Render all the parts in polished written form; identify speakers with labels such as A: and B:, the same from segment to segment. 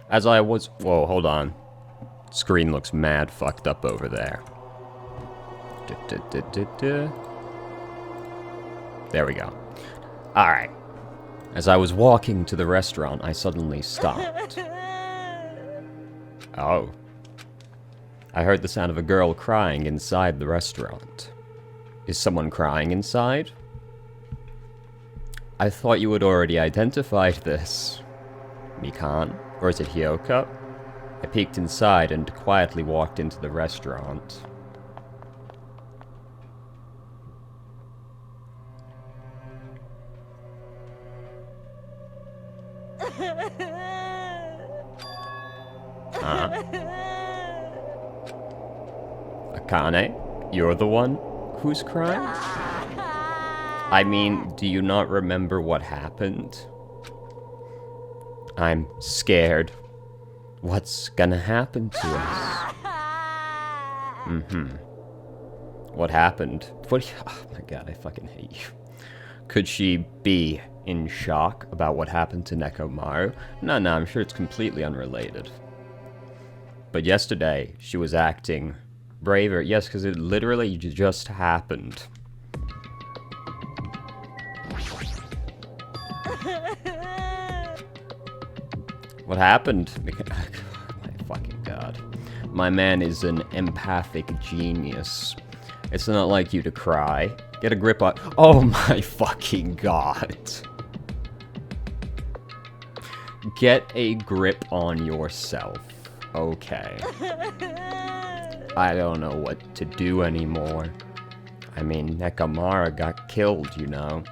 A: As I was... Whoa, hold on. Screen looks mad fucked up over there. There we go. Alright. As I was walking to the restaurant, I suddenly stopped. Oh. I heard the sound of a girl crying inside the restaurant. Is someone crying inside? I thought you had already identified this. Mikan? Or is it Hyoka? I peeked inside and quietly walked into the restaurant. Akane, you're the one who's crying? I mean, do you not remember what happened? I'm scared. What's gonna happen to us? What happened? Oh my god, I fucking hate you. Could she be in shock about what happened to Nekomaru? No, I'm sure it's completely unrelated. But yesterday, she was acting braver. Yes, because it literally just happened. What happened? My fucking god. My man is an empathic genius. It's not like you to cry. Get a grip on... Oh my fucking god. Get a grip on yourself. Okay. I don't know what to do anymore. I mean, Nekomaru got killed, you know.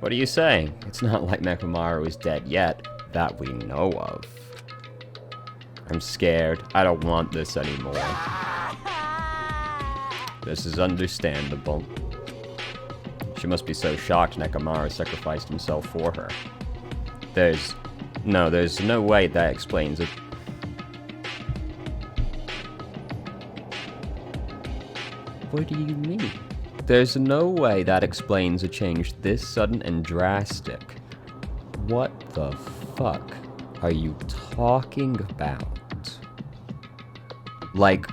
A: What are you saying? It's not like Nekomaru is dead yet, that we know of. I'm scared. I don't want this anymore. This is understandable. She must be so shocked Nekomaru sacrificed himself for her. There's no way that explains it. What do you mean? There's no way that explains a change this sudden and drastic. What the fuck are you talking about? Like,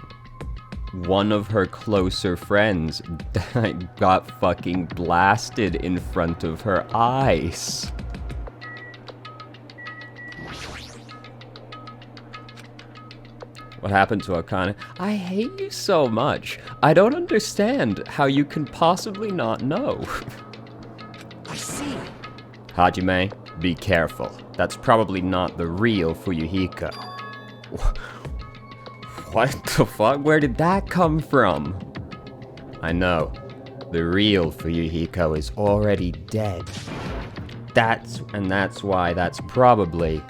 A: one of her closer friends got fucking blasted in front of her eyes. What happened to Akane? I hate you so much. I don't understand how you can possibly not know.
B: I see.
A: Hajime, be careful. That's probably not the real Fuyuhiko. What the fuck? Where did that come from? I know. The real Fuyuhiko is already dead. That's why that's probably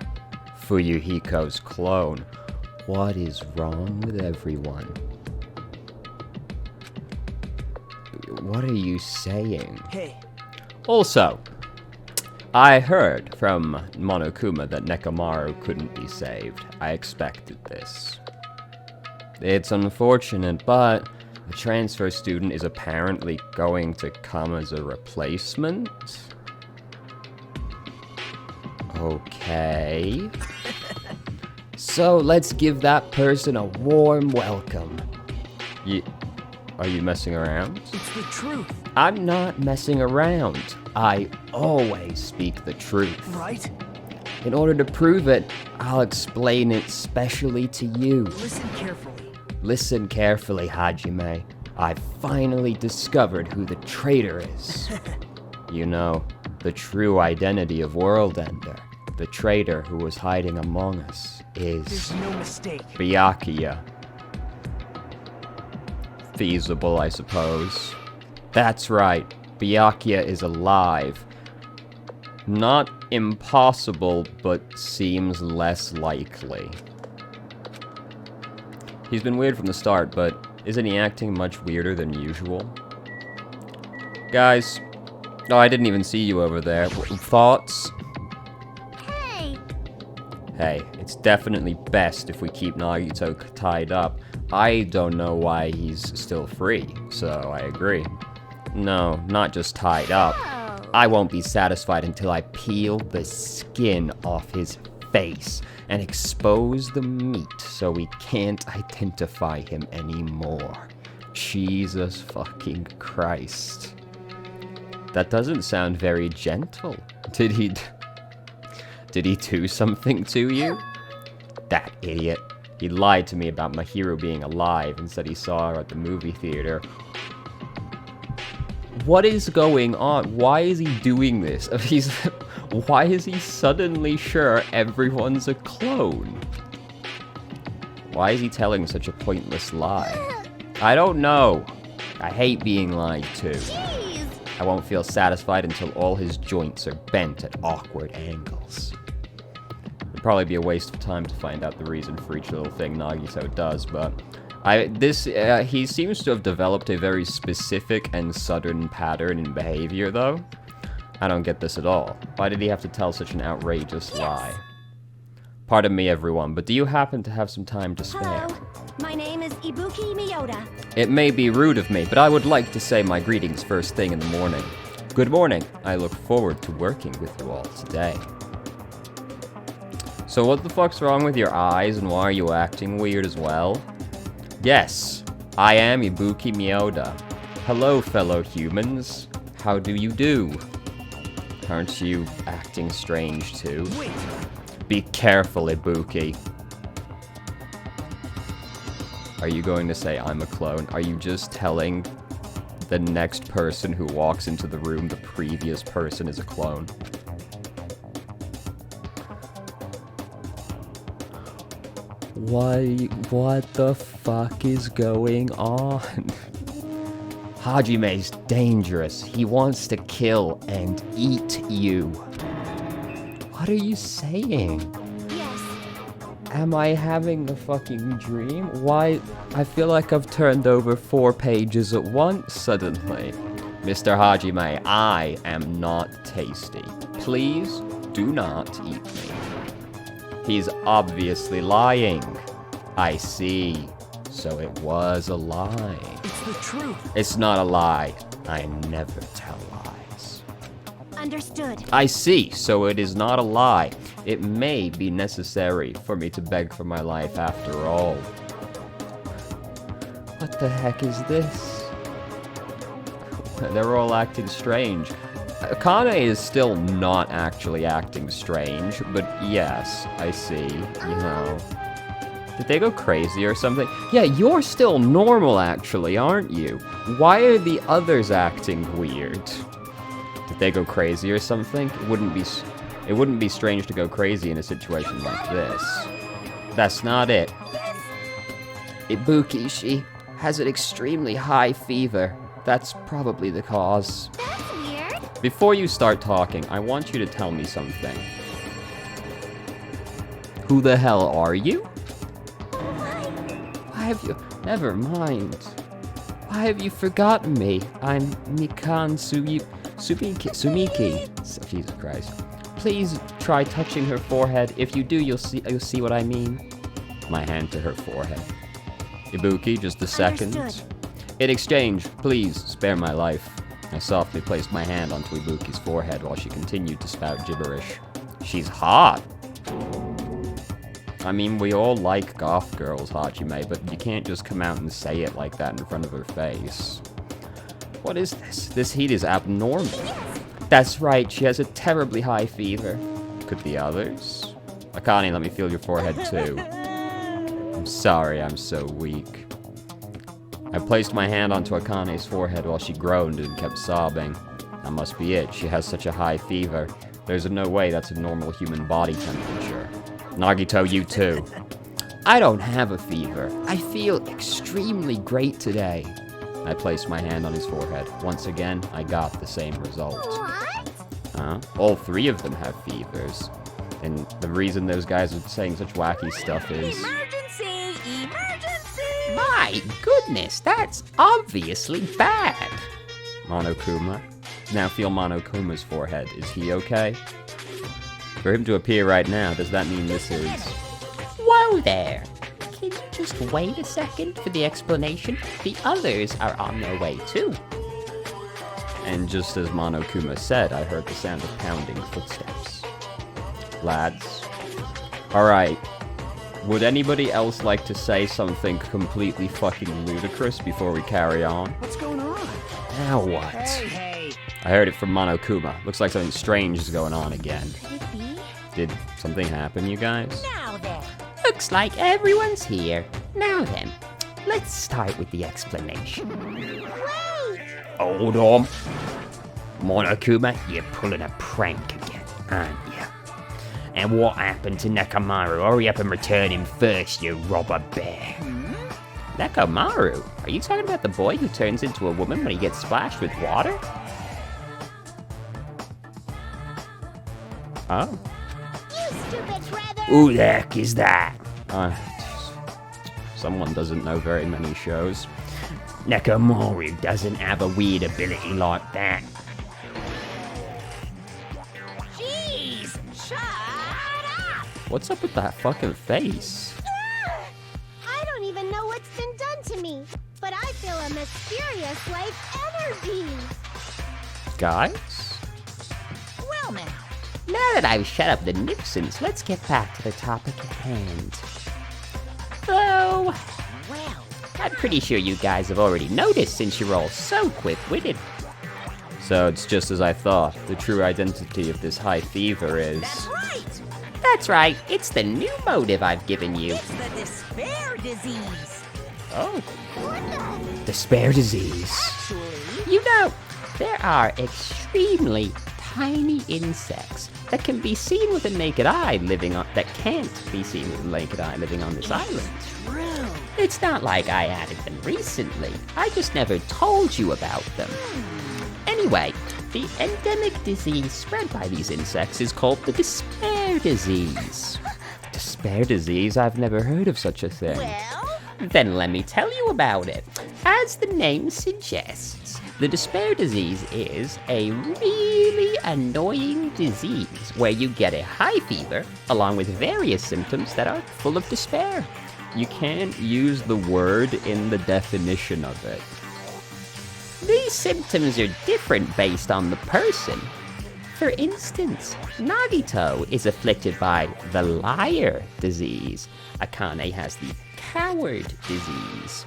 A: Fuyuhiko's clone. What is wrong with everyone? What are you saying?
B: Hey.
A: Also, I heard from Monokuma that Nekomaru couldn't be saved. I expected this. It's unfortunate, but the transfer student is apparently going to come as a replacement? Okay. So let's give that person a warm welcome. Are you messing around?
B: It's the truth.
A: I'm not messing around. I always speak the truth.
B: Right?
A: In order to prove it, I'll explain it specially to you.
B: Listen carefully.
A: Listen carefully, Hajime. I've finally discovered who the traitor is. You know, the true identity of World Ender. The traitor who was hiding among us is...
B: There's no mistake.
A: Byakuya. Feasible, I suppose. That's right. Byakuya is alive. Not impossible, but seems less likely. He's been weird from the start, but isn't he acting much weirder than usual? Guys. Oh, I didn't even see you over there. Thoughts? Hey, it's definitely best if we keep Nagito tied up. I don't know why he's still free, so I agree. No, not just tied up. I won't be satisfied until I peel the skin off his face and expose the meat so we can't identify him anymore. Jesus fucking Christ. That doesn't sound very gentle. Did he do something to you? That idiot. He lied to me about my hero being alive and said he saw her at the movie theater. What is going on? Why is he doing this? Why is he suddenly sure everyone's a clone? Why is he telling such a pointless lie? I don't know. I hate being lied to.
C: Jeez.
A: I won't feel satisfied until all his joints are bent at awkward angles. It'd probably be a waste of time to find out the reason for each little thing Nagito does, but he seems to have developed a very specific and sudden pattern in behavior, though. I don't get this at all. Why did he have to tell such an outrageous lie? Pardon me, everyone, but do you happen to have some time to spare?
C: Hello, my name is Ibuki Miyota.
A: It may be rude of me, but I would like to say my greetings first thing in the morning. Good morning. I look forward to working with you all today. So what the fuck's wrong with your eyes, and why are you acting weird as well? Yes, I am Ibuki Miyota. Hello, fellow humans. How do you do? Aren't you acting strange too?
B: Wait.
A: Be careful, Ibuki. Are you going to say I'm a clone? Are you just telling the next person who walks into the room the previous person is a clone? What the fuck is going on? Hajime's dangerous. He wants to kill and eat you. What are you saying?
C: Yes.
A: Am I having a fucking dream? Why? I feel like I've turned over 4 pages at once suddenly. Mr. Hajime, I am not tasty. Please do not eat me. He's obviously lying. I see. So it was a lie.
B: It's the truth.
A: It's not a lie. I never tell lies.
C: Understood.
A: I see. So it is not a lie. It may be necessary for me to beg for my life after all. What the heck is this? They're all acting strange. Akane is still not actually acting strange, but yes, I see, you know. Did they go crazy or something? Yeah, you're still normal actually, aren't you? Why are the others acting weird? Did they go crazy or something? It wouldn't be strange to go crazy in a situation like this. That's not it. Ibuki, she has an extremely high fever. That's probably the cause.
C: That's weird.
A: Before you start talking, I want you to tell me something. Who the hell are you? Why have you... Never mind. Why have you forgotten me? I'm Mikan Sumiki. Jesus Christ. Please try touching her forehead. If you do, you'll see what I mean. My hand to her forehead. Ibuki, just a second.
C: Understood.
A: In exchange, please spare my life. I softly placed my hand onto Ibuki's forehead while she continued to spout gibberish. She's hot. I mean, we all like goth girls, Hajime, but you can't just come out and say it like that in front of her face. What is this? This heat is abnormal. That's right, she has a terribly high fever. Could the others? Akane, let me feel your forehead too. I'm sorry, I'm so weak. I placed my hand onto Akane's forehead while she groaned and kept sobbing. That must be it. She has such a high fever. There's no way that's a normal human body temperature. Nagito, you too. I don't have a fever. I feel extremely great today. I placed my hand on his forehead. Once again, I got the same result.
C: What?
A: Huh? All 3 of them have fevers. And the reason those guys are saying such wacky stuff is...
C: Emergency! Emergency!
A: My goodness, that's obviously bad. Monokuma. Now feel Monokuma's forehead. Is he okay? For him to appear right now, does that mean this is... Whoa there! Can you just wait a second for the explanation? The others are on their way too. And just as Monokuma said, I heard the sound of pounding footsteps. Lads. Alright. Would anybody else like to say something completely fucking ludicrous before we carry on?
B: What's going on?
A: Now what?
B: Hey.
A: I heard it from Monokuma. Looks like something strange is going on again.
C: Could it be?
A: Did something happen, you guys?
C: Now then.
D: Looks like everyone's here. Now then, let's start with the explanation.
C: Wait!
D: Hold on. Monokuma, you're pulling a prank again, aren't you? And what happened to Nekomaru? Hurry up and return him first, you robber bear.
A: Nekomaru? Are you talking about the boy who turns into a woman when he gets splashed with water? Oh.
C: You stupid brother!
D: Who the heck is that?
A: Someone doesn't know very many shows.
D: Nekomaru doesn't have a weird ability like that.
C: Jeez! Shut up!
A: What's up with that fucking face?
C: I don't even know what's been done to me, but I feel a mysterious life energy.
A: Guys?
C: Well now.
D: Now that I've shut up the nuisance, let's get back to the topic at hand. Though,
C: Well,
D: I'm pretty sure you guys have already noticed since you're all so quick-witted.
A: So it's just as I thought. The true identity of this high fever is...
C: right!
D: That's right, it's the new motive I've given you.
C: It's the despair disease.
A: Oh.
D: Despair disease.
C: Actually,
D: You know, there are extremely tiny insects that can be seen with the naked eye that can't be seen with the naked eye living on this island.
C: true.
D: It's not like I added them recently. I just never told you about them. Anyway, the endemic disease spread by these insects is called the despair disease.
A: Despair disease? I've never heard of such a thing.
C: Well,
D: Then let me tell you about it. As the name suggests, the despair disease is a really annoying disease where you get a high fever along with various symptoms that are full of despair.
A: You can't use the word in the definition of it.
D: These symptoms are different based on the person. For instance, Nagito is afflicted by the liar disease. Akane has the coward disease.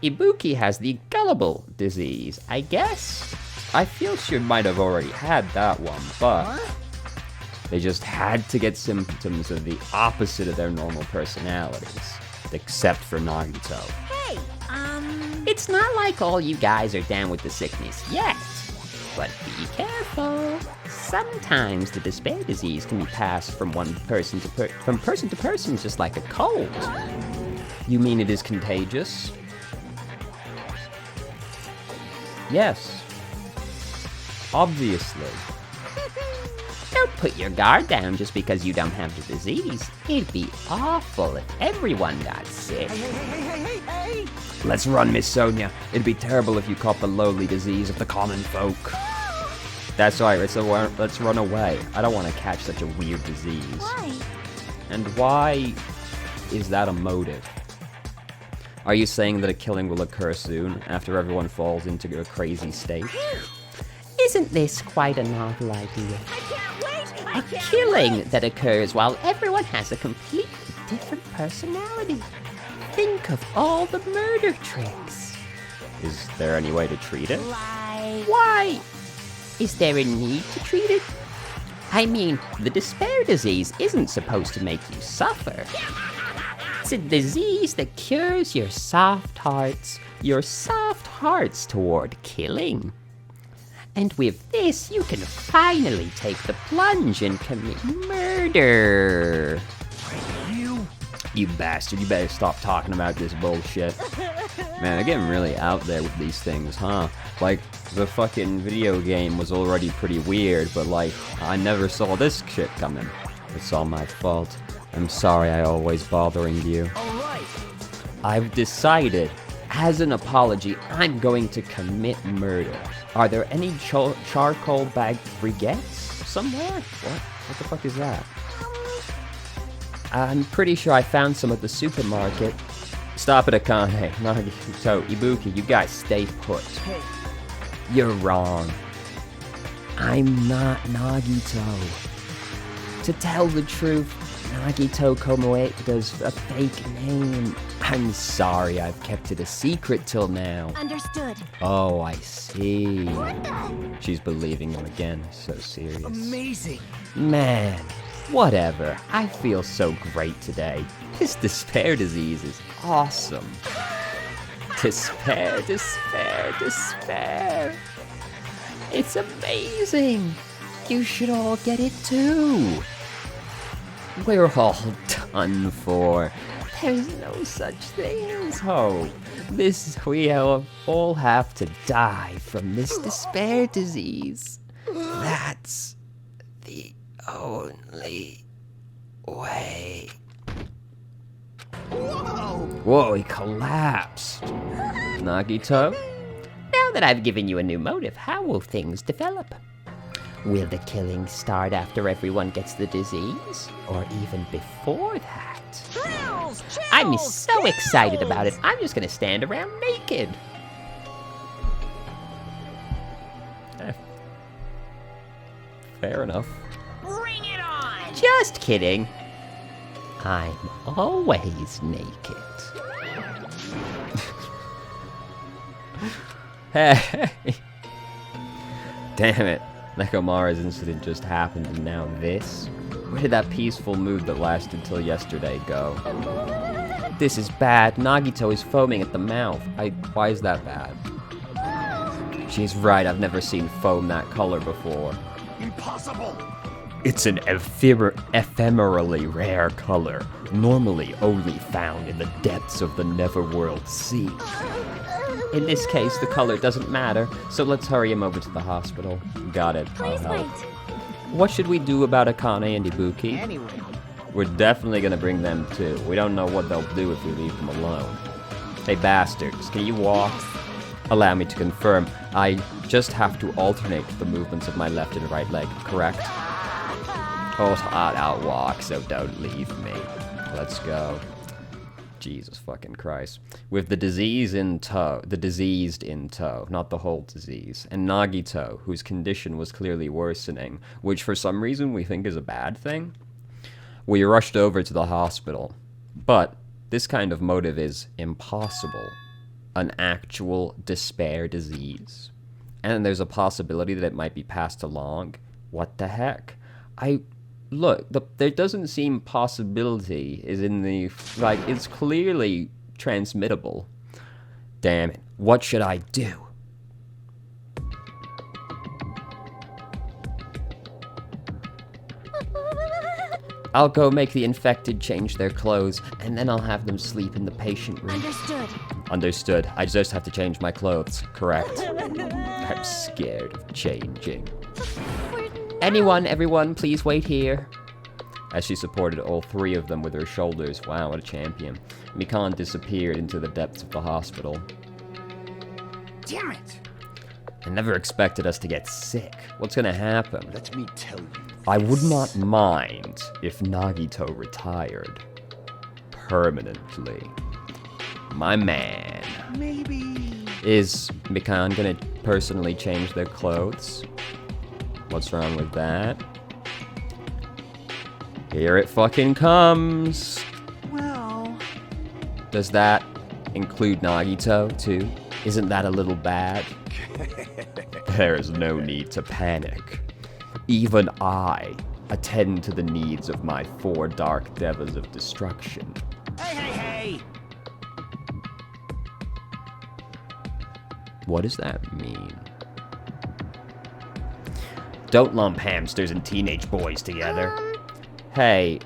D: Ibuki has the gullible disease, I guess.
A: I feel she might have already had that one, but they just had to get symptoms of the opposite of their normal personalities. Except for Nagito.
C: hey,
D: It's not like all you guys are down with the sickness yet. But be careful. Sometimes the despair disease can be passed from person to person just like a cold.
A: You mean it is contagious? Yes. Obviously.
D: Don't put your guard down just because you don't have the disease. It'd be awful if everyone got sick.
B: Hey!
A: Let's run, Miss Sonia. It'd be terrible if you caught the lowly disease of the common folk. That's right, let's run away. I don't want to catch such a weird disease.
C: why?
A: And why is that a motive? Are you saying that a killing will occur soon, after everyone falls into a crazy state?
D: Isn't this quite a novel idea?
C: I can't wait! I
D: A
C: can't
D: killing that occurs while everyone has a completely different personality. Think of all the murder tricks.
A: Is there any way to treat it?
C: Like,
D: Why? Is there a need to treat it? I mean, the despair disease isn't supposed to make you suffer. It's a disease that cures your soft hearts toward killing. And with this, you can finally take the plunge and commit murder.
A: You bastard, you better stop talking about this bullshit. Man, they're getting really out there with these things, huh? Like, the fucking video game was already pretty weird, but like, I never saw this shit coming. It's all my fault. I'm sorry I always bothering you.
B: Alright!
A: I've decided, as an apology, I'm going to commit murder. Are there any charcoal bag briquettes somewhere? What the fuck is that? I'm pretty sure I found some at the supermarket. Stop it, Akane. Nagito, Ibuki, you guys stay put.
B: Hey,
A: You're wrong.
D: I'm not Nagito. To tell the truth, Nagito Komoedo's a fake name. I'm sorry I've kept it a secret till now.
C: Understood.
A: Oh, I see. She's believing him again. So serious.
B: Amazing.
D: Man, whatever. I feel so great today.
A: This despair disease is awesome. Despair, despair, despair.
D: It's amazing. You should all get it too.
A: We're all done for. There's no such thing as hope.
D: We all have to die from this despair disease. That's the only way.
A: Whoa, he collapsed. Nagito?
D: Now that I've given you a new motive, how will things develop? Will the killing start after everyone gets the disease? Or even before that? I'm so excited about it, I'm just gonna stand around naked.
A: Fair enough.
B: Bring it on.
D: Just kidding. I'm always naked.
A: Hey! Damn it. Nekomara's incident just happened and now this? Where did that peaceful mood that lasted till yesterday go? This is bad. Nagito is foaming at the mouth. Why is that bad? She's right, I've never seen foam that color before.
B: Impossible.
A: It's an ephemerally rare color, normally only found in the depths of the Neverworld Sea.
D: In this case, the color doesn't matter, so let's hurry him over to the hospital.
A: Got it. I'll
C: Please wait.
A: help. What should we do about Akane and Ibuki?
B: Anyway.
A: We're definitely gonna bring them too. We don't know what they'll do if we leave them alone. Hey bastards, can you walk? Allow me to confirm, I just have to alternate the movements of my left and right leg, correct? Oh, I'll walk, so don't leave me. Let's go. Jesus fucking Christ. With the diseased in tow, not the whole disease, and Nagito, whose condition was clearly worsening, which for some reason we think is a bad thing, we rushed over to the hospital. But this kind of motive is impossible. An actual despair disease. And there's a possibility that it might be passed along. What the heck? There doesn't seem possibility is in the, it's clearly transmittable. Damn it. What should I do?
D: I'll go make the infected change their clothes, and then I'll have them sleep in the patient room.
C: Understood.
A: Understood. I just have to change my clothes. Correct. I'm scared of changing.
D: Everyone, please wait here.
A: As she supported all three of them with her shoulders. Wow, what a champion. Mikan disappeared into the depths of the hospital.
B: Damn it.
A: I never expected us to get sick. What's gonna happen?
B: Let me tell you.
A: I would not mind if Nagito retired. Permanently. My man.
B: Maybe.
A: Is Mikan gonna personally change their clothes? What's wrong with that? Here it fucking comes.
B: Well.
A: Does that include Nagito, too? Isn't that a little bad? There is no need to panic. Even I attend to the needs of my 4 dark devas of destruction.
B: Hey.
A: What does that mean? Don't lump hamsters and teenage boys together. Hey,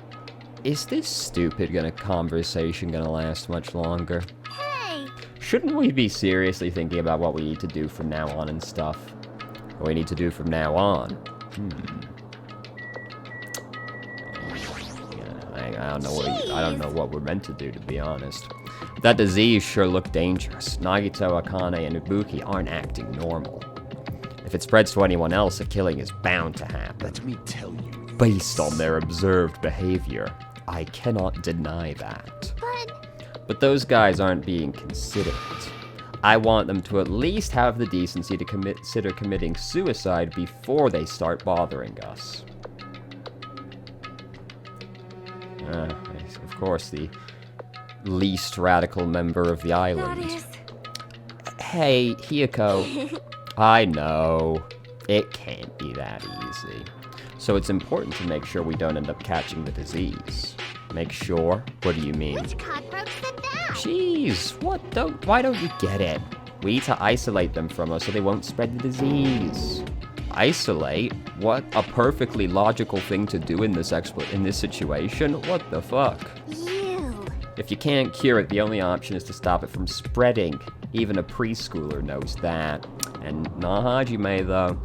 A: is this stupid conversation gonna last much longer?
C: Hey.
A: Shouldn't we be seriously thinking about what we need to do from now on and stuff? What we need to do from now on? Yeah, I don't know what we're meant to do, to be honest. That disease sure looked dangerous. Nagito, Akane, and Ibuki aren't acting normal. If it spreads to anyone else, a killing is bound to happen.
B: Let me tell you.
A: Based on their observed behavior, I cannot deny that. But those guys aren't being considerate. I want them to at least have the decency to consider committing suicide before they start bothering us. Of course, the least radical member of the island.
C: That is...
A: Hey, Hiyoko. I know. It can't be that easy. So it's important to make sure we don't end up catching the disease. Make sure? What do you mean?
C: Which cockroach said that?
A: Jeez, why don't you get it? We need to isolate them from us so they won't spread the disease. Isolate? What a perfectly logical thing to do in this situation. What the fuck?
C: You.
A: If you can't cure it, the only option is to stop it from spreading. Even a preschooler knows that. And Hajime, though,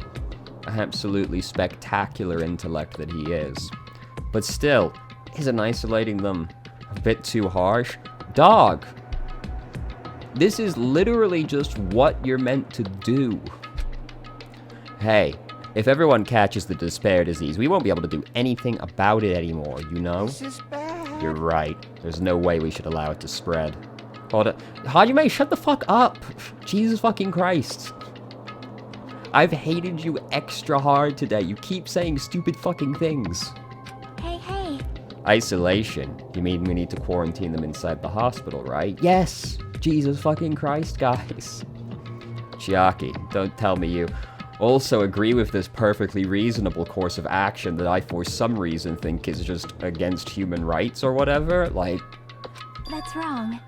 A: absolutely spectacular intellect that he is. But still, isn't isolating them a bit too harsh? Dog! This is literally just what you're meant to do. Hey, if everyone catches the despair disease, we won't be able to do anything about it anymore, you know?
B: This is bad.
A: You're right. There's no way we should allow it to spread. Hold it. Hajime, shut the fuck up! Jesus fucking Christ. I've hated you extra hard today. You keep saying stupid fucking things.
C: Hey.
A: Isolation? You mean we need to quarantine them inside the hospital, right? Yes! Jesus fucking Christ, guys. Chiaki, don't tell me you also agree with this perfectly reasonable course of action that I for some reason think is just against human rights or whatever. Like,
C: That's wrong.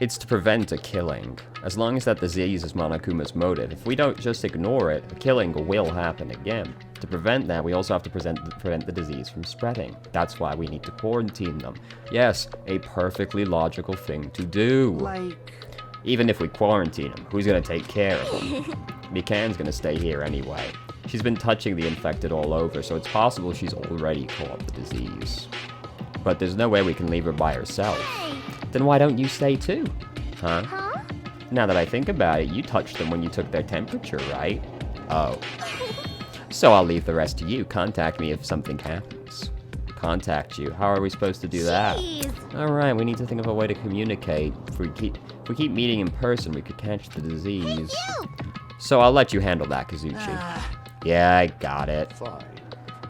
A: it's to prevent a killing. As long as that disease is Monokuma's motive, if we don't just ignore it, a killing will happen again. To prevent that, we also have to prevent the disease from spreading. That's why we need to quarantine them. Yes, a perfectly logical thing to do.
B: Like...
A: Even if we quarantine him, who's gonna take care of him? Mikan's gonna stay here anyway. She's been touching the infected all over, so it's possible she's already caught the disease. But there's no way we can leave her by herself.
C: Hey.
A: Then why don't you stay too? Huh?
C: Huh?
A: Now that I think about it, you touched them when you took their temperature, right? Oh. So I'll leave the rest to you. Contact me if something happens. Contact you? How are we supposed to do that?
C: Jeez.
A: Alright, we need to think of a way to communicate. If we keep meeting in person, we could catch the disease.
C: You.
A: So I'll let you handle that, Kazuchi. Yeah, I got it.
B: Fine.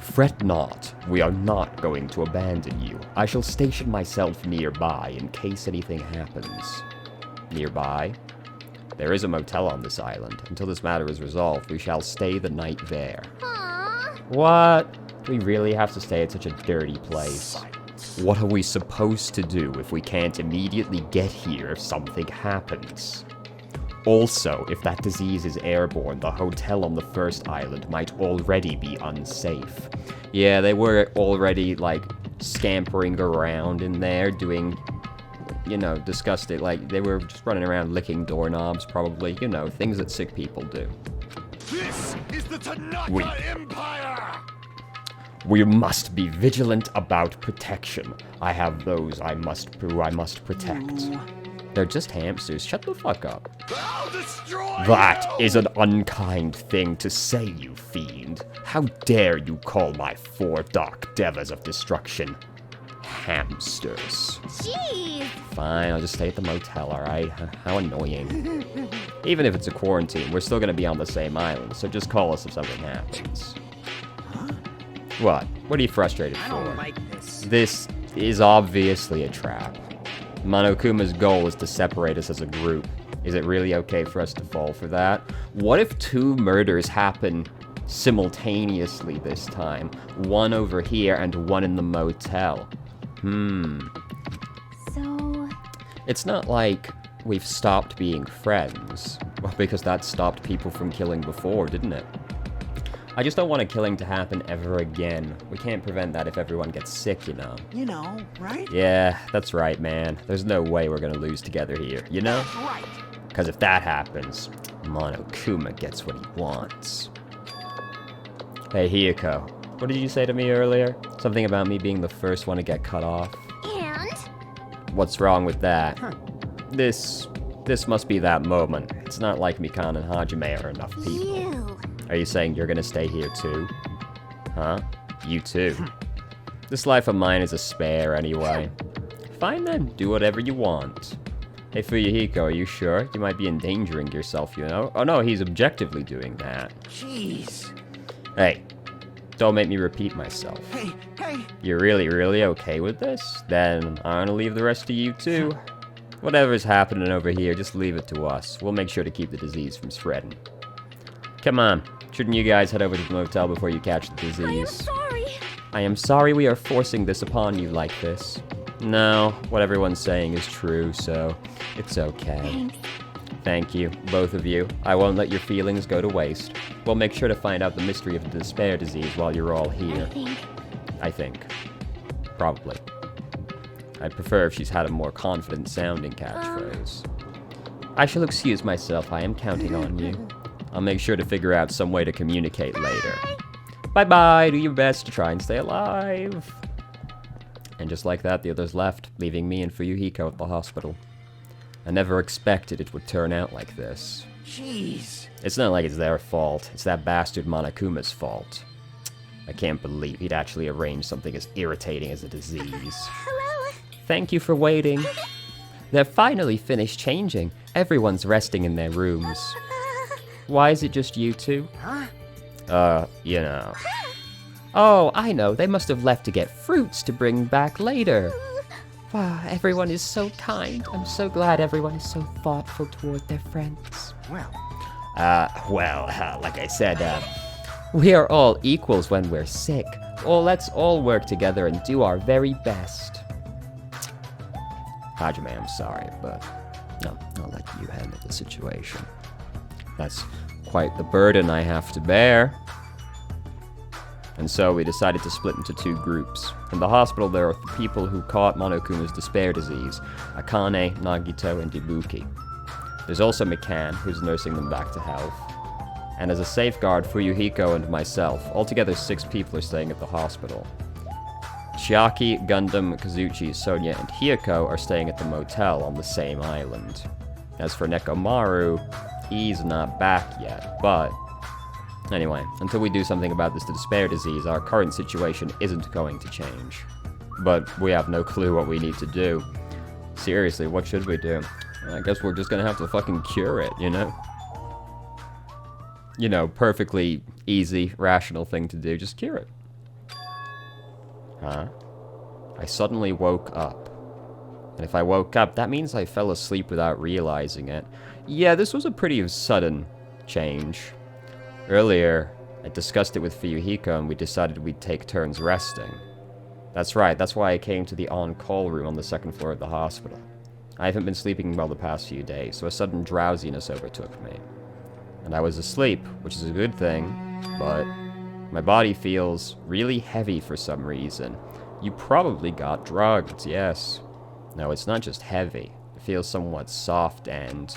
A: Fret not. We are not going to abandon you. I shall station myself nearby in case anything happens. Nearby? There is a motel on this island. Until this matter is resolved, we shall stay the night there.
C: Aww.
A: What? Do we really have to stay at such a dirty place? What are we supposed to do if we can't immediately get here if something happens? Also, if that disease is airborne, the hotel on the first island might already be unsafe. Yeah, they were already, like, scampering around in there, doing, you know, disgusting, like, they were just running around licking doorknobs, probably, you know, things that sick people do.
E: This is the Tanaka Empire!
A: We must be vigilant about protection. I have those I must protect. They're just hamsters. Shut the fuck up.
E: I'll destroy
A: That
E: you!
A: is an unkind thing to say, you fiend. How dare you call my 4 dark devas of destruction hamsters?
C: Jeez.
A: Fine, I'll just stay at the motel, alright? How annoying. Even if it's a quarantine, we're still gonna be on the same island, so just call us if something happens. What? What are you frustrated
B: I
A: for?
B: don't like this.
A: This is obviously a trap. Monokuma's goal is to separate us as a group. Is it really okay for us to fall for that? What if 2 murders happen simultaneously this time? One over here and one in the motel.
C: So...
A: It's not like we've stopped being friends. Well, because that stopped people from killing before, didn't it? I just don't want a killing to happen ever again. We can't prevent that if everyone gets sick, you know.
B: You know, right?
A: Yeah, that's right, man. There's no way we're gonna lose together here, you know?
B: Right.
A: Because if that happens, Monokuma gets what he wants. Hey, Hiyoko. What did you say to me earlier? Something about me being the first one to get cut off?
C: And?
A: What's wrong with that? This must be that moment. It's not like Mikan and Hajime are enough people.
C: You.
A: Are you saying you're gonna stay here too? Huh? You too. This life of mine is a spare anyway. Fine then, do whatever you want. Hey, Fuyuhiko, are you sure? You might be endangering yourself, you know? Oh no, he's objectively doing that.
B: Jeez.
A: Hey, don't make me repeat myself.
B: Hey, hey.
A: You're really okay with this? Then I'm gonna leave the rest to you too. Whatever's happening over here, just leave it to us. We'll make sure to keep the disease from spreading. Come on, shouldn't you guys head over to the motel before you catch the disease?
C: Sorry.
A: I am sorry we are forcing this upon you like this. No, what everyone's saying is true, so it's okay. Thank you, both of you. I won't let your feelings go to waste. We'll make sure to find out the mystery of the despair disease while you're all here. I think. Probably. I'd prefer if she's had a more confident-sounding catchphrase. I shall excuse myself. I am counting on you. I'll make sure to figure out some way to communicate later. Bye-bye. Do your best to try and stay alive. And just like that, the others left, leaving me and Fuyuhiko at the hospital. I never expected it would turn out like this.
B: Jeez.
A: It's not like it's their fault. It's that bastard Monokuma's fault. I can't believe he'd actually arrange something as irritating as a disease.
C: Hello.
A: Thank you for waiting. They're finally finished changing. Everyone's resting in their rooms. Why is it just you two? You know. Oh, I know. They must have left to get fruits to bring back later. Wow, everyone is so kind. I'm so glad everyone is so thoughtful toward their friends.
B: Well,
A: like I said, we are all equals when we're sick. Well, let's all work together and do our very best. Hajime, I'm sorry, but no, I'll let you handle the situation. That's quite the burden I have to bear. And so we decided to split into two groups. In the hospital, there are the people who caught Monokuma's despair disease, Akane, Nagito, and Ibuki. There's also McCann, who's nursing them back to health. And as a safeguard, Fuyuhiko and myself, altogether 6 people are staying at the hospital. Chiaki, Gundam, Kazuchi, Sonia, and Hiyoko are staying at the motel on the same island. As for Nekomaru, he's not back yet, but... Anyway, until we do something about this despair disease, our current situation isn't going to change. But we have no clue what we need to do. Seriously, what should we do? I guess we're just gonna have to fucking cure it, you know? You know, perfectly easy, rational thing to do, just cure it. Huh? I suddenly woke up. And if I woke up, that means I fell asleep without realizing it. Yeah, this was a pretty sudden change. Earlier, I discussed it with Fuyuhiko and we decided we'd take turns resting. That's right, that's why I came to the on-call room on the 2nd floor of the hospital. I haven't been sleeping well the past few days, so a sudden drowsiness overtook me. And I was asleep, which is a good thing, but my body feels really heavy for some reason. You probably got drugged, yes. No, it's not just heavy. It feels somewhat soft and...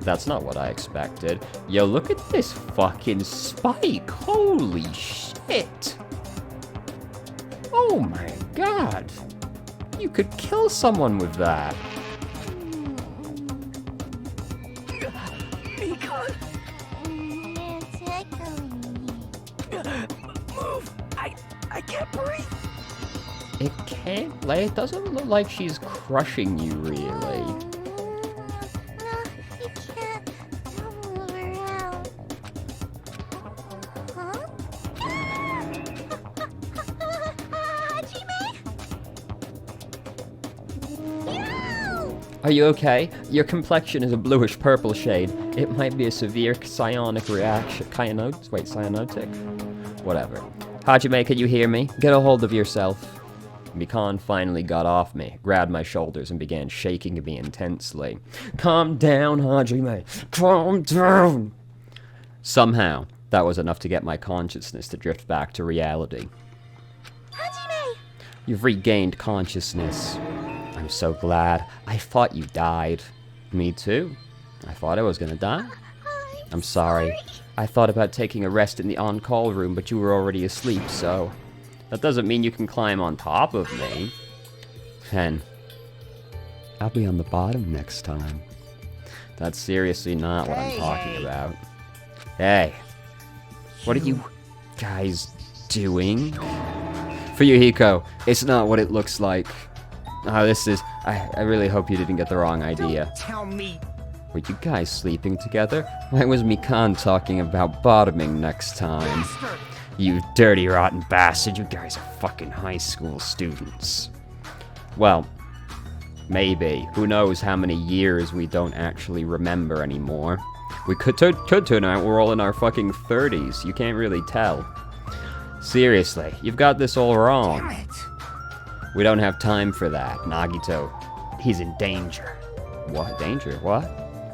A: That's not what I expected. Yo, look at this fucking spike. Holy shit. Oh my god. You could kill someone with that.
C: It's echoing me.
B: move. I can't breathe.
A: It can't, like, it doesn't look like she's crushing you, really.
C: No, you can't. Don't move around. Huh? Hajime? No!
A: Are you okay? Your complexion is a bluish-purple shade. It might be a severe psionic reaction. Cyanotic? Whatever. Hajime, can you hear me? Get a hold of yourself. Mikan finally got off me, grabbed my shoulders, and began shaking me intensely. Calm down, Hajime. Calm down! Somehow, that was enough to get my consciousness to drift back to reality.
C: Hajime!
A: You've regained consciousness. I'm so glad. I thought you died. Me too. I thought I was gonna die. I'm sorry. I thought about taking a rest in the on-call room, but you were already asleep, so... That doesn't mean you can climb on top of me. Then... I'll be on the bottom next time. That's seriously not what I'm talking about. Hey. What are you guys doing? Fuyuhiko, it's not what it looks like. Oh, this is... I really hope you didn't get the wrong idea.
B: Don't tell me.
A: Were you guys sleeping together? Why was Mikan talking about bottoming next time?
B: Bastard.
A: You dirty, rotten bastard. You guys are fucking high school students. Well, maybe. Who knows how many years we don't actually remember anymore. We could turn out we're all in our fucking 30s. You can't really tell. Seriously, you've got this all wrong.
B: Damn it.
A: We don't have time for that. Nagito, he's in danger. What? Danger? What?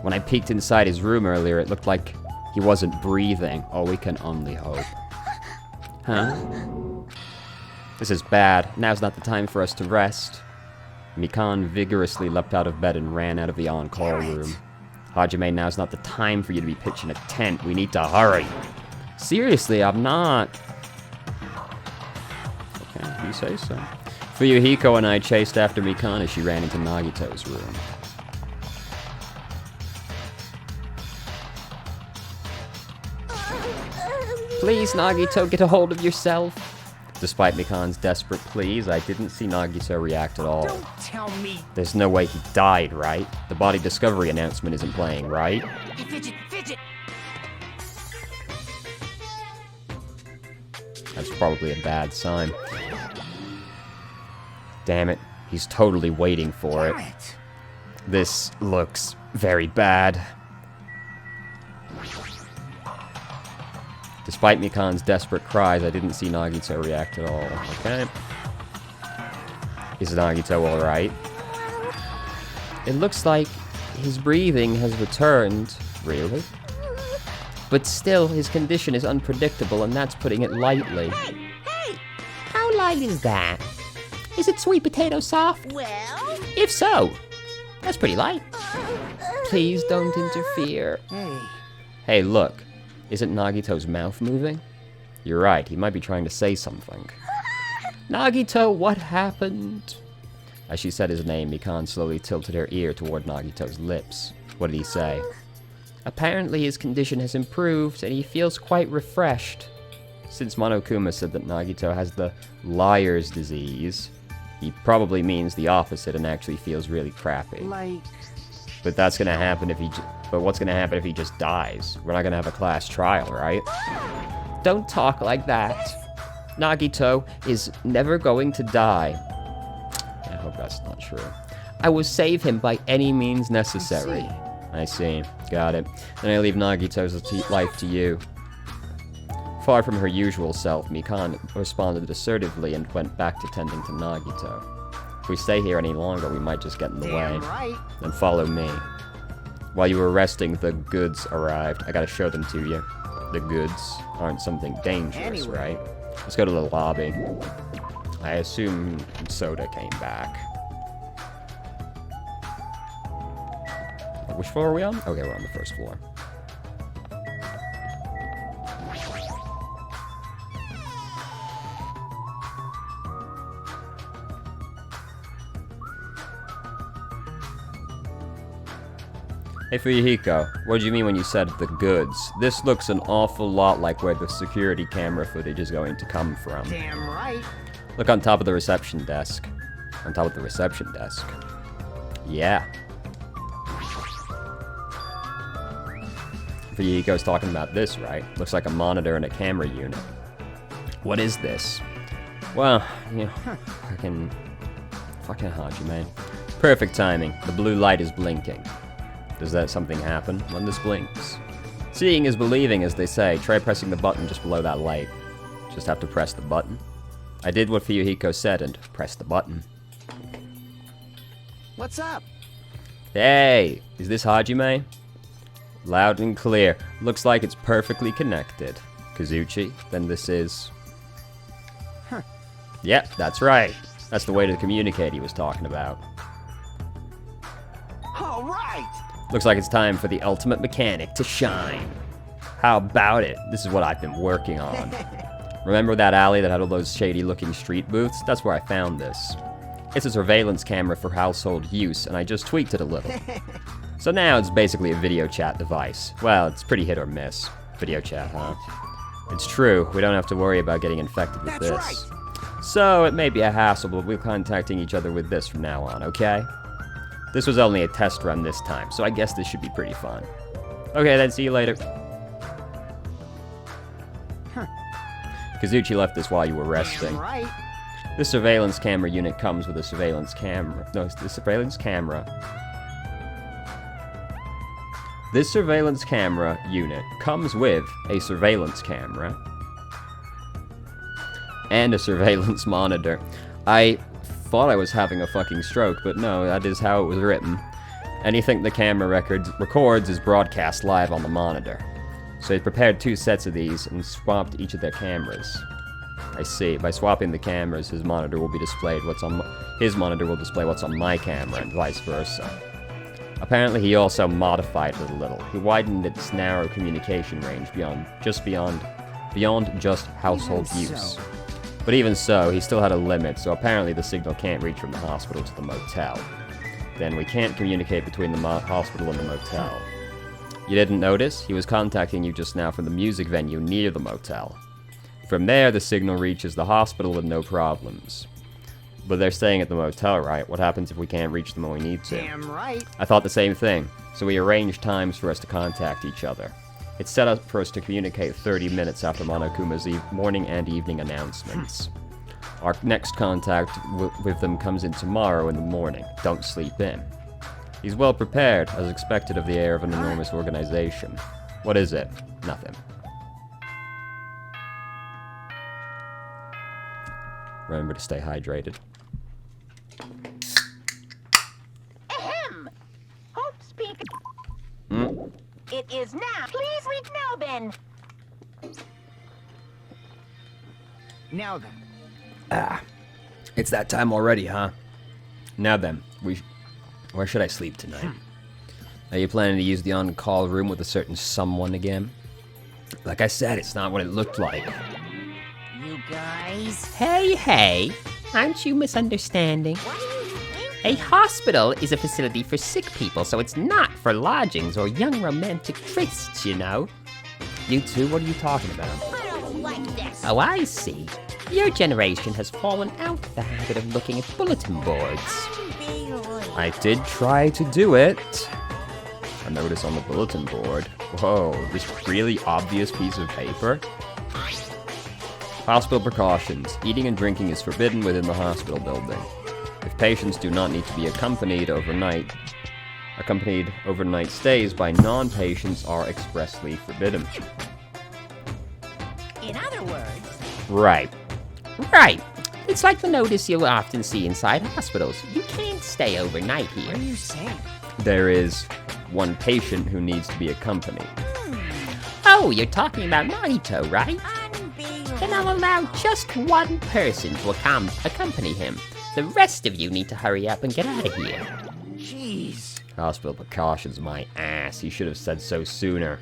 A: When I peeked inside his room earlier, it looked like he wasn't breathing. Oh, we can only hope. Huh? This is bad. Now's not the time for us to rest. Mikan vigorously leapt out of bed and ran out of the on-call room. Hajime, now's not the time for you to be pitching a tent. We need to hurry. Seriously, I'm not... Okay, you say so. Fuyuhiko and I chased after Mikan as she ran into Nagito's room. Please, Nagito, get a hold of yourself. Despite Mikan's desperate pleas, I didn't see Nagito react at all.
B: Don't tell me.
A: There's no way he died, right? The body discovery announcement isn't playing, right?
B: Fidget, fidget.
A: That's probably a bad sign. Damn it, he's totally waiting for it.
B: Damn it.
A: This looks very bad. Despite Mikan's desperate cries, I didn't see Nagito react at all. Okay. Is Nagito alright? It looks like his breathing has returned. Really? But still, his condition is unpredictable, and that's putting it lightly.
C: Hey!
D: How light is that? Is it sweet potato soft?
C: Well?
D: If so, that's pretty light. Please don't interfere.
B: Hey.
A: Hey, look. Isn't Nagito's mouth moving? You're right, he might be trying to say something. Nagito, what happened? As she said his name, Mikan slowly tilted her ear toward Nagito's lips. What did he say? Apparently his condition has improved, and he feels quite refreshed. Since Monokuma said that Nagito has the liar's disease, he probably means the opposite and actually feels really crappy.
B: Like...
A: But that's gonna happen if he... But what's gonna happen if he just dies? We're not gonna have a class trial, right?
D: Don't talk like that. Nagito is never going to die.
A: I hope that's not true.
D: I will save him by any means necessary.
A: I see. Got it. Then I leave Nagito's life to you. Far from her usual self, Mikan responded assertively and went back to tending to Nagito. If we stay here any longer, we might just get in the
B: Damn
A: way.
B: right.
A: Then follow me. While you were resting, the goods arrived. I gotta show them to you. The goods aren't something dangerous,
B: Anyway.
A: right? Let's go to the lobby. I assume Soda came back. Which floor are we on? Okay, we're on the first floor. Hey Fuyuhiko, what did you mean when you said the goods? This looks an awful lot like where the security camera footage is going to come from.
B: Damn right.
A: Look on top of the reception desk. On top of the reception desk. Yeah. Fuyuhiko's talking about this, right? Looks like a monitor and a camera unit. What is this? Well, you know, fucking Hajime. Perfect timing. The blue light is blinking. Does that something happen when this blinks? Seeing is believing, as they say. Try pressing the button just below that light. Just have to press the button. I did what Fuyuhiko said and pressed the button.
B: What's up?
A: Hey, is this Hajime? Loud and clear. Looks like it's perfectly connected. Kazuchi, then this is...
B: Huh.
A: Yep, that's right. That's the way to communicate he was talking about.
B: All right.
A: Looks like it's time for the ultimate mechanic to shine. How about it? This is what I've been working on. Remember that alley that had all those shady-looking street booths? That's where I found this. It's a surveillance camera for household use, and I just tweaked it a little. So now it's basically a video chat device. Well, it's pretty hit or miss. Video chat, huh? It's true, we don't have to worry about getting infected with
B: That's
A: this.
B: right.
A: So, it may be a hassle, but we're contacting each other with this from now on, okay? This was only a test run this time, so I guess this should be pretty fun. Okay, then, see you later. Kazuchi left this while you were resting.
B: Damn right.
A: This surveillance camera unit comes with a surveillance camera. No, it's the surveillance camera. This surveillance camera unit comes with a surveillance camera and a surveillance monitor. I thought I was having a fucking stroke, but no, that is how it was written. Anything the camera records is broadcast live on the monitor. So he prepared 2 sets of these and swapped each of their cameras. I see. By swapping the cameras, his monitor will be displayed his monitor will display what's on my camera, and vice versa. Apparently, he also modified it a little. He widened its narrow communication range beyond just household
B: Even
A: use.
B: so.
A: But even so, he still had a limit, so apparently the signal can't reach from the hospital to the motel. Then we can't communicate between the hospital and the motel. You didn't notice? He was contacting you just now from the music venue near the motel. From there, the signal reaches the hospital with no problems. But they're staying at the motel, right? What happens if we can't reach them when we need to?
B: Damn right.
A: I thought the same thing, so we arranged times for us to contact each other. It's set up for us to communicate 30 minutes after Monokuma's morning and evening announcements. Our next contact with them comes in tomorrow in the morning. Don't sleep in. He's well prepared, as expected of the heir of an enormous organization. What is it? Nothing. Remember to stay hydrated.
C: Ahem! Hope speak.
A: Hmm?
C: It is now. Please read now, Ben.
B: Now then.
A: It's that time already, huh? Now then, where should I sleep tonight? Are you planning to use the on-call room with a certain someone again? Like I said, it's not what it looked like.
C: You guys.
D: Hey, aren't you misunderstanding?
C: What do you think?
D: A hospital is a facility for sick people, so it's not for lodgings or young romantic trysts, you know.
A: You two, what are you talking about?
C: I don't like this.
D: Oh, I see. Your generation has fallen out of the habit of looking at bulletin boards.
A: I did try to do it. A notice on the bulletin board. Whoa, this really obvious piece of paper? Hospital precautions. Eating and drinking is forbidden within the hospital building. If patients do not need to be accompanied overnight stays by non-patients are expressly forbidden.
C: In other words,
D: Right. It's like the notice you'll often see inside hospitals. You can't stay overnight
B: What
D: here.
B: are you saying?
A: There is one patient who needs to be accompanied.
D: Oh, you're talking about Nagito, right?
C: unbelievable.
D: Then I'll allow just one person to accompany him. The rest of you need to hurry up and get out of here.
B: Jeez.
A: Hospital precautions, my ass. He should have said so sooner.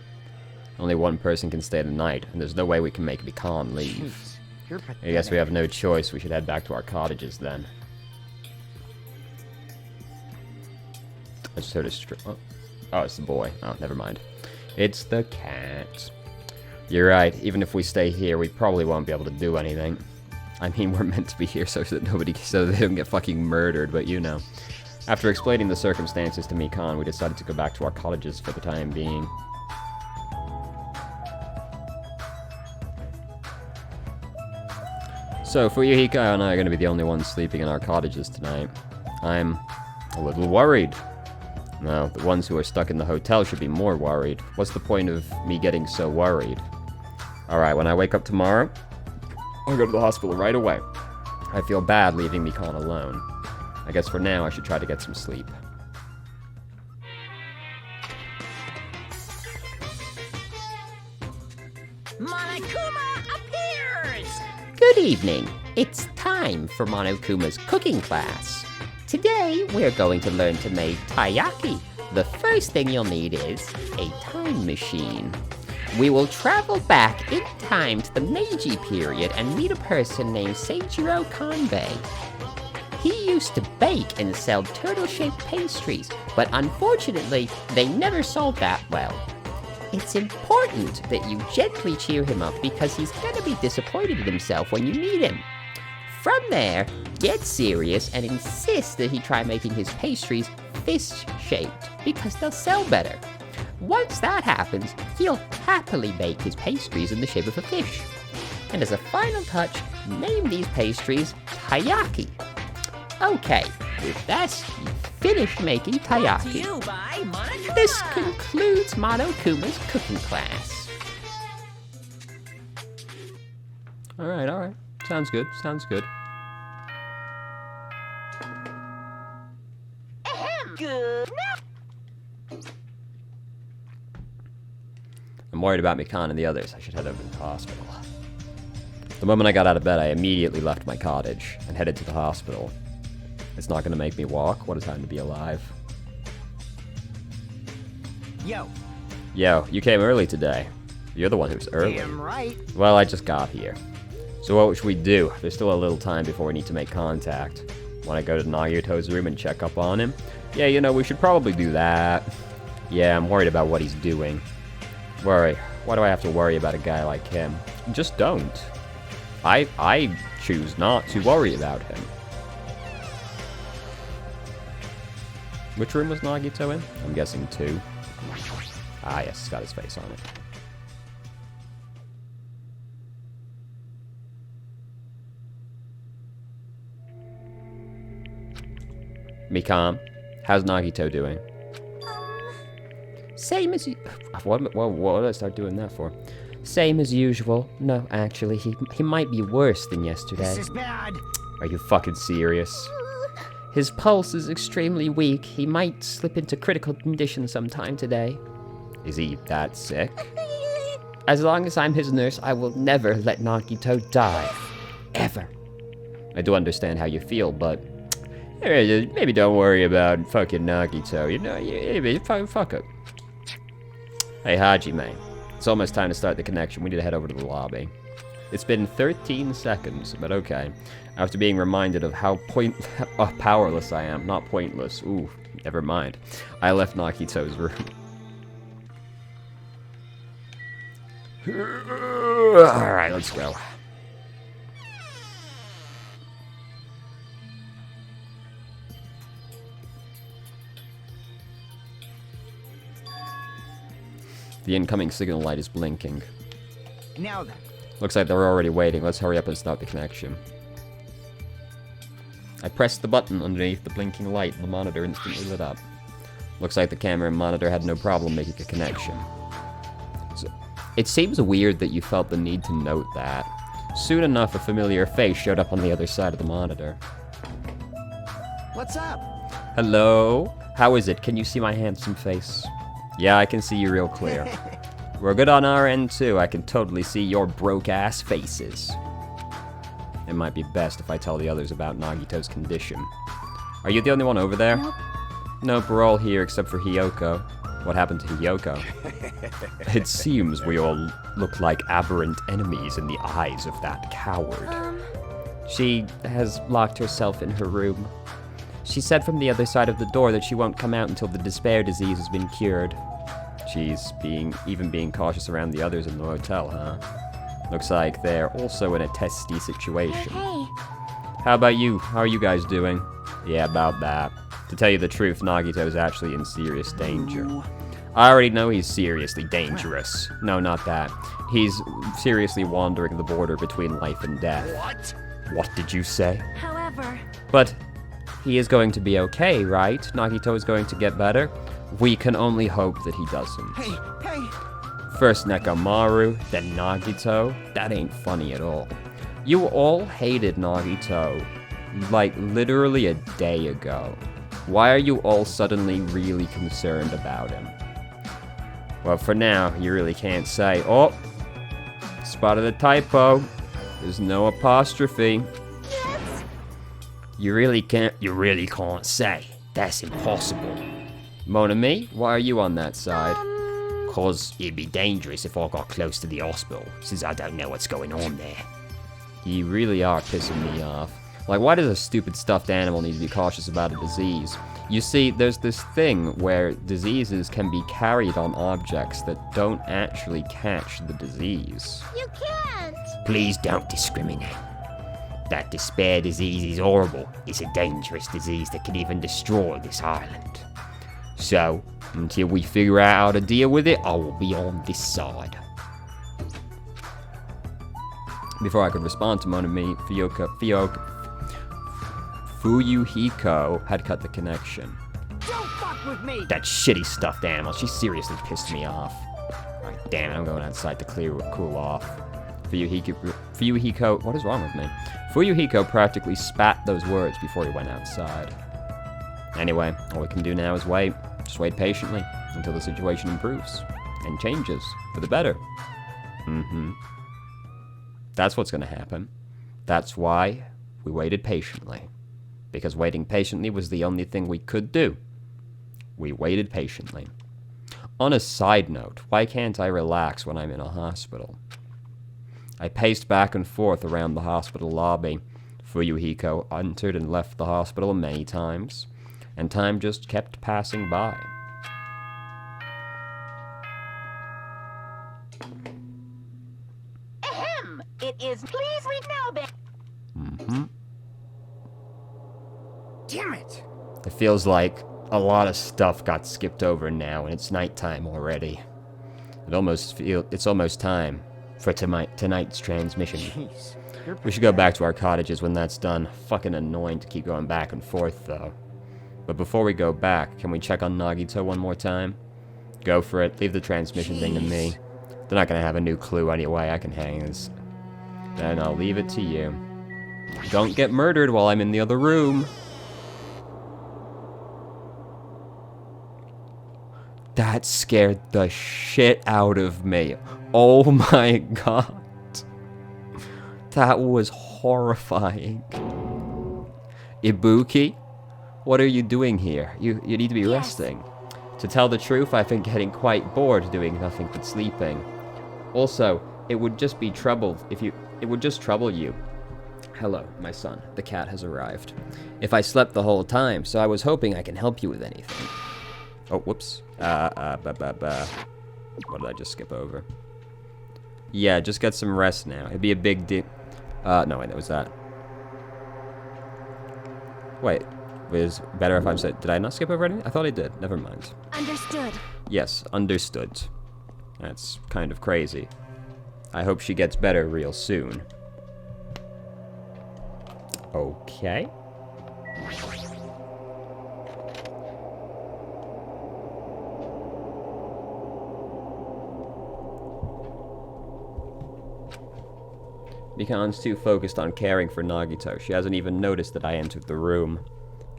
A: Only one person can stay the night, and there's no way we can make Mikan leave.
B: Jeez. You're pathetic.
A: I guess we have no choice. We should head back to our cottages then. I just heard a oh, it's the boy. Oh, never mind. It's the cat. You're right. Even if we stay here, we probably won't be able to do anything. I mean, we're meant to be here so that they don't get fucking murdered, but you know. After explaining the circumstances to Mikan, we decided to go back to our cottages for the time being. So, Fuyuhiko and I are going to be the only ones sleeping in our cottages tonight. I'm a little worried. Well, the ones who are stuck in the hotel should be more worried. What's the point of me getting so worried? Alright, when I wake up tomorrow, I'll go to the hospital right away. I feel bad leaving Mikan alone. I guess for now I should try to get some sleep.
C: Monokuma appears!
D: Good evening. It's time for Monokuma's cooking class. Today, we're going to learn to make taiyaki. The first thing you'll need is a time machine. We will travel back in time to the Meiji period and meet a person named Seijiro Kanbei. He used to bake and sell turtle-shaped pastries, but unfortunately, they never sold that well. It's important that you gently cheer him up because he's gonna be disappointed in himself when you meet him. From there, get serious and insist that he try making his pastries fish-shaped because they'll sell better. Once that happens, he'll happily bake his pastries in the shape of a fish. And as a final touch, name these pastries taiyaki. Okay, with that, you've finished making taiyaki. This concludes Monokuma's cooking class.
A: Alright. Sounds good, sounds good. I'm worried about Mikan and the others. I should head over to the hospital. The moment I got out of bed, I immediately left my cottage and headed to the hospital. It's not gonna make me walk. What a time to be alive.
B: Yo,
A: Yo, you came early today. You're the one who's early.
B: damn right.
A: Well, I just got here. So what should we do? There's still a little time before we need to make contact. Want to go to Nagito's room and check up on him? Yeah, you know, we should probably do that. Yeah, I'm worried about what he's doing. Worry. Why do I have to worry about a guy like him? Just don't. I choose not to worry about him. Which room was Nagito in? I'm guessing 2. Ah, yes, it's got his face on it. Mikan, how's Nagito doing?
D: Same as you.
A: What did I start doing that for?
D: Same as usual. No, actually, he might be worse than yesterday.
B: This is bad.
A: Are you fucking serious?
D: His pulse is extremely weak. He might slip into critical condition sometime today.
A: Is he that sick?
D: As long as I'm his nurse, I will never let Nagito die. Ever.
A: I do understand how you feel, but maybe don't worry about fucking Nagito. You know, fuck it. Hey, Hajime. It's almost time to start the connection. We need to head over to the lobby. It's been 13 seconds, but okay. After being reminded of how powerless I am. Not pointless. Ooh, never mind. I left Nagito's room. Alright, let's go. The incoming signal light is blinking.
B: Now then.
A: Looks like they're already waiting. Let's hurry up and start the connection. I pressed the button underneath the blinking light and the monitor instantly lit up. Looks like the camera and monitor had no problem making a connection. So, it seems weird that you felt the need to note that. Soon enough, a familiar face showed up on the other side of the monitor.
B: What's up?
A: Hello? How is it? Can you see my handsome face? Yeah, I can see you real clear. We're good on our end, too. I can totally see your broke-ass faces. It might be best if I tell the others about Nagito's condition. Are you the only one over there?
C: Nope.
A: Nope, we're all here except for Hiyoko. What happened to Hiyoko? It seems we all look like aberrant enemies in the eyes of that coward.
D: She has locked herself in her room. She said from the other side of the door that she won't come out until the despair disease has been cured.
A: She's even being cautious around the others in the hotel, huh? Looks like they're also in a testy situation.
C: Hey,
A: How about you? How are you guys doing? Yeah, about that. To tell you the truth, Nagito's actually in serious danger. I already know he's seriously dangerous. No, not that. He's seriously wandering the border between life and death.
E: What?
A: What did you say?
C: however,
A: But he is going to be okay, right? Nagito is going to get better? We can only hope that he doesn't.
B: Hey, hey.
A: First Nekomaru, then Nagito. That ain't funny at all. You all hated Nagito, like literally a day ago. Why are you all suddenly really concerned about him? Well, for now, you really can't say. Oh, spotted a typo. There's no apostrophe.
C: yes,
A: You really can't say. That's impossible. Monami, why are you on that side? Cause it'd be dangerous if I got close to the hospital, since I don't know what's going on there. You really are pissing me off. Like, why does a stupid stuffed animal need to be cautious about a disease? You see, there's this thing where diseases can be carried on objects that don't actually catch the disease.
C: You can't.
D: Please don't discriminate. That despair disease is horrible. It's a dangerous disease that can even destroy this island. So, until we figure out how to deal with it, I will be on this side.
A: Before I could respond to Monami, Fuyuhiko had cut the connection.
B: Don't fuck with me!
A: That shitty stuffed animal, she seriously pissed me off. Alright, damn it, I'm going outside to cool off. Fuyuhiko, what is wrong with me? Fuyuhiko practically spat those words before he went outside. Anyway, all we can do now is wait. Just wait patiently until the situation improves and changes for the better. That's what's gonna happen. That's why we waited patiently. Because waiting patiently was the only thing we could do. We waited patiently. On a side note, why can't I relax when I'm in a hospital? I paced back and forth around the hospital lobby. Fuyuhiko entered and left the hospital many times, and time just kept passing by.
F: Ahem! It is please read now, Ben.
B: Damn it!
A: It feels like a lot of stuff got skipped over now, and it's nighttime already. It's almost time for tonight's transmission.
B: Jeez.
A: We should go back to our cottages when that's done. Fucking annoying to keep going back and forth, though. But before we go back, can we check on Nagito one more time? Go for it. Leave the transmission thing to me. They're not gonna have a new clue anyway. I can hang this. Then I'll leave it to you. Don't get murdered while I'm in the other room. That scared the shit out of me. Oh my god. That was horrifying. Ibuki? What are you doing here? You need to be resting. To tell the truth, I've been getting quite bored doing nothing but sleeping. Also, it would just be trouble if you... It would just trouble you. Hello, my son. The cat has arrived. If I slept the whole time, so I was hoping I can help you with anything. Oh, whoops. What did I just skip over? Yeah, just get some rest now. It'd be a big deal. No, wait, that was that. Wait, it was better if I said, did I not skip over anything? I thought I did. Never mind.
C: Understood.
A: Yes, understood. That's kind of crazy. I hope she gets better real soon. Okay. Mikan's too focused on caring for Nagito. She hasn't even noticed that I entered the room.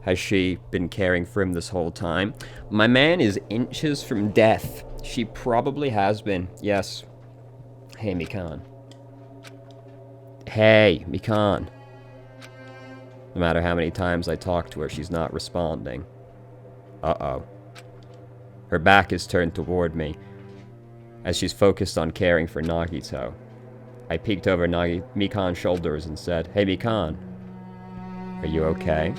A: Has she been caring for him this whole time? My man is inches from death. She probably has been. Yes. Hey, Mikan. Hey, Mikan. No matter how many times I talk to her, she's not responding. Uh-oh. Her back is turned toward me, as she's focused on caring for Nagito. I peeked over Mikan's shoulders and said, Hey, Mikan. Are you okay?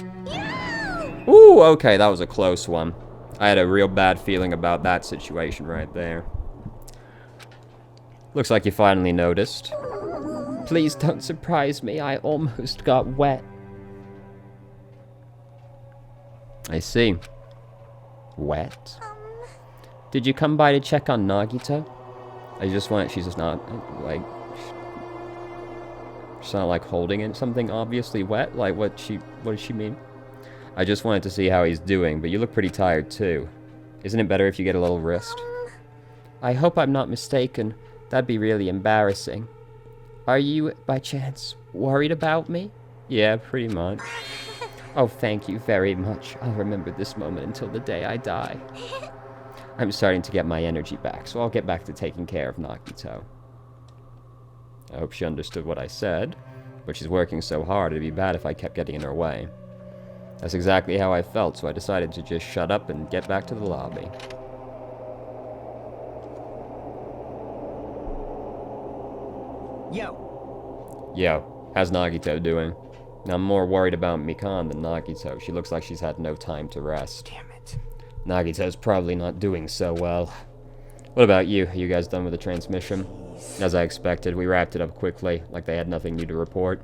A: Ooh, okay, that was a close one. I had a real bad feeling about that situation right there. Looks like you finally noticed. Please don't surprise me. I almost got wet. I see. Wet? Did you come by to check on Nagito? She's just not, like... She's not, like, holding it something obviously wet? Like, what does she mean? I just wanted to see how he's doing, but you look pretty tired, too. Isn't it better if you get a little rest? I hope I'm not mistaken. That'd be really embarrassing. Are you, by chance, worried about me? Yeah, pretty much. Oh, thank you very much. I'll remember this moment until the day I die. I'm starting to get my energy back, so I'll get back to taking care of Nagito. I hope she understood what I said, but she's working so hard it'd be bad if I kept getting in her way. That's exactly how I felt, so I decided to just shut up and get back to the lobby.
B: Yo,
A: Yo, how's Nagito doing? I'm more worried about Mikan than Nagito. She looks like she's had no time to rest.
B: Damn it.
A: Nagito's probably not doing so well. What about you? Are you guys done with the transmission? As I expected, we wrapped it up quickly, like they had nothing new to report.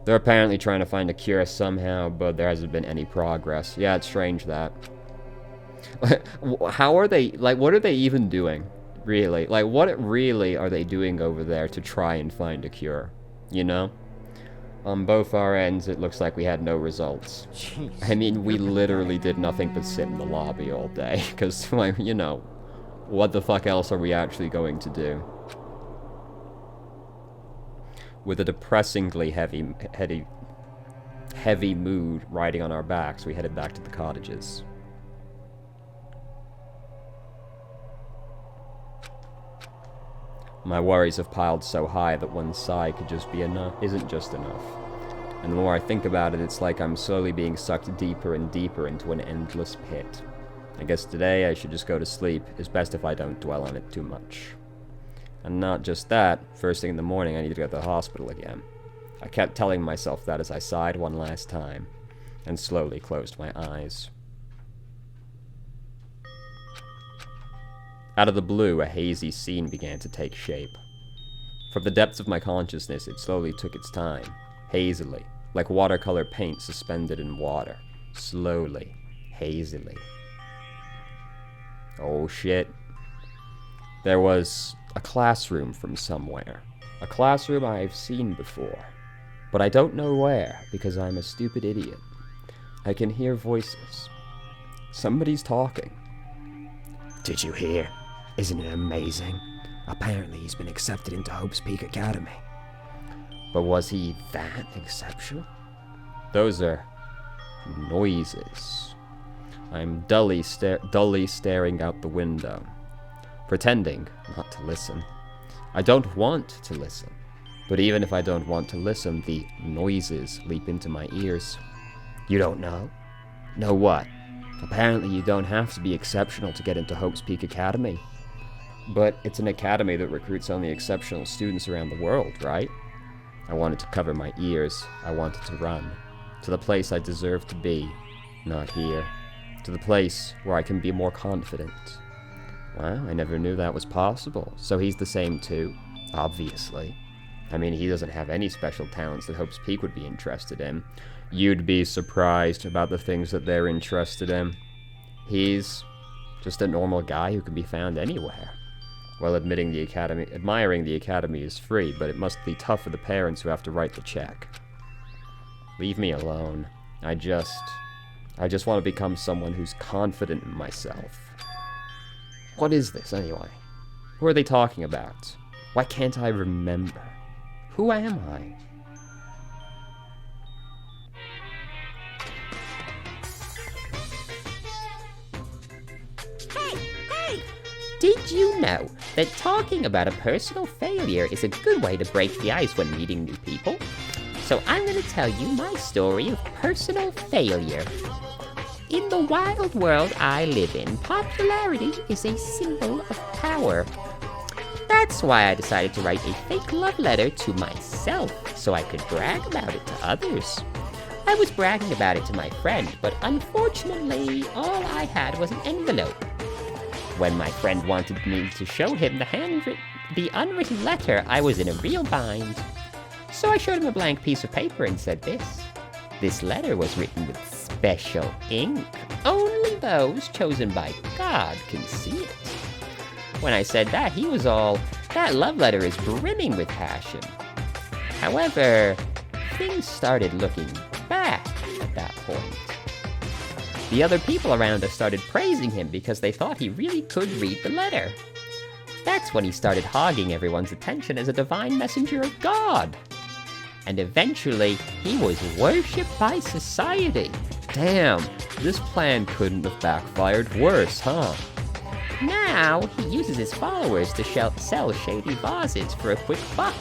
A: They're apparently trying to find a cure somehow, but there hasn't been any progress. Yeah, it's strange that. How are they, like, what are they even doing? Really? Like, what really are they doing over there to try and find a cure? You know? On both our ends, it looks like we had no results.
B: Jeez.
A: I mean, we literally did nothing but sit in the lobby all day, because, like, you know, what the fuck else are we actually going to do? With a depressingly heavy mood riding on our backs, we headed back to the cottages. My worries have piled so high that one sigh could just be enough, isn't just enough. And the more I think about it, it's like I'm slowly being sucked deeper and deeper into an endless pit. I guess today I should just go to sleep. It's best if I don't dwell on it too much. And not just that, first thing in the morning I need to go to the hospital again. I kept telling myself that as I sighed one last time, and slowly closed my eyes. Out of the blue, a hazy scene began to take shape. From the depths of my consciousness, it slowly took its time, hazily, like watercolor paint suspended in water, slowly, hazily. Oh shit. There was a classroom from somewhere. A classroom I've seen before. But I don't know where, because I'm a stupid idiot. I can hear voices. Somebody's talking.
B: Did you hear? Isn't it amazing? Apparently he's been accepted into Hope's Peak Academy.
A: But was he that exceptional? Those are noises. I'm dully staring out the window, pretending not to listen. I don't want to listen. But even if I don't want to listen, the noises leap into my ears. You don't know? Know what? Apparently you don't have to be exceptional to get into Hope's Peak Academy. But it's an academy that recruits only exceptional students around the world, right? I wanted to cover my ears. I wanted to run. To the place I deserve to be. Not here. To the place where I can be more confident. Wow, I never knew that was possible. So he's the same too? Obviously. I mean, he doesn't have any special talents that Hope's Peak would be interested in. You'd be surprised about the things that they're interested in. He's just a normal guy who can be found anywhere. Well, admiring the academy is free, but it must be tough for the parents who have to write the check. Leave me alone. I just want to become someone who's confident in myself. What is this, anyway? Who are they talking about? Why can't I remember? Who am I?
D: Did you know that talking about a personal failure is a good way to break the ice when meeting new people? So I'm going to tell you my story of personal failure. In the wild world I live in, popularity is a symbol of power. That's why I decided to write a fake love letter to myself, so I could brag about it to others. I was bragging about it to my friend, but unfortunately, all I had was an envelope. When my friend wanted me to show him the unwritten letter, I was in a real bind. So I showed him a blank piece of paper and said this. This letter was written with special ink. Only those chosen by God can see it. When I said that, he was all, that love letter is brimming with passion. However, things started looking bad at that point. The other people around us started praising him because they thought he really could read the letter. That's when he started hogging everyone's attention as a divine messenger of God. And eventually, he was worshipped by society.
A: Damn, this plan couldn't have backfired worse, huh?
D: Now, he uses his followers to sell shady vases for a quick buck.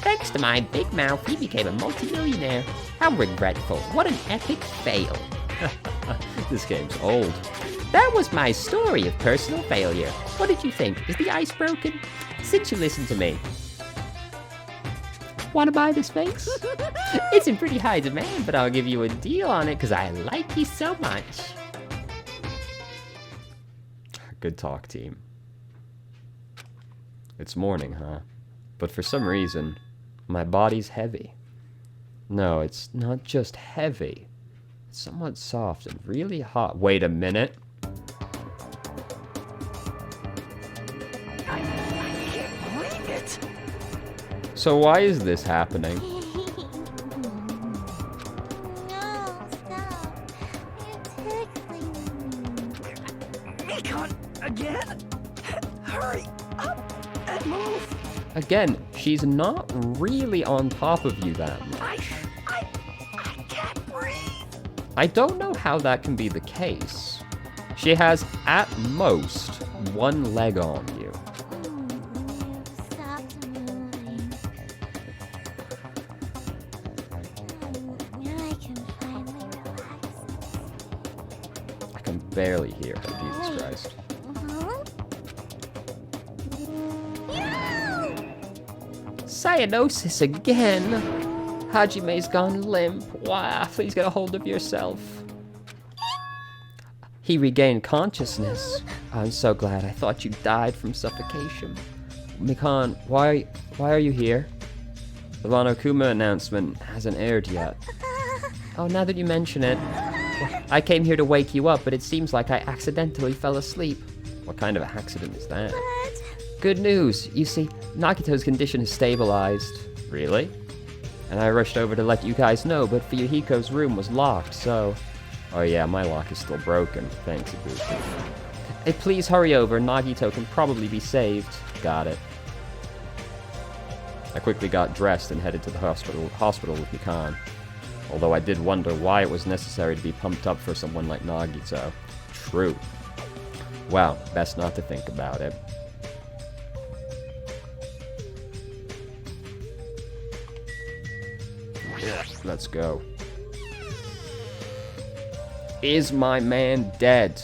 D: Thanks to my big mouth, he became a multimillionaire. How regretful. What an epic fail.
A: This game's old.
D: That was my story of personal failure. What did you think? Is the ice broken? Since you listened to me. Want to buy this face? It's in pretty high demand, but I'll give you a deal on it because I like you so much.
A: Good talk, team. It's morning, huh? But for some reason, my body's heavy. No, it's not just heavy. It's somewhat soft and really hot. Wait a minute.
F: I can't believe it.
A: So why is this happening?
C: No, stop. You're tickling me.
F: Mekon, again? Hurry up and move.
A: Again, she's not really on top of you that much.
F: I can't breathe.
A: I don't know how that can be the case. She has, at most, one leg on you.
C: Stop moving. Now I can finally relax.
A: I can barely hear her, Jesus Christ.
D: Cyanosis again. Hajime's gone limp. Wow, please get a hold of yourself. He regained consciousness. I'm so glad. I thought you died from suffocation.
A: Mikan, why are you here? The Monokuma announcement hasn't aired yet.
D: Oh, now that you mention it, I came here to wake you up, but it seems like I accidentally fell asleep.
A: What kind of accident is that?
D: Good news. You see, Nagito's condition has stabilized.
A: Really?
D: And I rushed over to let you guys know, but Fuyuhiko's room was locked, so...
A: Oh yeah, my lock is still broken. Thanks, Ibuki.
D: Hey, please hurry over. Nagito can probably be saved.
A: Got it. I quickly got dressed and headed to the hospital with Mikan. Although I did wonder why it was necessary to be pumped up for someone like Nagito. True. Well, best not to think about it. Let's go. Is my man dead?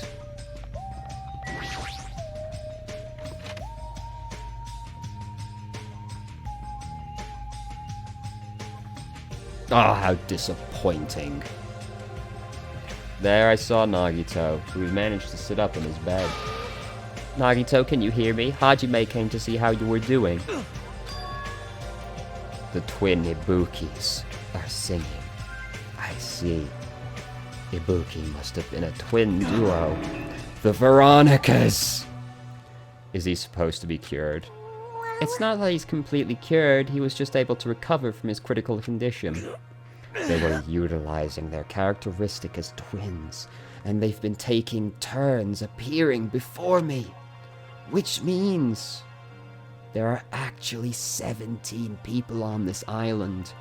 A: Oh, how disappointing. There I saw Nagito, who had managed to sit up in his bed.
D: Nagito, can you hear me? Hajime came to see how you were doing.
A: The twin Ibukis are singing. I see. Ibuki must have been a twin duo. The Veronicas! Is he supposed to be cured?
D: It's not that he's completely cured, he was just able to recover from his critical condition.
A: They were utilizing their characteristic as twins, and they've been taking turns appearing before me. Which means there are actually 17 people on this island.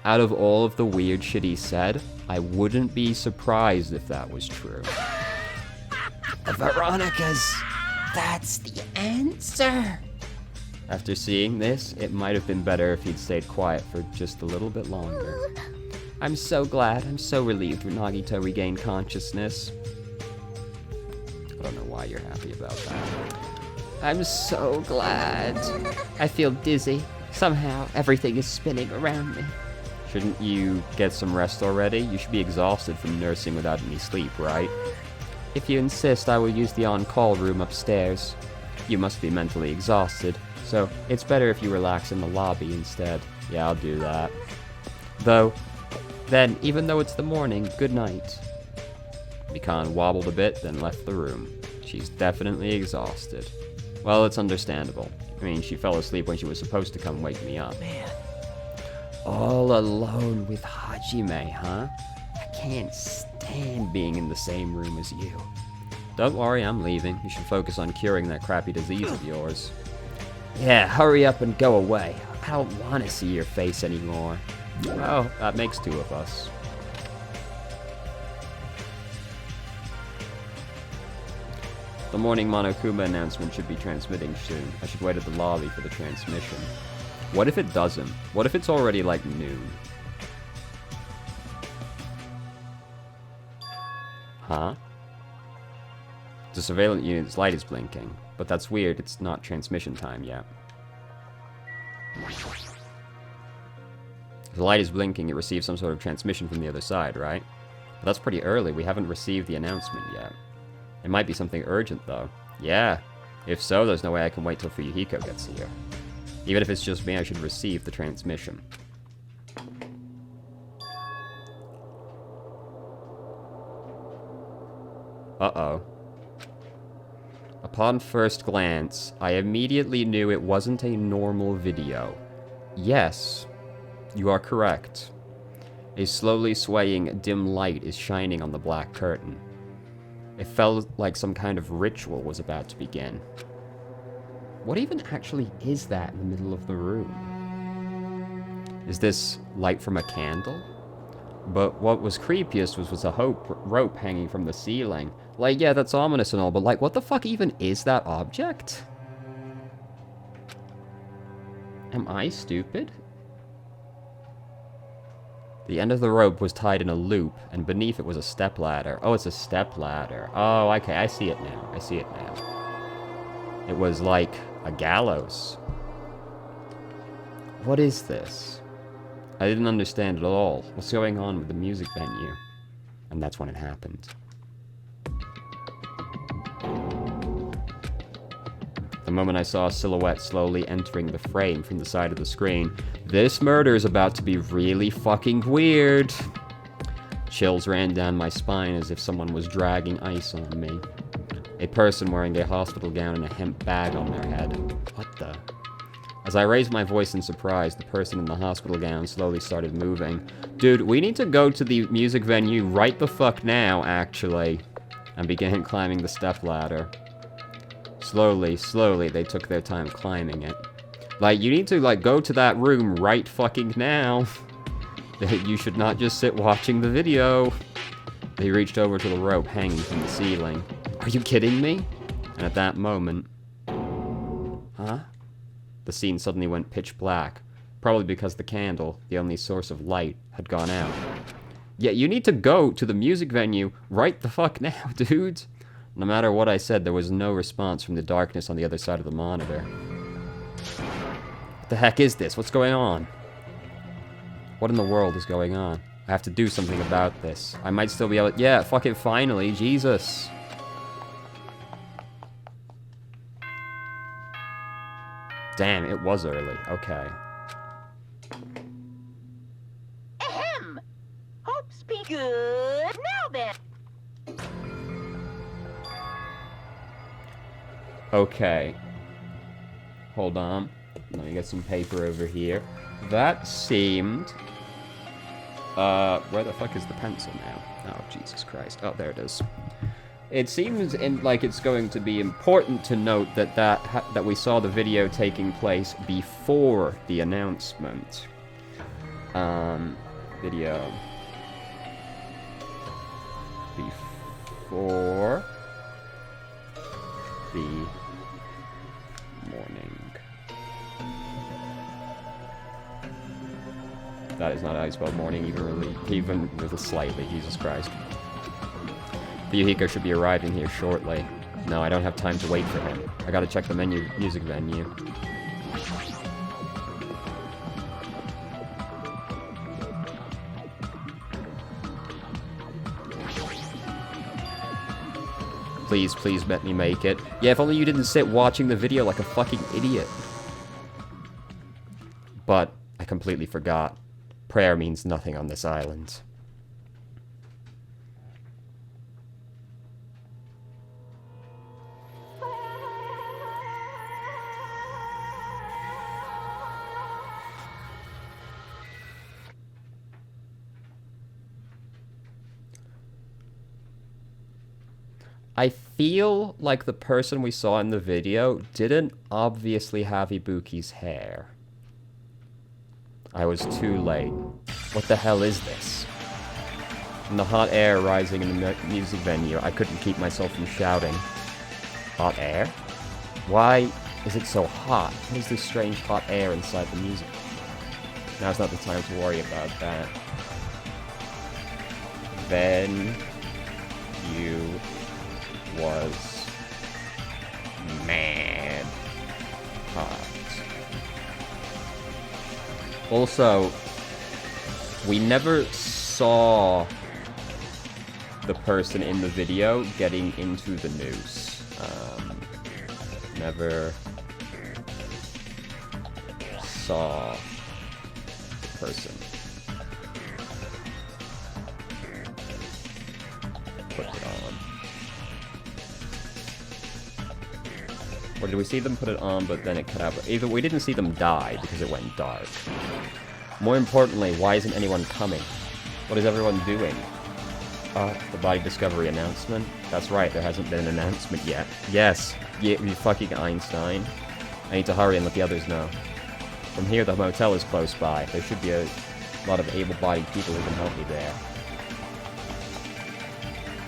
A: Out of all of the weird shit he said, I wouldn't be surprised if that was true. The Veronicas! That's the answer! After seeing this, it might have been better if he'd stayed quiet for just a little bit longer.
D: I'm so glad. I'm so relieved when Nagito regained consciousness.
A: I don't know why you're happy about that.
D: I'm so glad. I feel dizzy. Somehow, everything is spinning around me.
A: Shouldn't you get some rest already? You should be exhausted from nursing without any sleep, right?
D: If you insist, I will use the on-call room upstairs.
A: You must be mentally exhausted, so it's better if you relax in the lobby instead. Yeah, I'll do that.
D: Then, even though it's the morning, good night.
A: Mikan wobbled a bit, then left the room. She's definitely exhausted. Well, it's understandable. I mean, she fell asleep when she was supposed to come wake me up.
D: Man.
A: All alone with Hajime, huh? I can't stand being in the same room as you. Don't worry, I'm leaving. You should focus on curing that crappy disease of yours. Yeah, hurry up and go away. I don't want to see your face anymore. Well, that makes two of us. The morning Monokuma announcement should be transmitting soon. I should wait at the lobby for the transmission. What if it doesn't? What if it's already like noon? Huh? The surveillance unit's light is blinking, but that's weird, it's not transmission time yet. The light is blinking, it receives some sort of transmission from the other side, right? But that's pretty early, we haven't received the announcement yet. It might be something urgent, though. Yeah. If so, there's no way I can wait till Fuyuhiko gets here. Even if it's just me, I should receive the transmission. Uh-oh. Upon first glance, I immediately knew it wasn't a normal video. Yes, you are correct. A slowly swaying dim light is shining on the black curtain. It felt like some kind of ritual was about to begin. What even actually is that in the middle of the room? Is this light from a candle? But what was creepiest was a rope hanging from the ceiling. Like, yeah, that's ominous and all, but like, what the fuck even is that object? Am I stupid? The end of the rope was tied in a loop, and beneath it was a stepladder. Oh, it's a stepladder. Oh, okay, I see it now. I see it now. It was like a gallows. What is this? I didn't understand at all. What's going on with the music venue? And that's when it happened. The moment I saw a silhouette slowly entering the frame from the side of the screen, this murder is about to be really fucking weird. Chills ran down my spine as if someone was dragging ice on me. A person wearing a hospital gown and a hemp bag on their head. What the? As I raised my voice in surprise, the person in the hospital gown slowly started moving. Dude, we need to go to the music venue right the fuck now, actually. And began climbing the stepladder. Slowly, they took their time climbing it. Like, you need to, like, go to that room right fucking now. You should not just sit watching the video. They reached over to the rope hanging from the ceiling. Are you kidding me? And at that moment... Huh? The scene suddenly went pitch black. Probably because the candle, the only source of light, had gone out. Yeah, you need to go to the music venue right the fuck now, dude. No matter what I said, there was no response from the darkness on the other side of the monitor. What the heck is this? What's going on? What in the world is going on? I have to do something about this. I might still be able to... Yeah, fuck it, finally. Jesus. Damn, it was early. Okay.
F: Ahem! Hope's be good. Now then.
A: Okay. Hold on. Let me get some paper over here. That seemed... where the fuck is the pencil now? Oh, Jesus Christ. Oh, there it is. It seems like it's going to be important to note that we saw the video taking place before the announcement. Video. Before the morning. That is not how you spell morning, even with a slightly. Jesus Christ. Fuyuhiko should be arriving here shortly. No, I don't have time to wait for him. I gotta check the music venue. Please, please let me make it. Yeah, if only you didn't sit watching the video like a fucking idiot. But I completely forgot. Prayer means nothing on this island. I feel like the person we saw in the video didn't obviously have Ibuki's hair. I was too late. What the hell is this? And the hot air rising in the music venue, I couldn't keep myself from shouting. Hot air? Why is it so hot? What is this strange hot air inside the music? Now's not the time to worry about that. Then you was mad hot. Also, We never saw the person in the video getting into the noose. Never saw the person put it on. Or did we see them put it on, but then it cut out? Either we didn't see them die because it went dark. More importantly, why isn't anyone coming? What is everyone doing? The body discovery announcement? That's right, there hasn't been an announcement yet. Yes, you fucking Einstein. I need to hurry and let the others know. From here, the motel is close by. There should be a lot of able-bodied people who can help me there.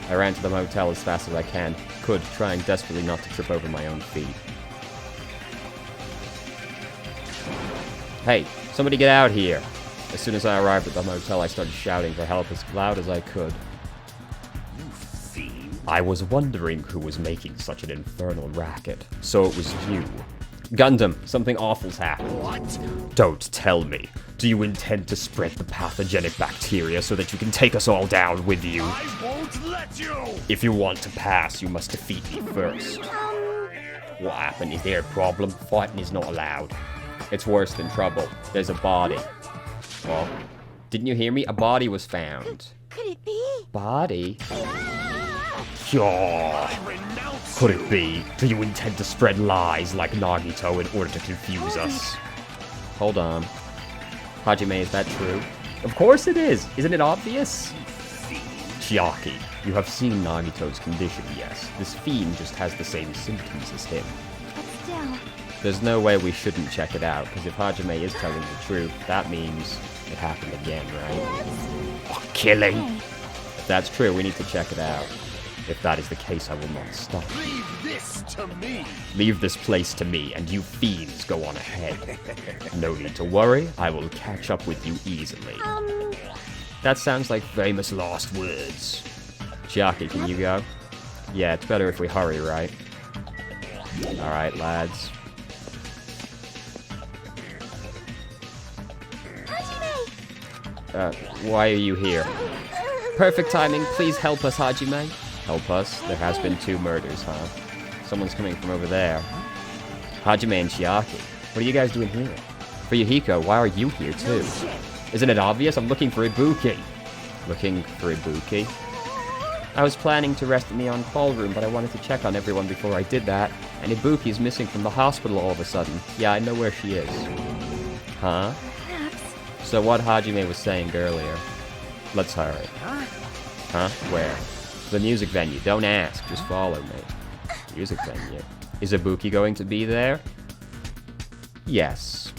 A: I ran to the motel as fast as I could, trying desperately not to trip over my own feet. Hey, somebody get out here! As soon as I arrived at the motel, I started shouting for help as loud as I could. I was wondering who was making such an infernal racket. So it was you. Gundam, something awful's happened. What? Don't tell me. Do you intend to spread the pathogenic bacteria so that you can take us all down with you?
E: I won't let you!
A: If you want to pass, you must defeat me first. What happened? Is there a problem? Fighting is not allowed. It's worse than trouble. There's a body. Well, didn't you hear me? A body was found.
C: Could it be?
A: Body? Yeah. Could it be? Do you intend to spread lies like Nagito in order to confuse us? Hold on. Hajime, is that true? Of course it is! Isn't it obvious? Chiaki, you have seen Nagito's condition, yes. This fiend just has the same symptoms as him.
C: But still.
A: There's no way we shouldn't check it out, because if Hajime is telling the truth, that means it happened again, right? Killing! If that's true, we need to check it out. If that is the case, I will not stop.
E: Leave this to me!
A: Leave this place to me, and you fiends go on ahead. No need to worry, I will catch up with you easily. That sounds like famous lost words. Chiaki, can you go? Yeah, it's better if we hurry, right? Alright, lads. Why are you here? Perfect timing, please help us, Hajime. Help us? There has been 2 murders, huh? Someone's coming from over there. Hajime and Chiaki. What are you guys doing here? For Yuhiko, why are you here too? Isn't it obvious? I'm looking for Ibuki. Looking for Ibuki? I was planning to rest in the on-call room, but I wanted to check on everyone before I did that. And Ibuki's missing from the hospital all of a sudden. Yeah, I know where she is. Huh? So what Hajime was saying earlier. Let's hurry. Huh? Where? The music venue. Don't ask. Just follow me. Music venue. Is Ibuki going to be there? Yes.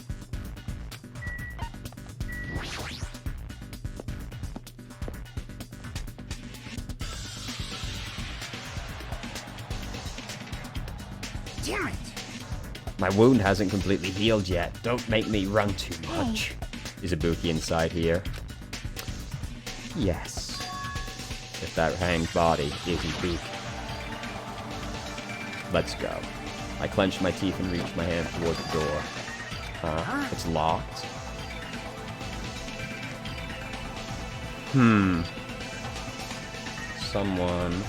C: Damn it!
A: My wound hasn't completely healed yet. Don't make me run too much. Is Ibuki inside here? Yes. If that hanged body is Ibuki. Let's go. I clenched my teeth and reached my hand toward the door. Huh? It's locked? Someone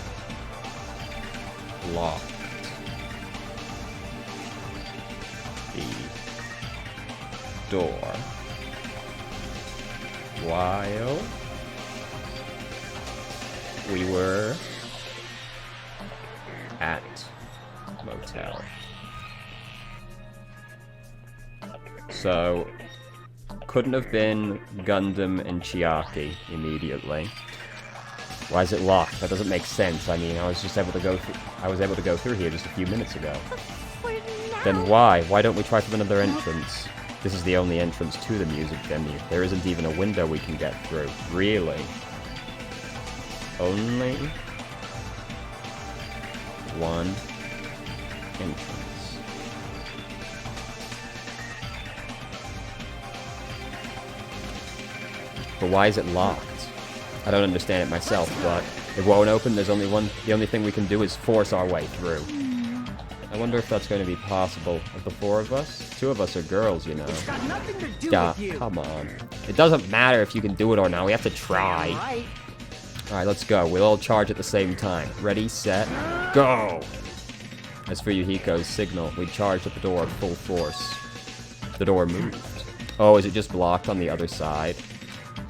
A: locked the door while we were at motel. So, couldn't have been Gundam and Chiaki immediately. Why is it locked? That doesn't make sense. I mean, I was able to go through here just a few minutes ago. Then why? Why don't we try for another entrance? This is the only entrance to the music venue. There isn't even a window we can get through. Really? Only one entrance. But why is it locked? I don't understand it myself, but it won't open. There's only one. The only thing we can do is force our way through. I wonder if that's going to be possible. Of the 4 of us? 2 of us are girls, you know.
G: It's got nothing to do
A: Yeah,
G: with you.
A: come on. It doesn't matter if you can do it or not. We have to try.
G: Yeah, right.
A: Alright, let's go. We'll all charge at the same time. Ready, set, go! As for Yuhiko's signal, we charged at the door at full force. The door moved. Oh, is it just blocked on the other side?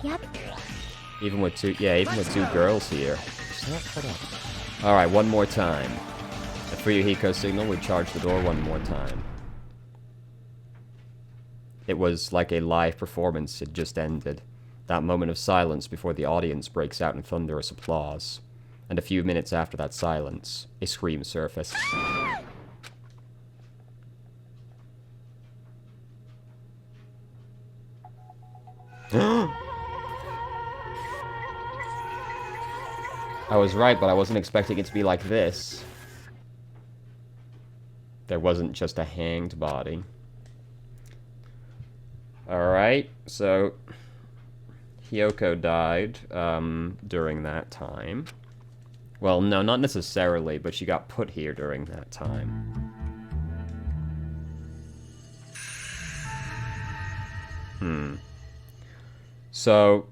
C: Yep.
A: Even with 2 girls here. Alright, one more time. As for Yuhiko's signal, we charged the door one more time. It was like a live performance had just ended. That moment of silence before the audience breaks out in thunderous applause. And a few minutes after that silence, a scream surfaced. I was right, but I wasn't expecting it to be like this. There wasn't just a hanged body. Alright, so Hiyoko died during that time. Well, no, not necessarily, but she got put here during that time. So...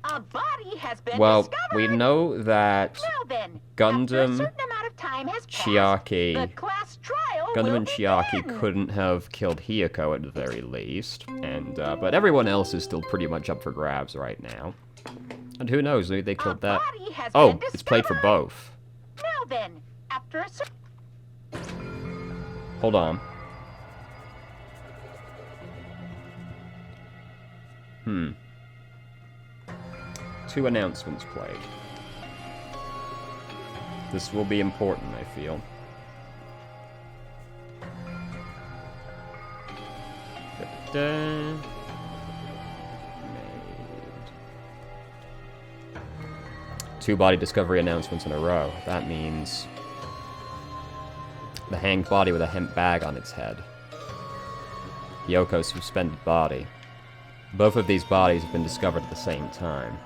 F: A body has been
A: Well,
F: discovered.
A: we know that
F: Now then,
A: Gundam,
F: after a certain amount of time has passed,
A: Chiaki...
F: the class trial
A: Gundam
F: will
A: and Chiaki
F: begin.
A: couldn't have killed Hiyoko at the very least, and but everyone else is still pretty much up for grabs right now. And who knows, maybe they killed that.
F: Body has
A: Oh,
F: been
A: it's played for
F: discovered.
A: both.
F: Now then, after a certain
A: Hold on. Two announcements played. This will be important, I feel. Da-da. Two body discovery announcements in a row. That means the hanged body with a hemp bag on its head. Hyoko's suspended body. Both of these bodies have been discovered at the same time.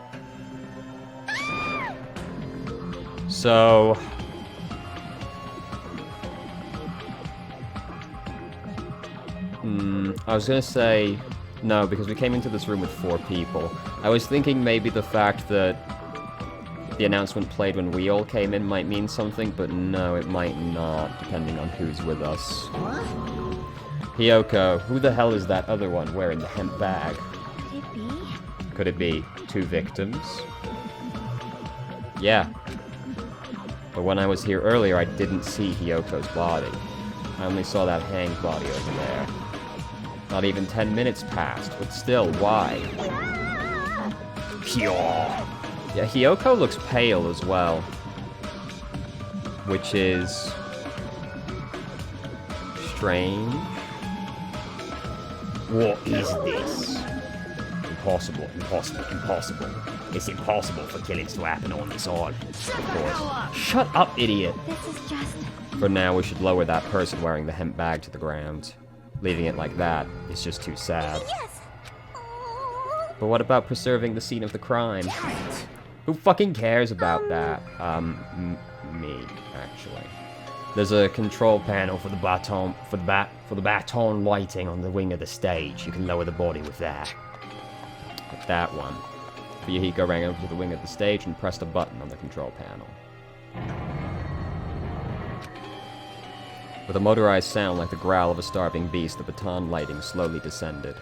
A: So... I was gonna say... No, because we came into this room with 4 people. I was thinking maybe the fact that the announcement played when we all came in might mean something, but no, it might not, depending on who's with us. Hiyoko, who the hell is that other one wearing the hemp bag?
C: Could it be?
A: Could it be 2 victims? Yeah. But when I was here earlier, I didn't see Hyoko's body. I only saw that hanged body over there. Not even 10 minutes passed, but still, why? Yeah, Hiyoko looks pale as well. Which is... strange.
B: What is this? Impossible, impossible, impossible. It's impossible for killings to happen on this island.
A: Of course. Shut up, idiot!
C: This is just...
A: For now, we should lower that person wearing the hemp bag to the ground. Leaving it like that is just too sad.
C: Yes!
A: But what about preserving the scene of the crime? Who fucking cares about that? Me, actually. There's a control panel for the baton, for the baton lighting on the wing of the stage. You can lower the body with that. With that one. Yahiko ran over to the wing of the stage and pressed a button on the control panel. With a motorized sound like the growl of a starving beast, the baton lighting slowly descended.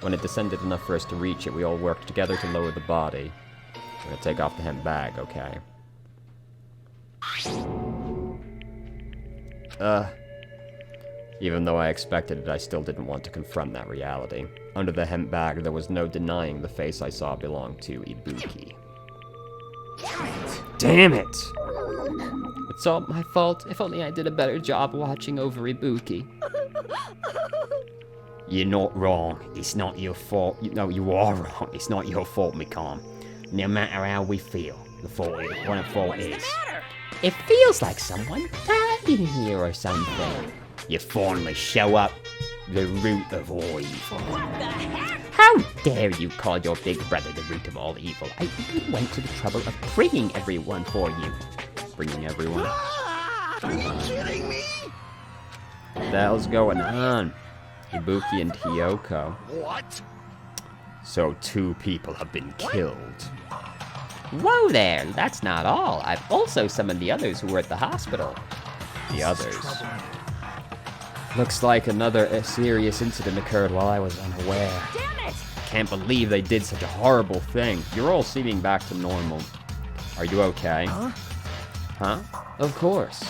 A: When it descended enough for us to reach it, we all worked together to lower the body. I'm gonna take off the hemp bag, okay? Even though I expected it, I still didn't want to confront that reality. Under the hemp bag, there was no denying the face I saw belonged to Ibuki. Damn it! It's all my fault. If only I did a better job watching over Ibuki.
B: You're not wrong. It's not your fault. No, you are wrong. It's not your fault, Mikam. No matter how we feel, the fault is what the fault is.
D: It feels like someone died in here or something.
B: You finally show up, the root of all evil.
D: How How dare you call your big brother the root of all evil? I even went to the trouble of bringing everyone for you.
A: Bringing everyone.
E: Are you kidding me?
A: What the hell's going on? Ibuki and Hiyoko.
E: What?
A: So 2 people have been killed.
D: Whoa there, that's not all. I've also summoned the others who were at the hospital.
A: The others. Looks like another serious incident occurred while I was unaware.
F: Damn it!
A: Can't believe they did such a horrible thing. You're all seeming back to normal. Are you okay? Huh? Of course.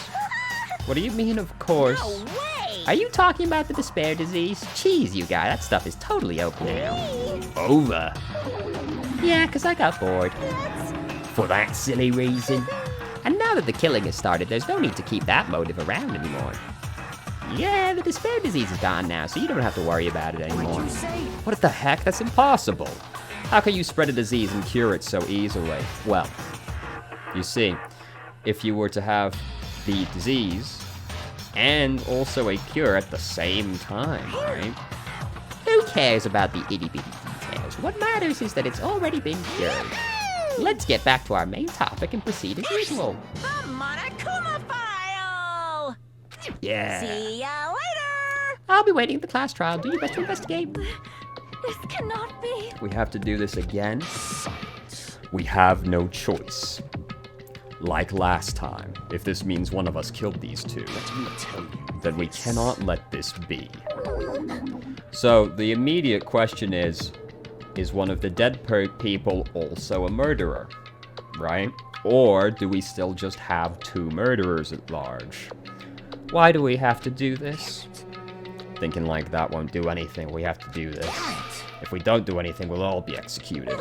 A: What do you mean, of course?
F: No way!
D: Are you talking about the despair disease? Jeez, you guy, that stuff is totally over now.
A: Over.
D: Yeah, 'cause I got bored. For that silly reason. And now that the killing has started, there's no need to keep that motive around anymore. Yeah, the despair disease is gone now, so you don't have to worry about it anymore.
A: What the heck? That's impossible. How can you spread a disease and cure it so easily? Well, you see, if you were to have the disease and also a cure at the same time, right?
D: Who cares about the itty-bitty details? What matters is that it's already been cured. Let's get back to our main topic and proceed as usual.
F: The Monokuma file!
A: Yeah.
F: See ya later!
D: I'll be waiting at the class trial. Do your best to investigate.
F: This cannot be.
A: We have to do this again. We have no choice. Like last time, if this means one of us killed these 2, then we cannot let this be. So the immediate question is one of the dead people also a murderer, right? Or do we still just have 2 murderers at large? Why do we have to do this? Thinking like that won't do anything, we have to do this. If we don't do anything, we'll all be executed.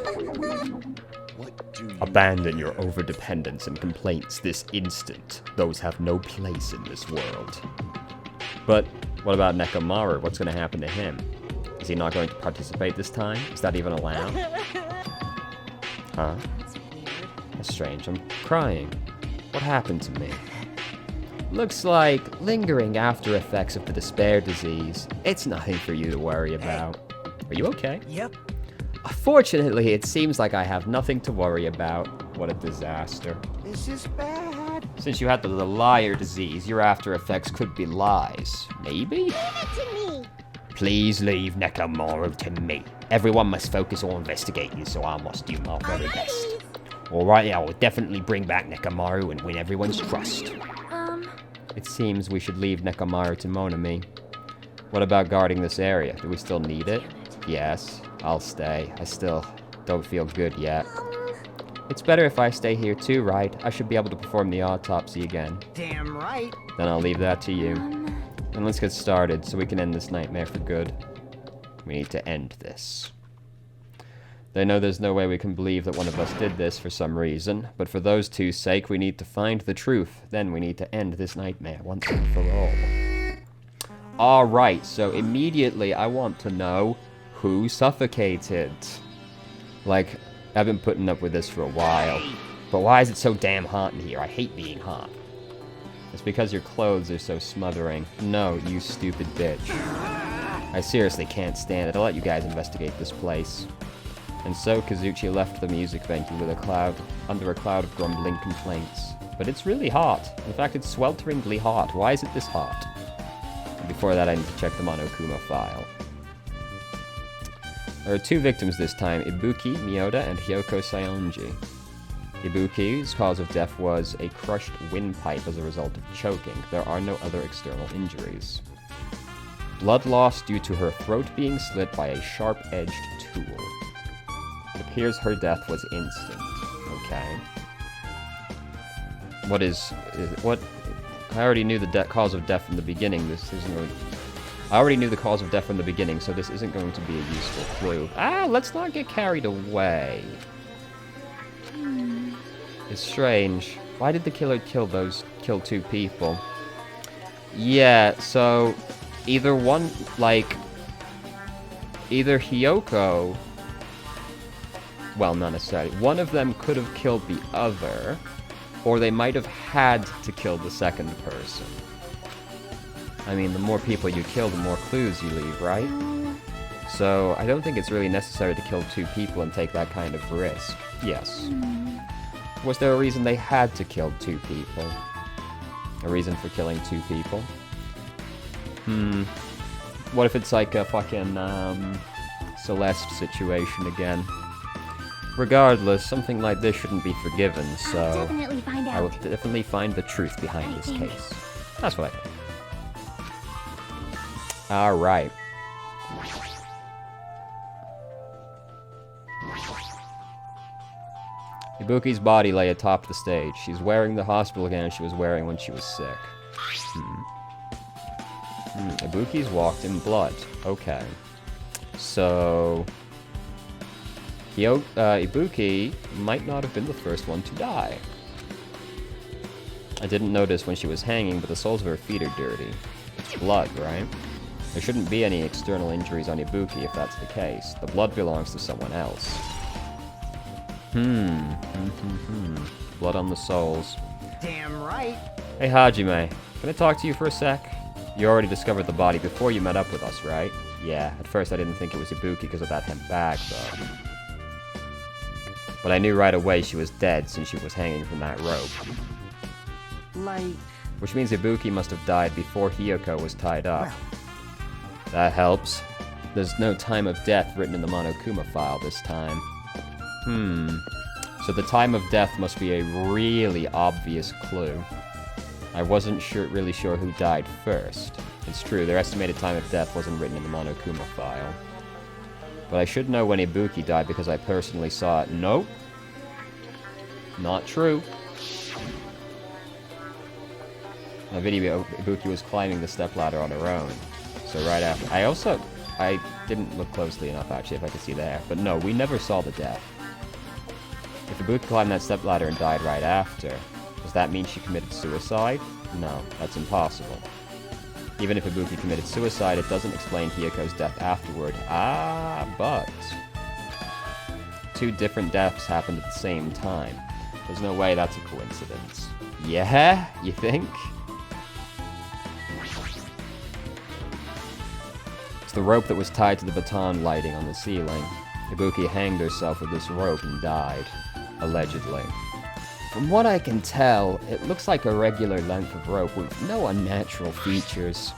E: What do you...
A: Abandon your overdependence and complaints this instant. Those have no place in this world. But what about Nekomaru? What's going to happen to him? Is he not going to participate this time? Is that even allowed? Huh? That's strange. I'm crying. What happened to me? Looks like lingering after effects of the despair disease. It's nothing for you to worry about. Are you okay?
G: Yep.
A: Fortunately, it seems like I have nothing to worry about. What a disaster.
G: This is bad.
A: Since you had the liar disease, your after effects could be lies. Maybe?
C: Give it to me.
B: Please leave Nekomaru to me. Everyone must focus on investigating, so I must do my very best. Alright, I will definitely bring back Nekomaru and win everyone's trust.
A: It seems we should leave Nekomaru to Monami. What about guarding this area? Do we still need it? Yes, I'll stay. I still don't feel good yet. It's better if I stay here too, right? I should be able to perform the autopsy again.
G: Damn right.
A: Then I'll leave that to you. And let's get started so we can end this nightmare for good. We need to end this. They know there's no way we can believe that one of us did this for some reason, but for those 2's sake, we need to find the truth. Then we need to end this nightmare once and for all. Alright, so immediately I want to know who suffocated. Like, I've been putting up with this for a while, but why is it so damn hot in here? I hate being hot. It's because your clothes are so smothering. No, you stupid bitch. I seriously can't stand it. I'll let you guys investigate this place. And so Kazuchi left the music venue with under a cloud of grumbling complaints. But it's really hot. In fact, it's swelteringly hot. Why is it this hot? And before that, I need to check the Monokuma file. There are 2 victims this time, Ibuki Miyoda and Hyoko Saionji. Ibuki's cause of death was a crushed windpipe as a result of choking. There are no other external injuries. Blood loss due to her throat being slit by a sharp-edged tool. It appears her death was instant. Okay. What? I already knew the cause of death from the beginning. I already knew the cause of death from the beginning, so this isn't going to be a useful clue. Let's not get carried away. It's strange. Why did the killer kill 2 people? Yeah, so either Hyoko, well, not necessarily. One of them could have killed the other, or they might have had to kill the second person. I mean, the more people you kill, the more clues you leave, right? So, I don't think it's really necessary to kill 2 people and take that kind of risk. Yes. Was there a reason they had to kill 2 people? A reason for killing 2 people? What if it's like a fucking, Celeste situation again? Regardless, something like this shouldn't be forgiven, so...
C: I'll definitely find out.
A: I will definitely find the truth behind this case. That's what I think. Alright. Ibuki's body lay atop the stage. She's wearing the hospital gown she was wearing when she was sick. Ibuki's walked in blood. Okay. So... Ibuki might not have been the first one to die. I didn't notice when she was hanging, but the soles of her feet are dirty. It's blood, right? There shouldn't be any external injuries on Ibuki if that's the case. The blood belongs to someone else. Blood on the soles.
G: Damn right.
A: Hey Hajime, can I talk to you for a sec? You already discovered the body before you met up with us, right? Yeah, at first I didn't think it was Ibuki because of that hemp bag, though. But I knew right away she was dead since she was hanging from that rope.
G: Like...
A: Which means Ibuki must have died before Hiyoko was tied up. That helps. There's no time of death written in the Monokuma file this time. So the time of death must be a really obvious clue. I wasn't really sure who died first. It's true, their estimated time of death wasn't written in the Monokuma file. But I should know when Ibuki died because I personally saw it. Nope. Not true. In the video, Ibuki was climbing the stepladder on her own. So right after... I didn't look closely enough, actually, if I could see the hair. But no, we never saw the death. If Ibuki climbed that stepladder and died right after, does that mean she committed suicide? No, that's impossible. Even if Ibuki committed suicide, it doesn't explain Hiyoko's death afterward. But... 2 different deaths happened at the same time. There's no way that's a coincidence. Yeah? You think? It's the rope that was tied to the baton lighting on the ceiling. Ibuki hanged herself with this rope and died. Allegedly. From what I can tell, it looks like a regular length of rope with no unnatural features.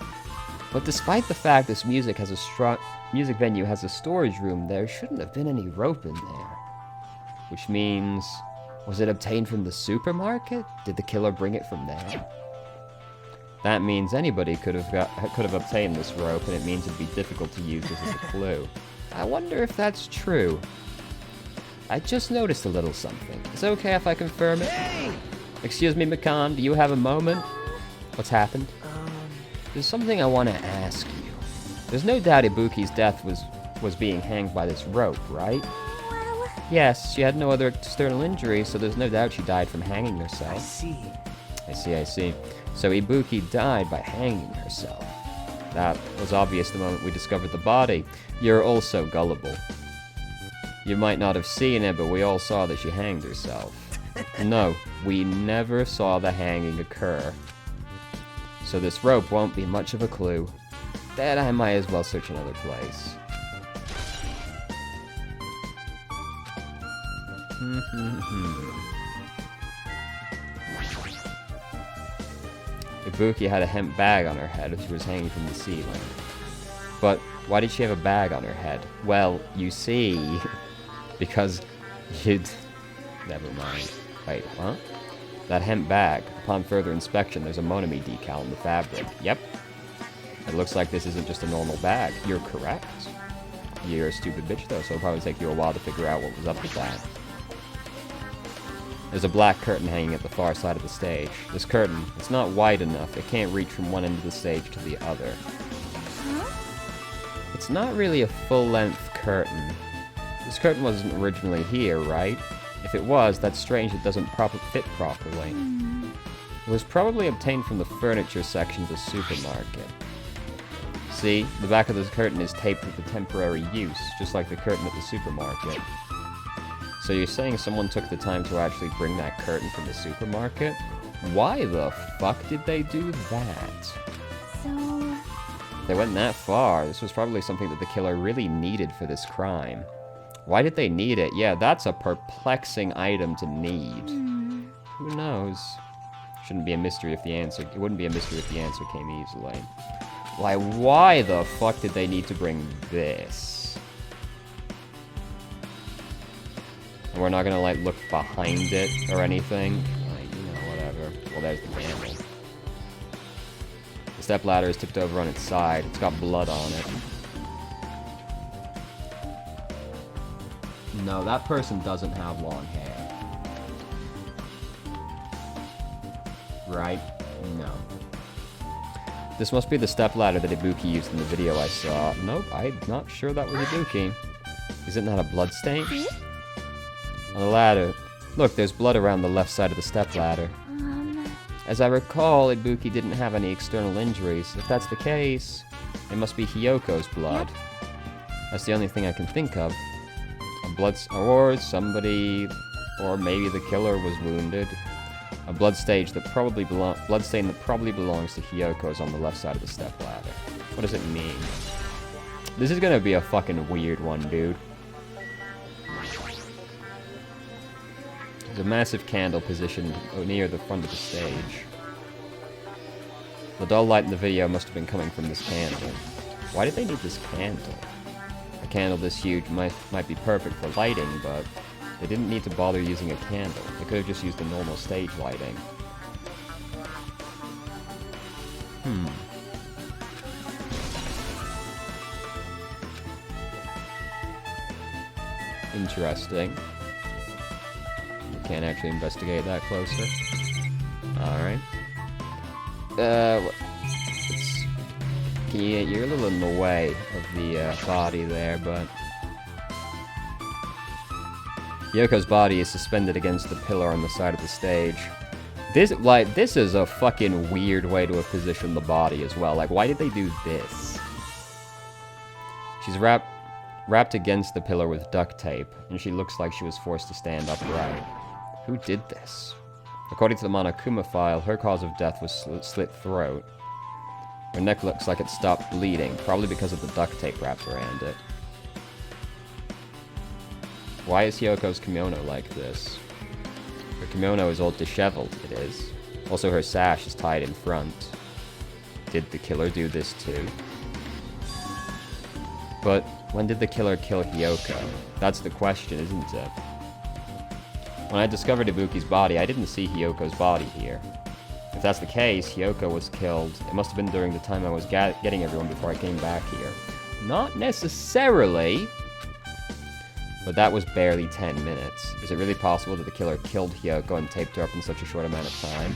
A: But despite the fact this music venue has a storage room, there shouldn't have been any rope in there. Which means, was it obtained from the supermarket? Did the killer bring it from there? That means anybody could have obtained this rope, and it means it'd be difficult to use this as a clue. I wonder if that's true. I just noticed a little something. Is it okay if I confirm it?
G: Hey!
A: Excuse me, Makan, do you have a moment? What's happened? There's something I want to ask you. There's no doubt Ibuki's death was being hanged by this rope, right?
C: Well...
A: Yes, she had no other external injury, so there's no doubt she died from hanging herself.
G: I see.
A: I see. So Ibuki died by hanging herself. That was obvious the moment we discovered the body. You're also gullible. You might not have seen it, but we all saw that she hanged herself. No, we never saw the hanging occur. So this rope won't be much of a clue. Then I might as well search another place. Ibuki had a hemp bag on her head as she was hanging from the ceiling. But why did she have a bag on her head? Well, you see, because you'd... Never mind. Wait, what? That hemp bag. Upon further inspection, there's a Monami decal in the fabric. Yep. It looks like this isn't just a normal bag. You're correct. You're a stupid bitch, though, so it'll probably take you a while to figure out what was up with that. There's a black curtain hanging at the far side of the stage. This curtain, it's not wide enough. It can't reach from one end of the stage to the other. It's not really a full-length curtain. This curtain wasn't originally here, right? If it was, that's strange it doesn't fit properly. It was probably obtained from the furniture section of the supermarket. See, the back of this curtain is taped with the temporary use, just like the curtain at the supermarket. So you're saying someone took the time to actually bring that curtain from the supermarket? Why the fuck did they do that?
C: So...
A: they went that far, this was probably something that the killer really needed for this crime. Why did they need it? Yeah, that's a perplexing item to need. Who knows? Shouldn't be a mystery if the answer... It wouldn't be a mystery if the answer came easily. Like, why the fuck did they need to bring this? And we're not gonna, like, look behind it or anything? Like, you know, whatever. Well, there's the candle. The stepladder is tipped over on its side. It's got blood on it. No, that person doesn't have long hair. Right? No. This must be the stepladder that Ibuki used in the video I saw. Nope, I'm not sure that was Ibuki. Isn't that a blood stain? On the ladder. Look, there's blood around the left side of the stepladder. As I recall, Ibuki didn't have any external injuries. If that's the case, it must be Hyoko's blood. That's the only thing I can think of. Or somebody, or maybe the killer was wounded. A bloodstain that probably belongs to Hyoko's on the left side of the stepladder. What does it mean? This is gonna be a fucking weird one, dude. There's a massive candle positioned near the front of the stage. The dull light in the video must have been coming from this candle. Why did they need this candle? A candle this huge might be perfect for lighting, but they didn't need to bother using a candle. They could have just used the normal stage lighting. Interesting. We can't actually investigate that closer. Alright. You're a little in the way of the body there, but... Yoko's body is suspended against the pillar on the side of the stage. This is a fucking weird way to have positioned the body as well. Like, why did they do this? She's wrapped against the pillar with duct tape, and she looks like she was forced to stand upright. Who did this? According to the Monokuma file, her cause of death was slit throat. Her neck looks like it stopped bleeding, probably because of the duct tape wrapped around it. Why is Hyoko's kimono like this? Her kimono is all disheveled, it is. Also, her sash is tied in front. Did the killer do this too? But when did the killer kill Hyoko? That's the question, isn't it? When I discovered Ibuki's body, I didn't see Hyoko's body here. If that's the case, Hyoko was killed. It must have been during the time I was getting everyone before I came back here. Not necessarily. But that was barely 10 minutes. Is it really possible that the killer killed Hyoko and taped her up in such a short amount of time?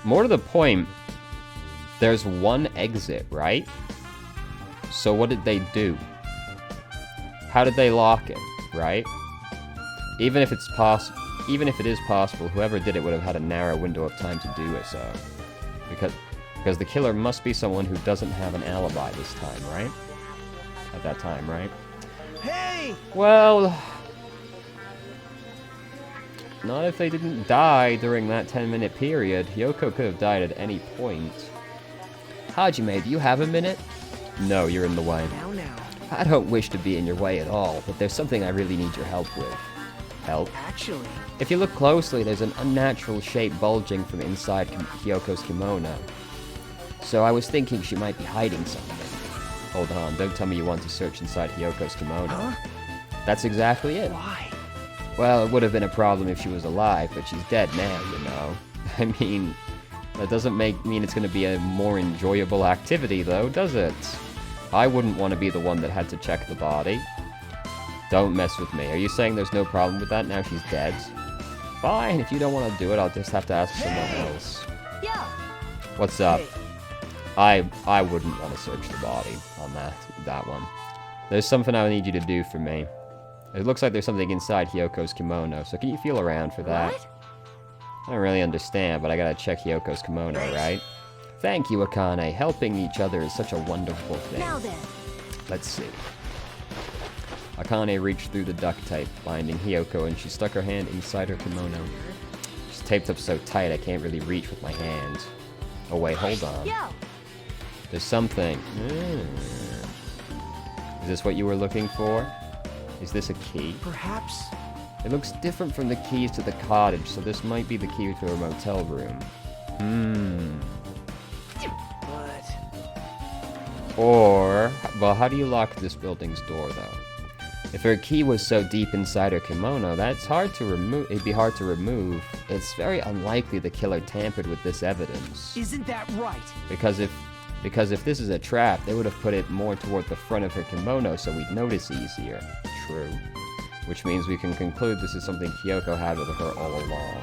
A: More to the point, there's one exit, right? So what did they do? How did they lock it, right? Even if it is possible, whoever did it would have had a narrow window of time to do it so. Because the killer must be someone who doesn't have an alibi this time, right? At that time, right?
E: Hey!
A: Well... Not if they didn't die during that 10-minute period. Hyoko could have died at any point. Hajime, do you have a minute? No, you're in the way.
G: Now.
A: I don't wish to be in your way at all, but there's something I really need your help with. Help?
G: Actually,
A: If you look closely, there's an unnatural shape bulging from inside Hyoko's kimono. So I was thinking she might be hiding something. Hold on, don't tell me you want to search inside Hyoko's kimono.
G: huh?
A: That's exactly it.
G: Why?
A: Well, it would have been a problem if she was alive, but she's dead now, you know. I mean, that doesn't mean it's going to be a more enjoyable activity, though, does it? I wouldn't want to be the one that had to check the body. Don't mess with me. Are you saying there's no problem with that now she's dead? Fine, if you don't want to do it, I'll just have to ask someone else.
C: Yo,
A: What's up? I wouldn't want to search the body on that one. There's something I need you to do for me. It looks like there's something inside Hyoko's kimono, so can you feel around for that?
C: what?
A: I don't really understand, but I gotta check Hyoko's kimono, right? Thank you, Akane. Helping each other is such a wonderful thing.
C: Now then.
A: Let's see. Akane reached through the duct tape, binding Hyoko, and she stuck her hand inside her kimono. She's taped up so tight I can't really reach with my hand. Oh wait, hold on.
C: Yo,
A: There's something. Is this what you were looking for? Is this a key?
E: Perhaps.
A: It looks different from the keys to the cottage, so this might be the key to a motel room.
E: But
A: Or, well, how do you lock this building's door, though? If her key was so deep inside her kimono, that's hard to remove. It'd be hard to remove. It's very unlikely the killer tampered with this evidence.
G: Isn't that right?
A: Because if this is a trap, they would have put it more toward the front of her kimono so we'd notice easier. True. Which means we can conclude this is something Kyoko had with her all along.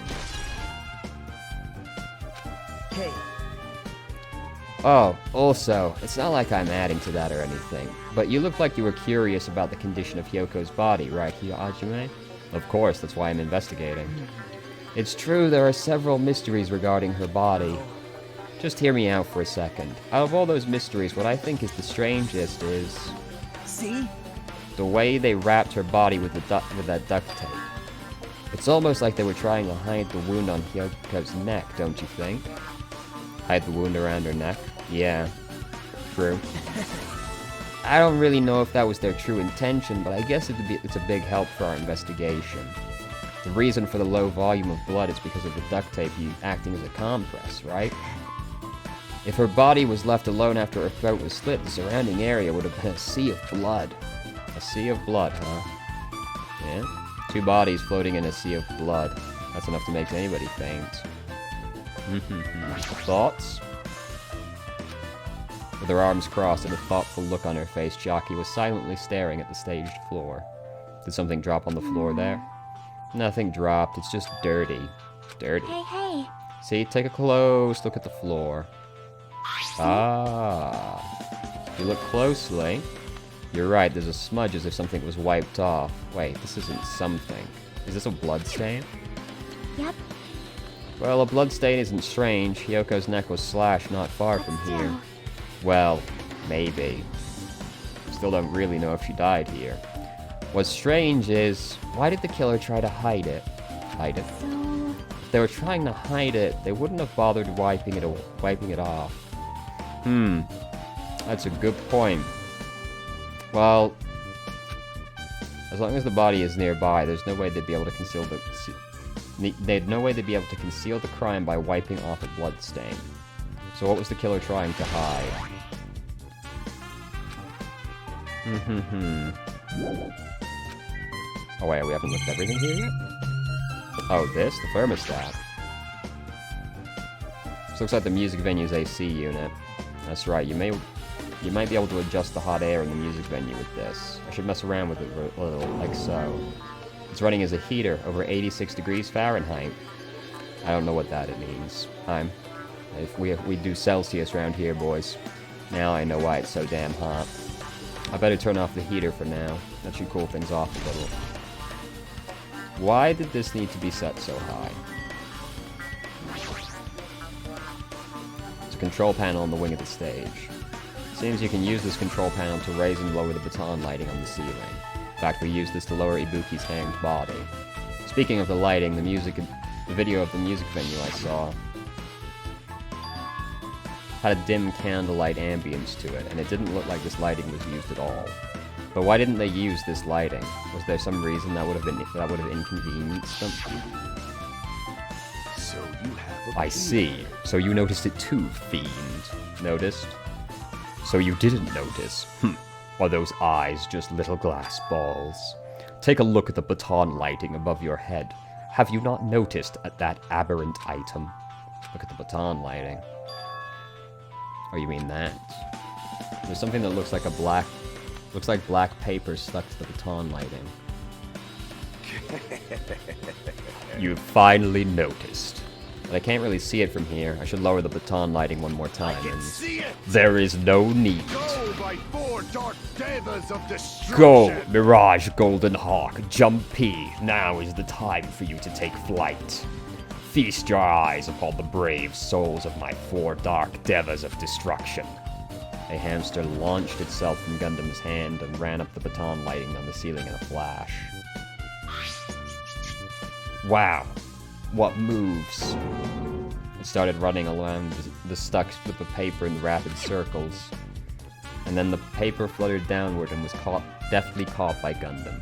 G: Hey,
A: Oh, also, it's not like I'm adding to that or anything, but you look like you were curious about the condition of Hyoko's body, right, Hajime? Of course, that's why I'm investigating. It's true there are several mysteries regarding her body. Just hear me out for a second. Out of all those mysteries, what I think is the strangest is
G: see?
A: the way they wrapped her body with that duct tape. It's almost like they were trying to hide the wound on Hyoko's neck, don't you think? Hide the wound around her neck? Yeah, true. I don't really know if that was their true intention, but I guess it's a big help for our investigation. The reason for the low volume of blood is because of the duct tape acting as a compress, right? If her body was left alone after her throat was slit, the surrounding area would have been a sea of blood. A sea of blood, huh? Yeah? 2 bodies floating in a sea of blood. That's enough to make anybody faint. Thoughts? With her arms crossed and a thoughtful look on her face, Jackie was silently staring at the staged floor. Did something drop on the floor there? Nothing dropped, it's just dirty. Dirty.
C: Hey.
A: See, take a close look at the floor. Ah. If you look closely, you're right, there's a smudge as if something was wiped off. Wait, this isn't something. Is this a blood stain?
C: Yep.
A: Well, a blood stain isn't strange. Hyoko's neck was slashed not far from here. Well, maybe. Still don't really know if she died here. What's strange is, why did the killer try to hide it? Hide it?
C: So,
A: If they were trying to hide it, they wouldn't have bothered wiping it off. That's a good point. Well, as long as the body is nearby, there's no way they'd be able to conceal the crime by wiping off a blood stain. So what was the killer trying to hide? Oh wait, we haven't looked at everything here yet? Oh, the thermostat. This looks like the music venue's AC unit. That's right, you might be able to adjust the hot air in the music venue with this. I should mess around with it a little, like so. It's running as a heater, over 86 degrees Fahrenheit. I don't know what that means. If we do Celsius around here, boys. Now I know why it's so damn hot. I better turn off the heater for now. That should cool things off a little. Why did this need to be set so high? It's a control panel on the wing of the stage. Seems you can use this control panel to raise and lower the baton lighting on the ceiling. In fact, we used this to lower Ibuki's hanged body. Speaking of the lighting, the video of the music venue I saw had a dim candlelight ambience to it, and it didn't look like this lighting was used at all. But why didn't they use this lighting? Was there some reason that would have inconvenienced them?
E: So you have a
A: I see. So you noticed it too, fiend. Noticed? So you didn't notice. Are those eyes just little glass balls? Take a look at the baton lighting above your head. Have you not noticed that aberrant item? Look at the baton lighting. Oh, you mean that? There's something that looks like black paper stuck to the baton lighting. You finally noticed. But I can't really see it from here. I should lower the baton lighting one more time.
E: I can see it.
A: There is no need.
E: Go by 4 dark devas of destruction.
A: Go, Mirage Golden Hawk, jump P. Now is the time for you to take flight. Feast your eyes upon the brave souls of my 4 dark devas of destruction. A hamster launched itself from Gundam's hand and ran up the baton lighting on the ceiling in a flash. Wow, what moves. It started running around the stuck slip of paper in rapid circles. And then the paper fluttered downward and was deftly caught by Gundam.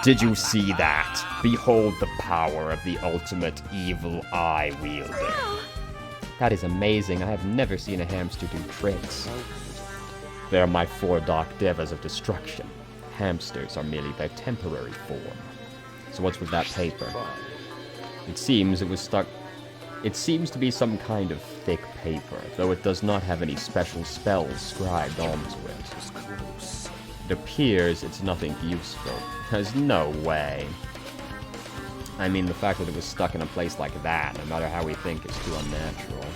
A: Did you see that? Behold the power of the ultimate evil eye wielder. That is amazing. I have never seen a hamster do tricks. They're my 4 dark devas of destruction. Hamsters are merely their temporary form. So what's with that paper? It seems it was stuck... It seems to be some kind of thick paper, though it does not have any special spells scribed onto it. It appears it's nothing useful. There's no way. I mean, the fact that it was stuck in a place like that, no matter how we think, is too unnatural.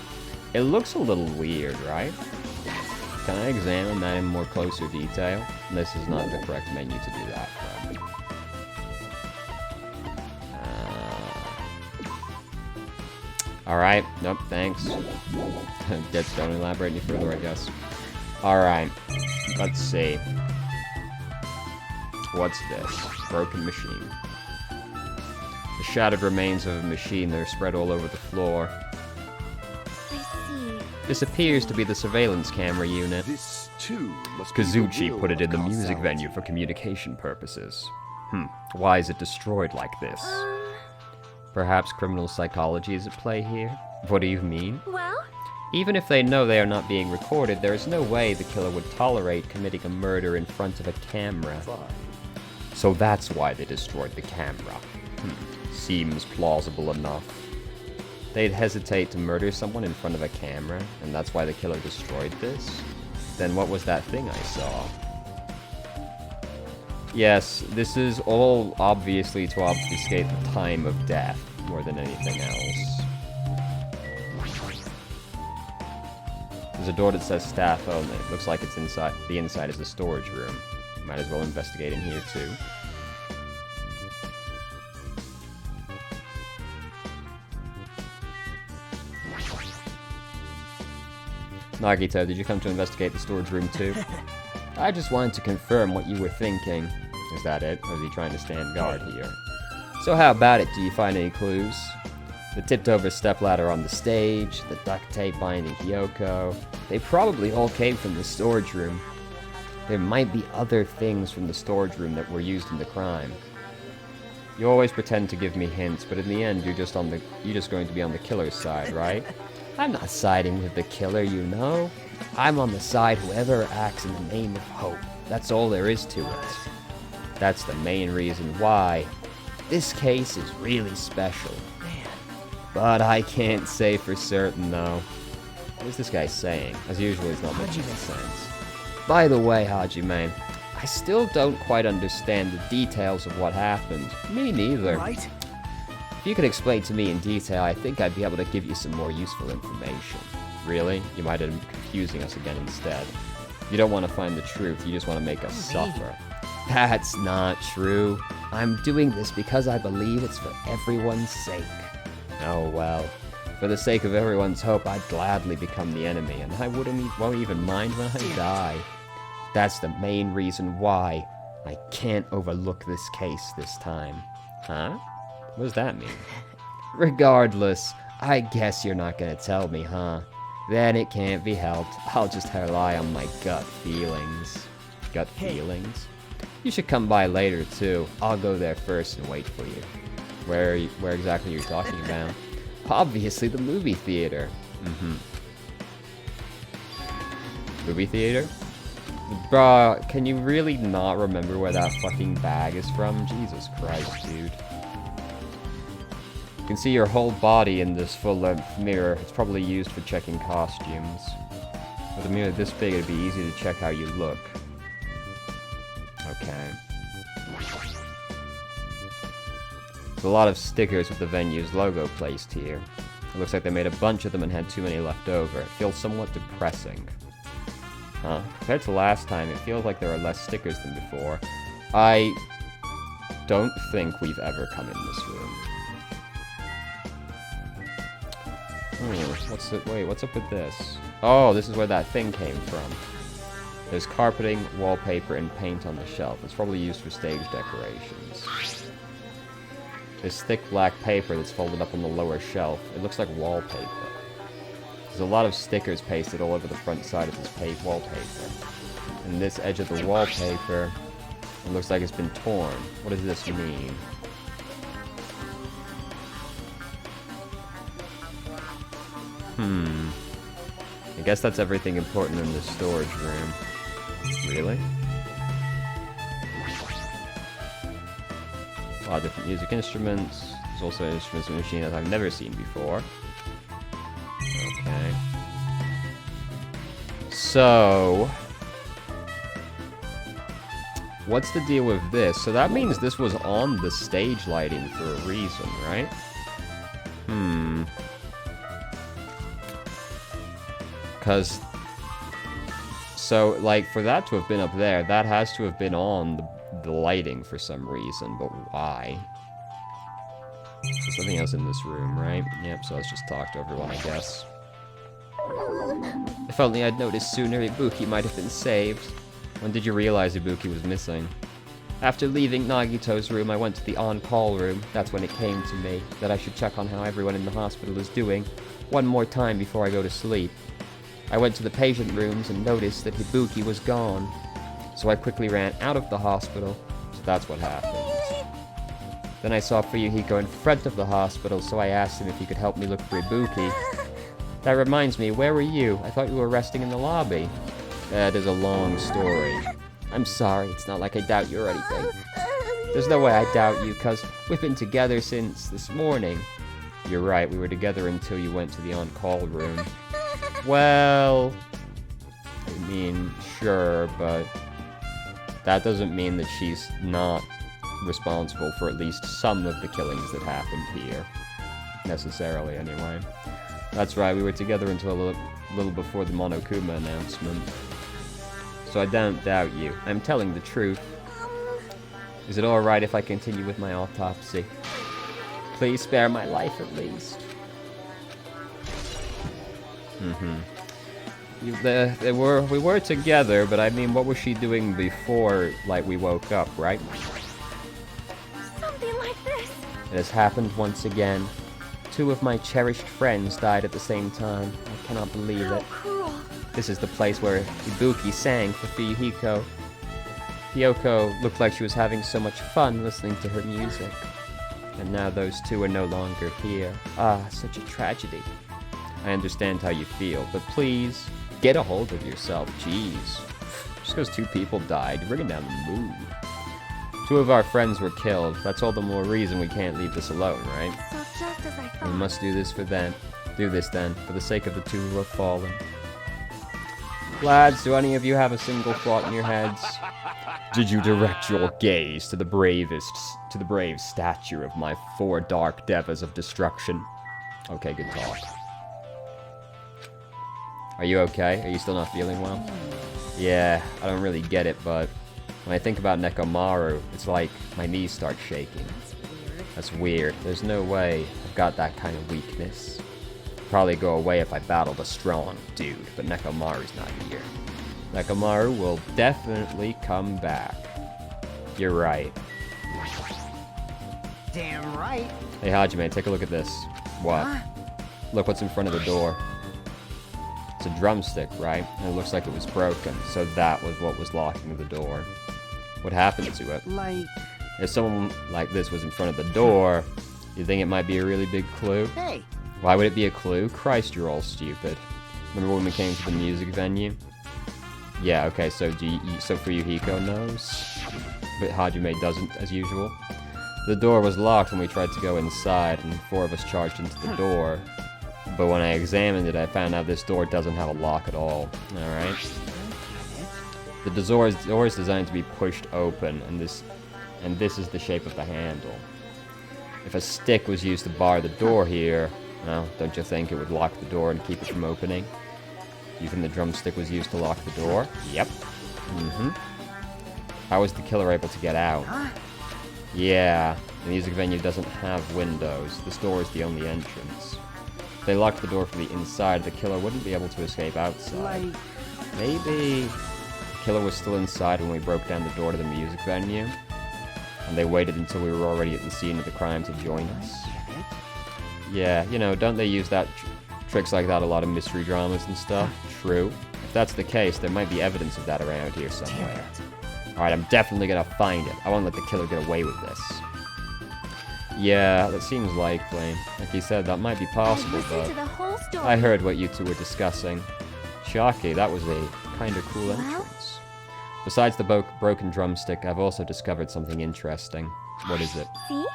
A: It looks a little weird, right? Can I examine that in more closer detail? This is not the correct menu to do that from. Alright, nope, thanks. Dead, don't elaborate any further, I guess. Alright, let's see. What's this? Broken machine. The shattered remains of a machine that are spread all over the floor.
C: I see.
A: This appears to be the surveillance camera unit.
E: This too must be the
A: Kazuchi
E: will
A: put it in the
E: of
A: music
E: causality.
A: venue for communication purposes. Why is it destroyed like this? Perhaps criminal psychology is at play here? What do you mean?
C: Well,
A: Even if they know they are not being recorded, there is no way the killer would tolerate committing a murder in front of a camera. So that's why they destroyed the camera. Seems plausible enough. They'd hesitate to murder someone in front of a camera, and that's why the killer destroyed this? Then what was that thing I saw? Yes, this is all obviously to obfuscate the time of death, more than anything else. There's a door that says staff only. It looks like it's inside. The inside is a storage room. Might as well investigate in here too. Nagito, did you come to investigate the storage room too? I just wanted to confirm what you were thinking. Is that it? Or is he trying to stand guard here? So how about it? Do you find any clues? The tipped-over stepladder on the stage, the duct tape binding Kyoko. They probably all came from the storage room. There might be other things from the storage room that were used in the crime. You always pretend to give me hints, but in the end, you're just going to be on the killer's side, right? I'm not siding with the killer, you know. I'm on the side whoever acts in the name of hope. That's all there is to it. That's the main reason why this case is really special. But I can't say for certain, though. What is this guy saying? As usual, he's not making sense. By the way, Hajime, I still don't quite understand the details of what happened. Me neither.
G: Right?
A: If you could explain to me in detail, I think I'd be able to give you some more useful information. Really? You might end up confusing us again instead. You don't want to find the truth, you just want to make us suffer. That's not true. I'm doing this because I believe it's for everyone's sake. Oh well. For the sake of everyone's hope, I'd gladly become the enemy, and I won't even mind when I die. That's the main reason why I can't overlook this case this time. Huh? What does that mean? Regardless, I guess you're not gonna tell me, huh? Then it can't be helped. I'll just rely on my gut feelings. Gut feelings? You should come by later, too. I'll go there first and wait for you. Where exactly are you talking about? Obviously, the movie theater. Movie theater? Bruh, can you really not remember where that fucking bag is from? Jesus Christ, dude. You can see your whole body in this full-length mirror. It's probably used for checking costumes. With a mirror this big, it'd be easy to check how you look. Okay. There's a lot of stickers with the venue's logo placed here. It looks like they made a bunch of them and had too many left over. It feels somewhat depressing. Huh? Compared to last time, it feels like there are less stickers than before. I don't think we've ever come in this room. What's up with this? Oh, this is where that thing came from. There's carpeting, wallpaper, and paint on the shelf. It's probably used for stage decorations. this thick black paper that's folded up on the lower shelf. It looks like wallpaper. There's a lot of stickers pasted all over the front side of this wallpaper. And this edge of the wallpaper, it looks like it's been torn. What does this mean? I guess that's everything important in this storage room. Really? A lot of different music instruments. There's also an instruments machine that I've never seen before. Okay. So... what's the deal with this? So that means this was on the stage lighting for a reason, right? Because... so, like, for that to have been up there, that has to have been on the lighting for some reason, but why? There's nothing else in this room, right? Yep, so let's just talk to everyone, I guess. If only I'd noticed sooner, Ibuki might have been saved. When did you realize Ibuki was missing? After leaving Nagito's room, I went to the on-call room. That's when it came to me, that I should check on how everyone in the hospital is doing, one more time before I go to sleep. I went to the patient rooms and noticed that Ibuki was gone. So I quickly ran out of the hospital, so that's what happened. Then I saw Fuyuhiko in front of the hospital, so I asked him if he could help me look for Ibuki. That reminds me, where were you? I thought you were resting in the lobby. That is a long story. I'm sorry, it's not like I doubt you or anything. There's no way I doubt you, cause we've been together since this morning. You're right, we were together until you went to the on-call room. Well... I mean, sure, but... that doesn't mean that she's not responsible for at least some of the killings that happened here. Necessarily, anyway. That's right, we were together until a little before the Monokuma announcement. So I don't doubt you. I'm telling the truth. Is it alright if I continue with my autopsy? Please spare my life at least. We were together, but I mean, what was she doing before, like, we woke up, right?
C: Something like this.
D: It has happened once again. 2 of my cherished friends died at the same time. I cannot believe it.
C: Cruel.
D: This is the place where Ibuki sang for Fuyuhiko. Kyoko looked like she was having so much fun listening to her music. And now those 2 are no longer here. Ah, such a tragedy. I understand how you feel, but please, get a hold of yourself, jeez. Just because 2 people died, you're bringing down the mood. 2 of our friends were killed. That's all the more reason we can't leave this alone, right?
C: So just as I
D: We
C: thought.
D: must do this for them. Do this then, for the sake of the 2 who have fallen. Lads, do any of you have a single thought in your heads? Did you direct your gaze to the brave stature of my 4 dark devas of destruction? Okay, good talk. Are you okay? Are you still not feeling well? Yeah, I don't really get it, but when I think about Nekomaru, it's like my knees start shaking. That's weird. There's no way I've got that kind of weakness. Probably go away if I battled a strong dude, but Nekomaru's not here. Nekomaru will definitely come back. You're right.
G: Damn right.
D: Hey Hajime, take a look at this. What? Look what's in front of the door. It's a drumstick, right? And it looks like it was broken, so that was what was locking the door. What happened to it?
G: Like,
D: If someone like this was in front of the door, you think it might be a really big clue?
G: hey,
D: Why would it be a clue? Christ, you're all stupid. Remember when we came to the music venue? Yeah, okay, so so Fuyuhiko knows, but Hajime doesn't, as usual. The door was locked when we tried to go inside, and 4 of us charged into the door. But when I examined it, I found out this door doesn't have a lock at all. Alright? The door is designed to be pushed open, and this is the shape of the handle. If a stick was used to bar the door here, well, don't you think it would lock the door and keep it from opening? Even the drumstick was used to lock the door? Yep. How was the killer able to get out? Yeah, the music venue doesn't have windows. This door is the only entrance. If they locked the door from the inside, the killer wouldn't be able to escape outside.
G: like,
D: Maybe the killer was still inside when we broke down the door to the music venue?
A: And they waited until we were already at the scene of the crime to join us. Yeah, you know, don't they use tricks like that a lot of mystery dramas and stuff? True. If that's the case, there might be evidence of that around here somewhere. Alright, I'm definitely gonna find it. I won't let the killer get away with this. Yeah, that seems likely. Like you said, that might be possible, but
C: To the whole story.
A: I heard what you two were discussing. Shocky, that was a kind of cool entrance. Besides the broken drumstick, I've also discovered something interesting. What is it?
C: See?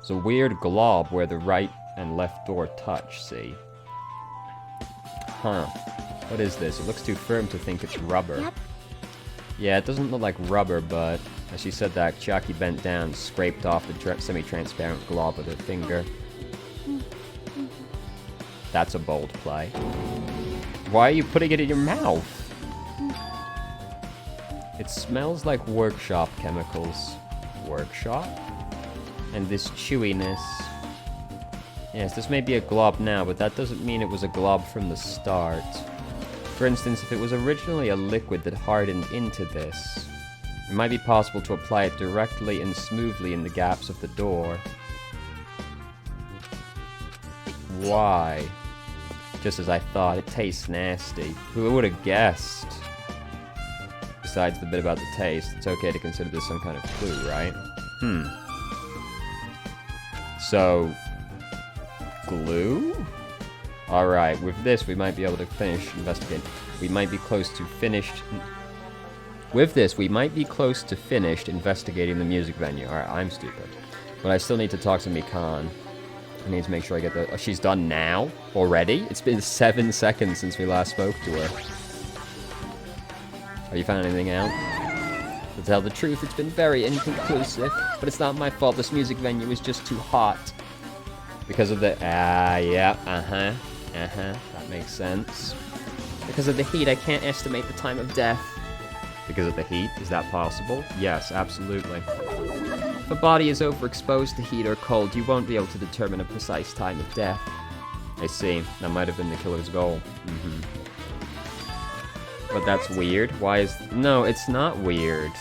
A: It's a weird glob where the right and left door touch, see? Huh. What is this? It looks too firm to think it's rubber.
C: Yep.
A: Yeah, it doesn't look like rubber, but as she said that, Chiaki bent down and scraped off the semi-transparent glob with her finger. That's a bold play. Why are you putting it in your mouth? It smells like workshop chemicals. Workshop? And this chewiness. Yes, this may be a glob now, but that doesn't mean it was a glob from the start. For instance, if it was originally a liquid that hardened into this, it might be possible to apply it directly and smoothly in the gaps of the door. Why? Just as I thought, it tastes nasty. Who would have guessed? Besides the bit about the taste, it's okay to consider this some kind of clue, right? So, glue? Alright, with this we might be able to finish investigating. We might be close to finished... With this, we might be close to finished investigating the music venue. Alright, I'm stupid. But I still need to talk to Mikan. I need to make sure I get the... Oh, she's done now? Already? It's been 7 seconds since we last spoke to her. Have you found anything out? To tell the truth, it's been very inconclusive. But it's not my fault. This music venue is just too hot. Because of the... That makes sense. Because of the heat, I can't estimate the time of death. Because of the heat? Is that possible? Yes, absolutely. If a body is overexposed to heat or cold, you won't be able to determine a precise time of death. I see. That might have been the killer's goal. But that's weird. Why is... No, it's not weird.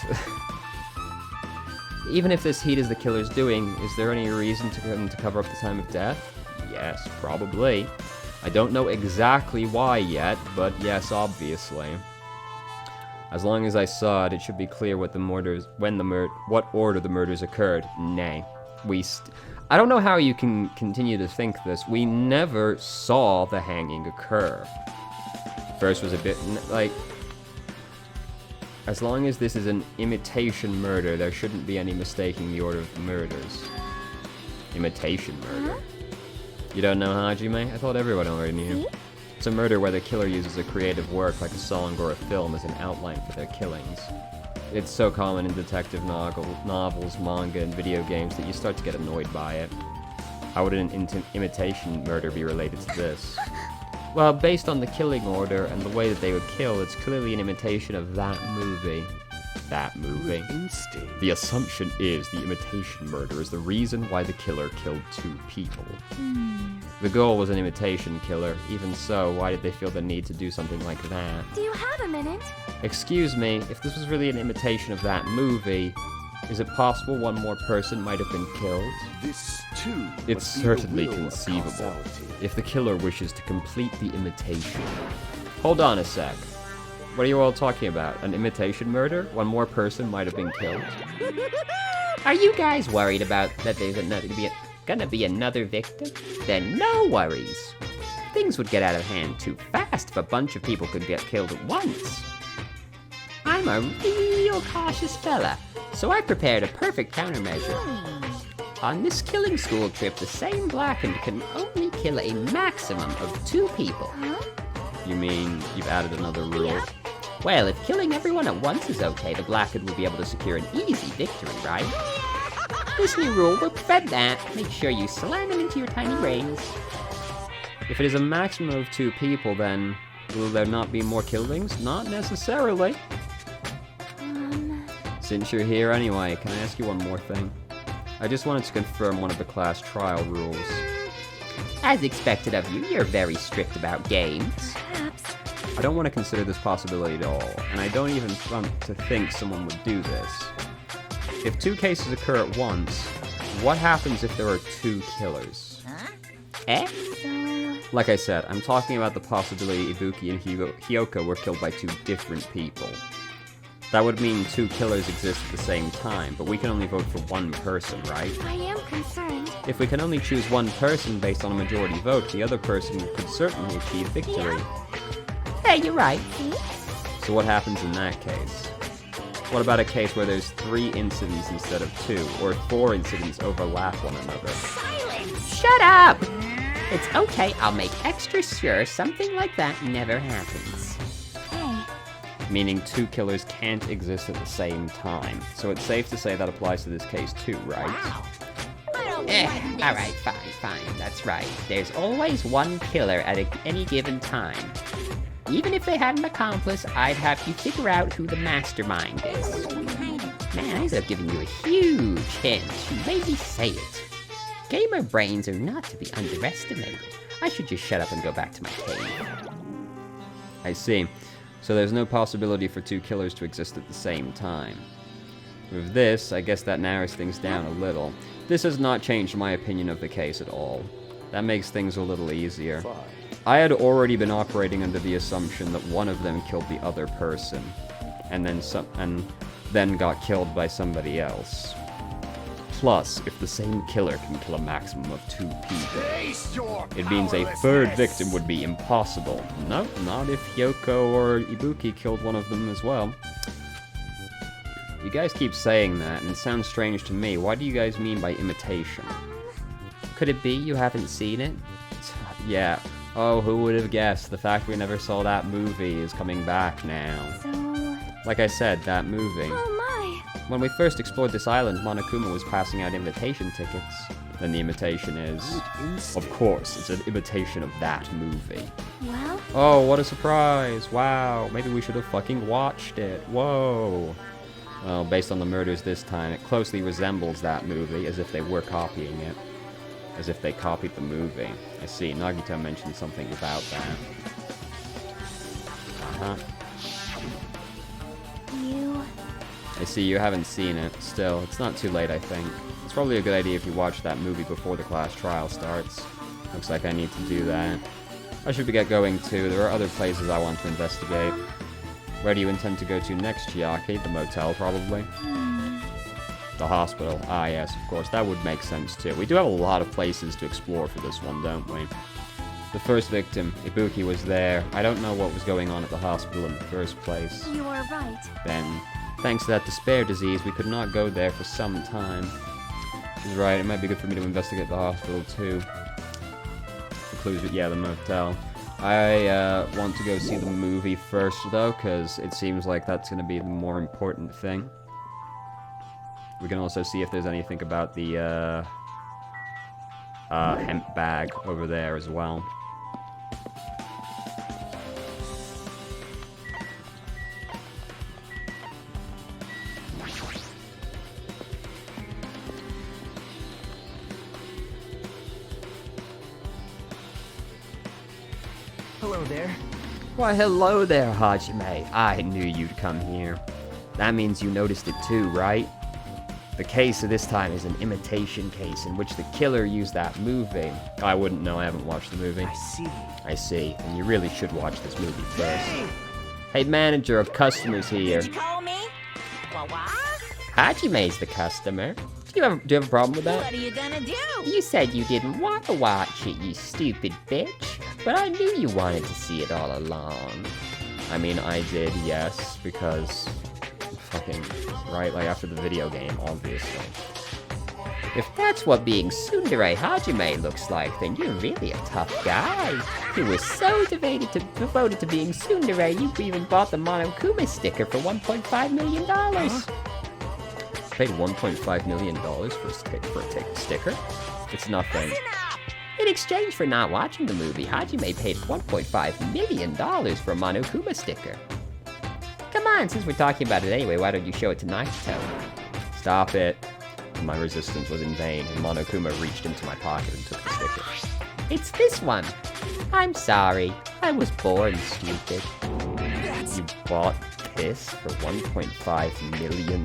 A: Even if this heat is the killer's doing, is there any reason to him to cover up the time of death? Yes, probably. I don't know exactly why yet, but yes, obviously. As long as I saw it, it should be clear what what order the murders occurred. Nay, I don't know how you can continue to think this. We never saw the hanging occur. First was a bit like... As long as this is an imitation murder, there shouldn't be any mistaking the order of the murders. Imitation murder? You don't know, Hajime? I thought everyone already knew. It's a murder where the killer uses a creative work like a song or a film as an outline for their killings. It's so common in detective novels, manga, and video games that you start to get annoyed by it. How would an imitation murder be related to this? Well, based on the killing order and the way that they would kill, it's clearly an imitation of that movie. That movie. The assumption is the imitation murder is the reason why the killer killed 2 people. The goal was an imitation killer. Even so, why did they feel the need to do something like that?
C: Do you have a minute?
A: Excuse me, if this was really an imitation of that movie, is it possible one more person might have been killed?
E: This too.
A: It's
E: must be the
A: certainly
E: will of
A: conceivable,
E: causality.
A: if the killer wishes to complete the imitation. Hold on a sec. What are you all talking about? An imitation murder? One more person might have been killed?
D: Are you guys worried about that there's gonna be another victim? Then no worries. Things would get out of hand too fast if a bunch of people could get killed at once. I'm a real cautious fella, so I prepared a perfect countermeasure. On this killing school trip, the same blackened can only kill a maximum of 2 people.
A: You mean you've added another rule?
D: Well, if killing everyone at once is okay, the blackened will be able to secure an easy victory, right? This new rule will prevent that. Make sure you slam them into your tiny brains.
A: If it is a maximum of 2 people, then will there not be more killings? Not necessarily. Since you're here anyway, can I ask you one more thing? I just wanted to confirm one of the class trial rules.
D: As expected of you, you're very strict about games.
A: I don't want to consider this possibility at all, and I don't even want to think someone would do this. if 2 cases occur at once, what happens if there are 2 killers?
D: Eh?
A: Like I said, I'm talking about the possibility Ibuki and Hyoka were killed by 2 different people. That would mean 2 killers exist at the same time, but we can only vote for 1 person, right?
C: I am concerned.
A: If we can only choose 1 person based on a majority vote, the other person could certainly achieve victory.
D: Hey, you're right.
A: So what happens in that case? What about a case where there's 3 incidents instead of 2, or 4 incidents overlap one another?
D: Shut up! It's okay, I'll make extra sure something like that never happens.
C: Hey,
A: Meaning 2 killers can't exist at the same time. So it's safe to say that applies to this case too, right?
D: Alright, fine, that's right. There's always 1 killer at any given time. Even if they had an accomplice, I'd have you figure out who the mastermind is. Man, I ended up giving you a huge hint. You made me say it. Gamer brains are not to be underestimated. I should just shut up and go back to my cave.
A: I see. So there's no possibility for 2 killers to exist at the same time. With this, I guess that narrows things down a little. This has not changed my opinion of the case at all. That makes things a little easier. I had already been operating under the assumption that one of them killed the other person, and then got killed by somebody else. Plus, if the same killer can kill a maximum of 2 people, it means a 3rd victim would be impossible. Nope, not if Hyoko or Ibuki killed one of them as well. You guys keep saying that, and it sounds strange to me. What do you guys mean by imitation?
D: Could it be you haven't seen it?
A: Yeah. Oh, who would have guessed? The fact we never saw that movie is coming back now.
C: so...
A: Like I said, that movie.
C: Oh my!
A: When we first explored this island, Monokuma was passing out invitation tickets. Then the imitation is... Of course, it's an imitation of that movie.
C: Well,
A: Oh, what a surprise! Wow, maybe we should have fucking watched it. Whoa. Well, based on the murders this time, it closely resembles that movie, as if they were copying it. As if they copied the movie. I see, Nagito mentioned something about that. Uh-huh.
C: you...
A: I see, you haven't seen it. Still, it's not too late, I think. It's probably a good idea if you watch that movie before the class trial starts. Looks like I need to do that. I should get going too. There are other places I want to investigate. Where do you intend to go to next, Chiaki? The motel, probably? The hospital. Ah, yes, of course. That would make sense, too. We do have a lot of places to explore for this one, don't we? The first victim, Ibuki, was there. I don't know what was going on at the hospital in the first place.
C: You are right.
A: Then, thanks to that despair disease, we could not go there for some time. She's right, it might be good for me to investigate the hospital, too. The clues, but yeah, the motel. I want to go see the movie first, though, because it seems like that's going to be the more important thing. We can also see if there's anything about the hemp bag over there as well.
G: Hello there.
D: Why, hello there, Hajime. I knew you'd come here. That means you noticed it too, right? The case of this time is an imitation case in which the killer used that movie. I wouldn't know, I haven't watched the movie.
G: I see.
D: I see, and you really should watch this movie first. Hey, manager of customers here.
F: Did you call me? What?
D: Hajime's the customer. Do you have a problem with that?
F: What are you gonna do?
D: You said you didn't want to watch it, you stupid bitch. But I knew you wanted to see it all along.
A: I mean, I did, yes, because... fucking... right, like after the video game, obviously.
D: If that's what being Tsundere Hajime looks like, then you're really a tough guy. You were so devoted to being Tsundere, you even bought the Monokuma sticker for $1.5 million.
A: Paid $1.5 million for a sticker? It's nothing.
D: In exchange for not watching the movie, Hajime paid $1.5 million for a Monokuma sticker. Come on, since we're talking about it anyway, why don't you show it to Nagito?
A: Stop it. My resistance was in vain, and Monokuma reached into my pocket and took the sticker.
D: It's this one. I'm sorry. I was born stupid.
A: You bought this for $1.5 million?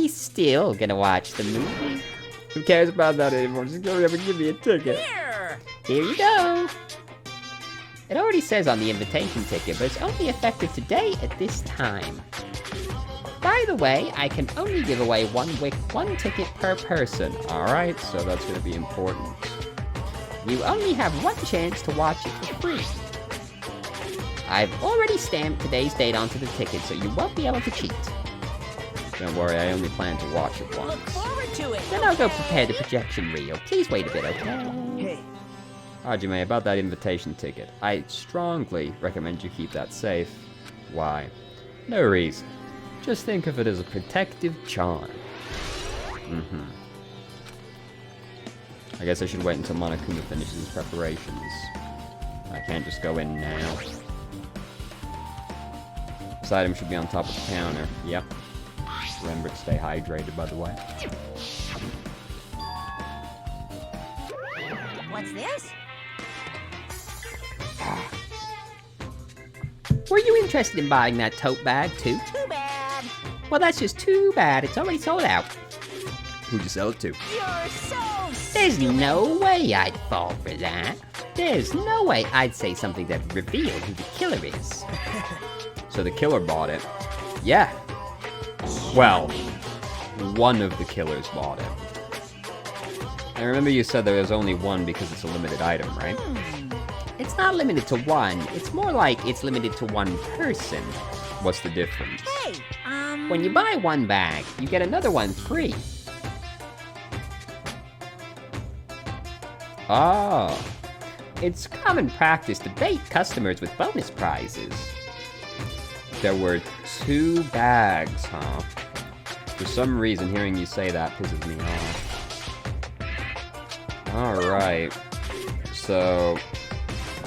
D: we still gonna watch the movie?
A: Who cares about that anymore? Just go over and give me a ticket.
D: Here you go. It already says on the invitation ticket, but it's only effective today at this time. By the way, I can only give away one ticket per person.
A: Alright, so that's gonna be important.
D: You only have one chance to watch it for free. I've already stamped today's date onto the ticket, so you won't be able to cheat.
A: Don't worry, I only plan to watch it once.
F: Forward to it.
D: Then I'll go prepare the projection reel. Please wait a bit, okay?
G: Hey,
A: Hajime, about that invitation ticket. I strongly recommend you keep that safe. Why? No reason. Just think of it as a protective charm. I guess I should wait until Monokuma finishes his preparations. I can't just go in now. This item should be on top of the counter. Yep. Remember to stay hydrated, by the way.
F: What's this?
D: Were you interested in buying that tote bag, too?
F: Too bad.
D: Well, that's just too bad. It's already sold out.
A: Who'd you sell it to?
F: You're so
D: There's no way I'd fall for that. There's no way I'd say something that revealed who the killer is.
A: So the killer bought it. Yeah. Well, one of the killers bought it. I remember you said there was only one because it's a limited item, right?
D: It's not limited to one. It's more like it's limited to one person.
A: What's the difference?
F: Hey,
D: When you buy one bag, you get another one free.
A: Ah,
D: It's common practice to bait customers with bonus prizes.
A: there were 2 bags, huh? For some reason, hearing you say that pisses me off. Alright. So,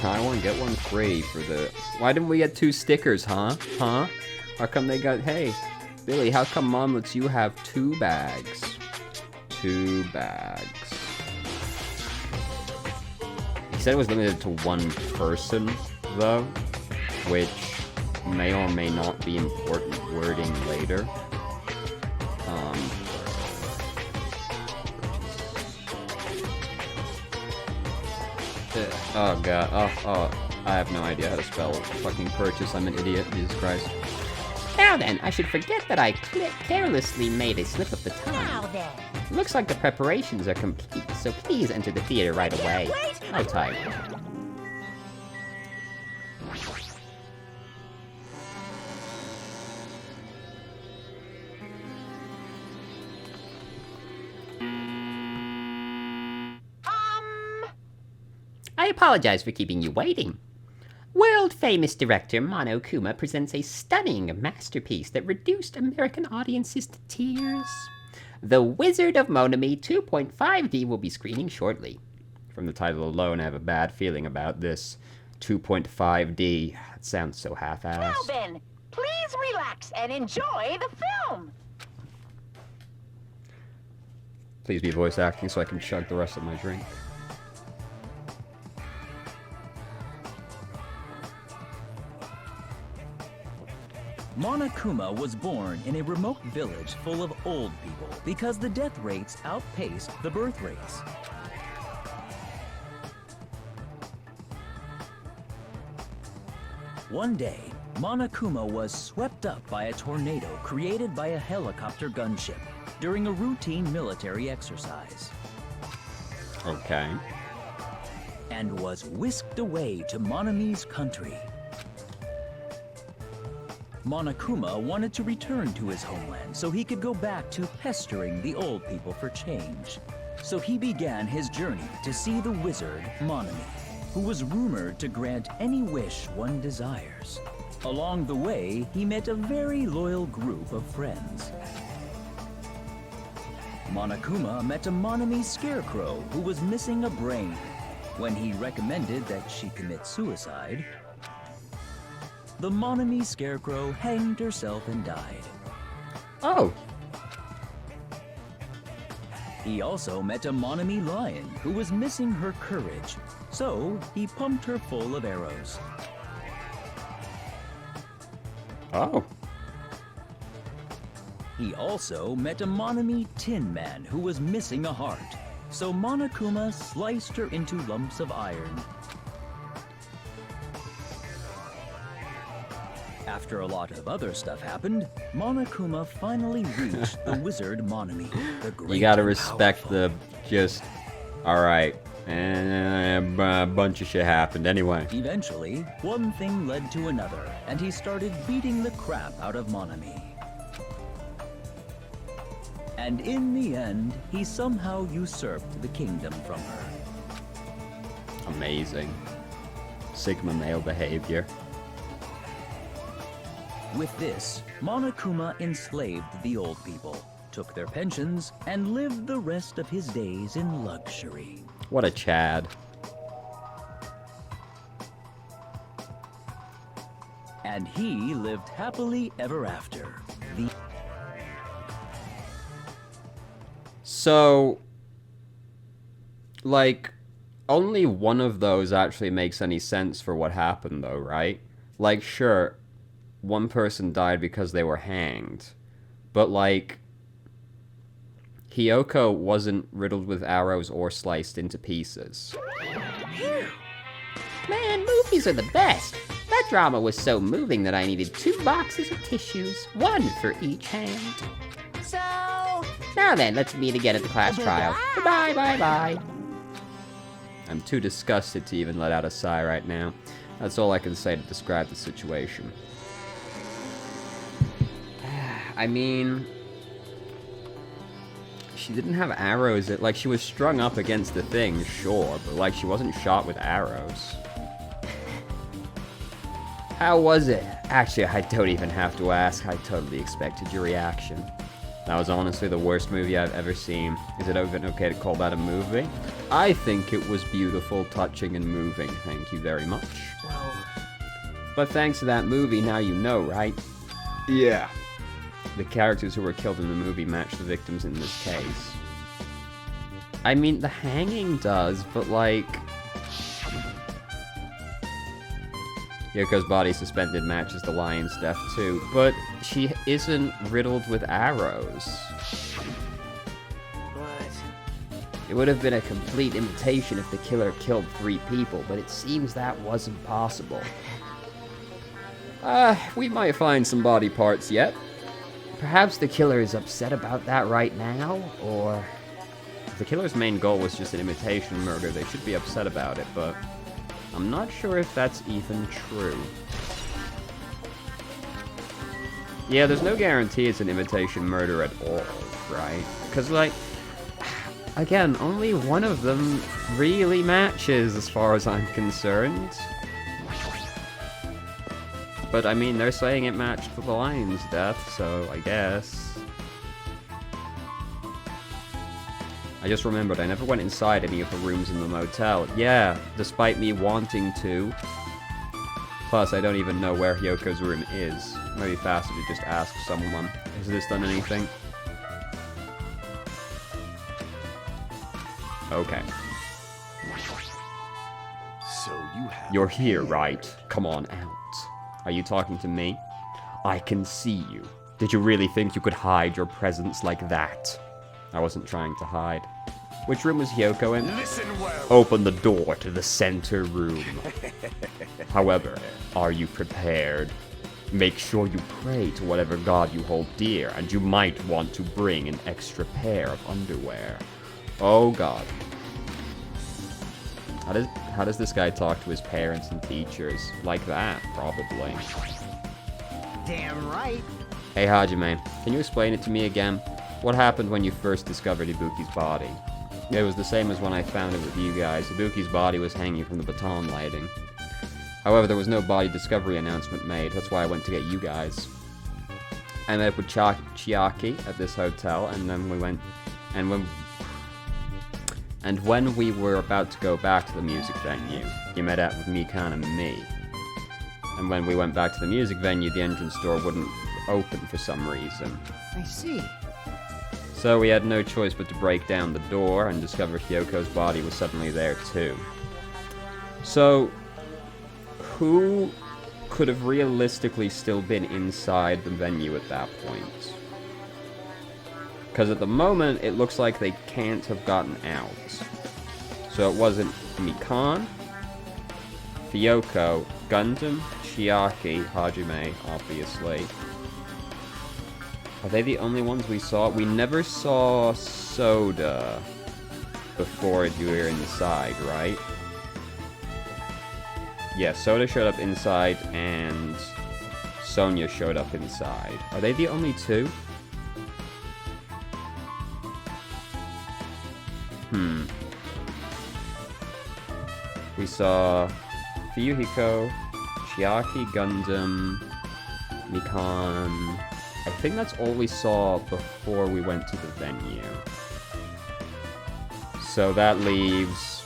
A: buy one, get one free for the... Why didn't we get 2 stickers, huh? Huh? How come they got... Hey, Billy, how come Mom lets you have 2 bags? 2 bags. He said it was limited to one person, though, which may or may not be important wording later. Oh god, oh, I have no idea how to spell fucking purchase, I'm an idiot, Jesus Christ.
D: Now then, I should forget that I carelessly made a slip of the
F: now
D: tongue.
F: then.
D: Looks like the preparations are complete, so please enter the theater right away. Hold tight. I apologize for keeping you waiting. World-famous director Monokuma presents a stunning masterpiece that reduced American audiences to tears. The Wizard of Monami 2.5D will be screening shortly.
A: From the title alone, I have a bad feeling about this. 2.5D. That sounds so
F: Now
A: half-assed.
F: then, please relax and enjoy the film.
A: Please be voice acting so I can chug the rest of my drink.
G: Monokuma was born in a remote village full of old people because the death rates outpaced the birth rates. One day, Monokuma was swept up by a tornado created by a helicopter gunship during a routine military exercise
A: Okay.
G: and was whisked away to Monami's country. Monokuma wanted to return to his homeland so he could go back to pestering the old people for change. So he began his journey to see the wizard Monami, who was rumored to grant any wish one desires. Along the way, he met a very loyal group of friends. Monokuma met a Monami scarecrow who was missing a brain. When he recommended that she commit suicide, the Monami scarecrow hanged herself and died.
A: Oh!
G: He also met a Monami lion who was missing her courage, so he pumped her full of arrows.
A: Oh.
G: He also met a Monami Tin Man who was missing a heart. So Monokuma sliced her into lumps of iron. After a lot of other stuff happened, Monokuma finally reached the wizard Monami, the great
A: You gotta
G: and
A: respect
G: powerful.
A: the just. Alright. And a bunch of shit happened anyway.
G: Eventually, one thing led to another, and he started beating the crap out of Monami. And in the end, he somehow usurped the kingdom from her.
A: Amazing. Sigma male behavior.
G: With this, Monokuma enslaved the old people, took their pensions, and lived the rest of his days in luxury.
A: What a Chad.
G: And he lived happily ever after.
A: So, like, only one of those actually makes any sense for what happened, though, right? Like, sure, one person died because they were hanged, but, like, Hyoko wasn't riddled with arrows or sliced into pieces.
D: Man, movies are the best. That drama was so moving that I needed 2 boxes of tissues, 1 for each hand.
F: So,
D: Now then, let's meet again at the class trial. Goodbye, bye-bye.
A: I'm too disgusted to even let out a sigh right now. That's all I can say to describe the situation. I mean, she didn't have arrows. Like, she was strung up against the thing, sure, but, like, she wasn't shot with arrows. How was it? Actually, I don't even have to ask. I totally expected your reaction. That was honestly the worst movie I've ever seen. Is it even okay to call that a movie? I think it was beautiful, touching, and moving. Thank you very much. But thanks to that movie, now you know, right? Yeah. The characters who were killed in the movie match the victims in this case. I mean, the hanging does, but like... Yoko's body suspended matches the lion's death too, but she isn't riddled with arrows. It would have been a complete imitation if the killer killed 3 people, but it seems that wasn't possible. We might find some body parts yet. Perhaps the killer is upset about that right now, or... If the killer's main goal was just an imitation murder, they should be upset about it, but... I'm not sure if that's even true. Yeah, there's no guarantee it's an imitation murder at all, right? Because, like... Again, only one of them really matches as far as I'm concerned. But I mean, they're saying it matched the lion's death, so I guess. I just remembered I never went inside any of the rooms in the motel. Yeah, despite me wanting to. Plus, I don't even know where Hyoko's room is. Maybe faster to just ask someone. Has this done anything? Okay.
E: So you have.
A: You're here, right? Come on out. Are you talking to me? I can see you. Did you really think you could hide your presence like that? I wasn't trying to hide. Which room was Hyoko in?
E: Listen well.
A: Open the door to the center room. However, are you prepared? Make sure you pray to whatever god you hold dear, and you might want to bring an extra pair of underwear. Oh god. How does this guy talk to his parents and teachers? Like that, probably.
F: damn right.
A: Hey Hajime, can you explain it to me again? What happened when you first discovered Ibuki's body? It was the same as when I found it with you guys. Ibuki's body was hanging from the baton lighting. However, there was no body discovery announcement made. That's why I went to get you guys. I met up with Chiaki at this hotel, and then we went... And when we were about to go back to the music venue, you met up with Mikan and me. And when we went back to the music venue, the entrance door wouldn't open for some reason.
F: I see.
A: So we had no choice but to break down the door and discover Hyoko's body was suddenly there too. So, who could have realistically still been inside the venue at that point? Because at the moment, it looks like they can't have gotten out. So it wasn't Mikan, Fyoko, Gundam, Chiaki, Hajime, obviously. Are they the only ones we saw? We never saw Soda before you were inside, right? Yeah, Soda showed up inside and Sonya showed up inside. Are they the only two? We saw Fuyuhiko, Chiaki, Gundam, Mikan. I think that's all we saw before we went to the venue. So that leaves...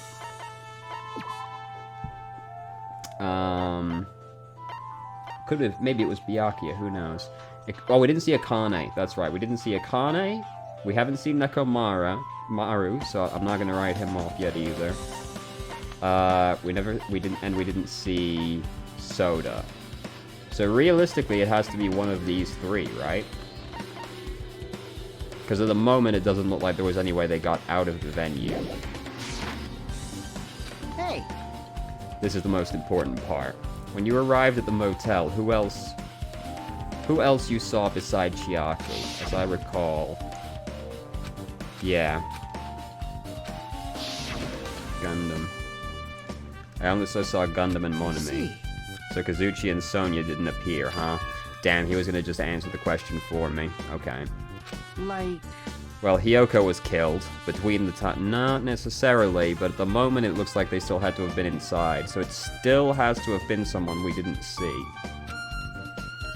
A: could have, maybe it was Byakuya, who knows. Oh, we didn't see Akane, that's right. We didn't see Akane. We haven't seen Maru, so I'm not gonna write him off yet either. We didn't see Soda. So realistically, it has to be one of these three, right? Because at the moment, it doesn't look like there was any way they got out of the venue.
F: Hey.
A: This is the most important part. When you arrived at the motel, who else you saw beside Chiaki? As I recall. Yeah. Gundam. I also saw Gundam and Monami. So Kazuchi and Sonya didn't appear, huh? Damn, he was gonna just answer the question for me. Okay.
F: Like...
A: Well, Hyoko was killed between the time. Not necessarily, but at the moment it looks like they still had to have been inside. So it still has to have been someone we didn't see.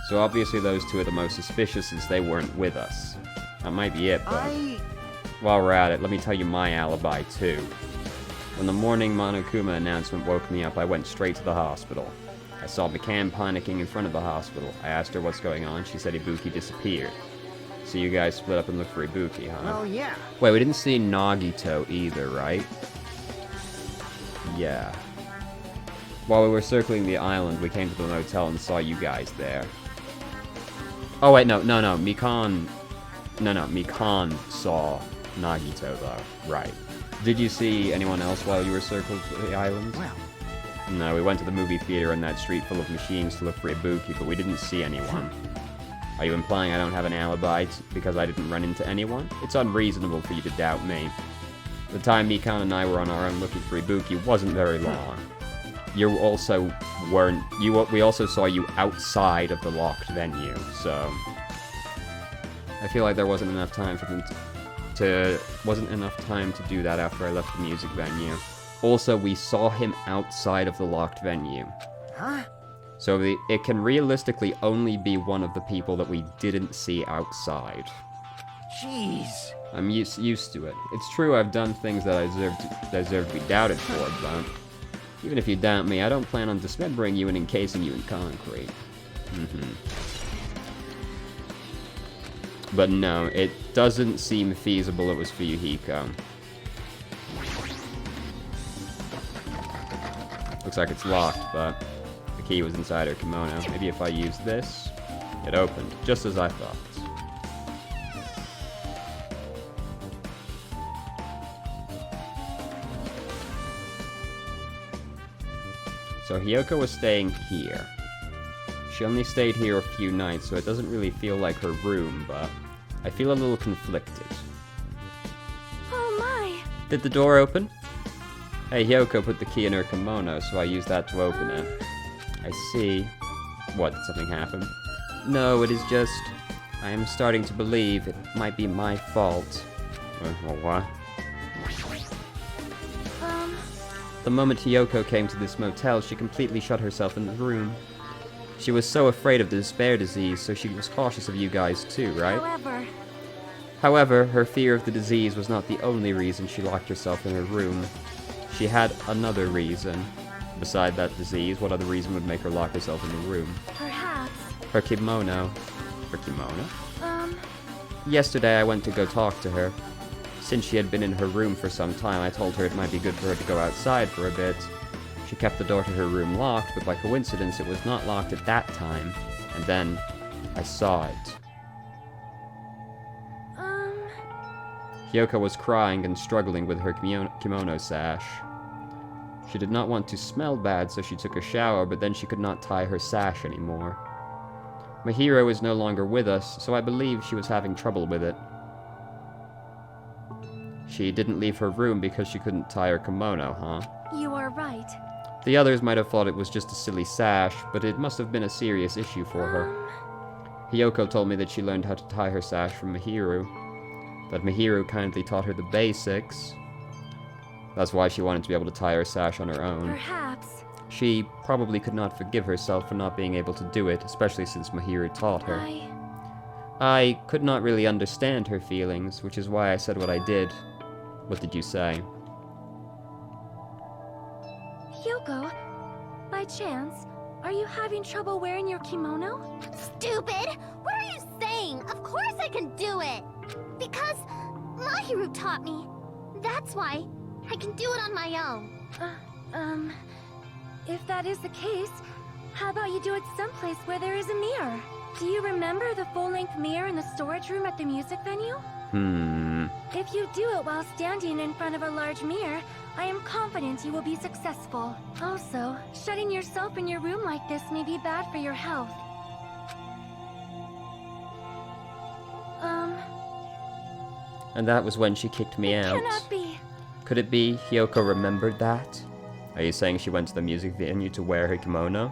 A: So obviously those two are the most suspicious since they weren't with us. That might be it, but... While we're at it, let me tell you my alibi, too. When the morning Monokuma announcement woke me up, I went straight to the hospital. I saw McCann panicking in front of the hospital. I asked her what's going on. She said Ibuki disappeared. So you guys split up and looked for Ibuki, huh?
F: Oh, yeah.
A: Wait, we didn't see Nagito either, right? Yeah. While we were circling the island, we came to the motel and saw you guys there. Oh, wait, no. Mikan saw Nagito, though. Right. Did you see anyone else while you were circled the island?
F: Well.
A: No, we went to the movie theater in that street full of machines to look for Ibuki, but we didn't see anyone. Are you implying I don't have an alibi because I didn't run into anyone? It's unreasonable for you to doubt me. The time Mikan and I were on our own looking for Ibuki wasn't very long. You also weren't... We also saw you outside of the locked venue, so... I feel like there wasn't enough time for them wasn't enough time to do that after I left the music venue. Also, we saw him outside of the locked venue.
F: Huh?
A: So it can realistically only be one of the people that we didn't see outside.
F: Jeez.
A: I'm used to it. It's true I've done things that I deserve to be doubted for, but even if you doubt me, I don't plan on dismembering you and encasing you in concrete. But no, it doesn't seem feasible it was Fuyuhiko. Looks like it's locked, but the key was inside her kimono. Maybe if I use this, it opened, just as I thought. So Hyoko was staying here. She only stayed here a few nights, so it doesn't really feel like her room, but I feel a little conflicted.
C: Oh my!
A: Did the door open? Hey, Hyoko put the key in her kimono, so I used that to open it. I see. What, did something happen? No, it is just... I am starting to believe it might be my fault. Well, what? The moment Hyoko came to this motel, she completely shut herself in the room. She was so afraid of the despair disease, so she was cautious of you guys too, right? However, her fear of the disease was not the only reason she locked herself in her room. She had another reason. Beside that disease, what other reason would make her lock herself in the room?
C: Perhaps.
A: Her kimono. Her kimono? Yesterday I went to go talk to her. Since she had been in her room for some time, I told her it might be good for her to go outside for a bit. She kept the door to her room locked, but by coincidence it was not locked at that time. And then, I saw it. Hyoko was crying and struggling with her kimono sash. She did not want to smell bad, so she took a shower, but then she could not tie her sash anymore. My hero is no longer with us, so I believe she was having trouble with it. She didn't leave her room because she couldn't tie her kimono, huh?
C: You are right.
A: The others might have thought it was just a silly sash, but it must have been a serious issue for her. Hyoko told me that she learned how to tie her sash from Mihiru, that Mihiru kindly taught her the basics. That's why she wanted to be able to tie her sash on her own.
C: Perhaps.
A: She probably could not forgive herself for not being able to do it, especially since Mihiru taught her. I could not really understand her feelings, which is why I said what I did. What did you say?
C: Hyoko, by chance, are you having trouble wearing your kimono? Stupid! What are you saying? Of course I can do it! Because Mahiru taught me. That's why I can do it on my own. If that is the case, how about you do it someplace where there is a mirror? Do you remember the full-length mirror in the storage room at the music venue? If you do it while standing in front of a large mirror, I am confident you will be successful. Also, shutting yourself in your room like this may be bad for your health.
A: And that was when she kicked me out.
C: Cannot be.
A: Could it be Hyoko remembered that? Are you saying she went to the music venue to wear her kimono?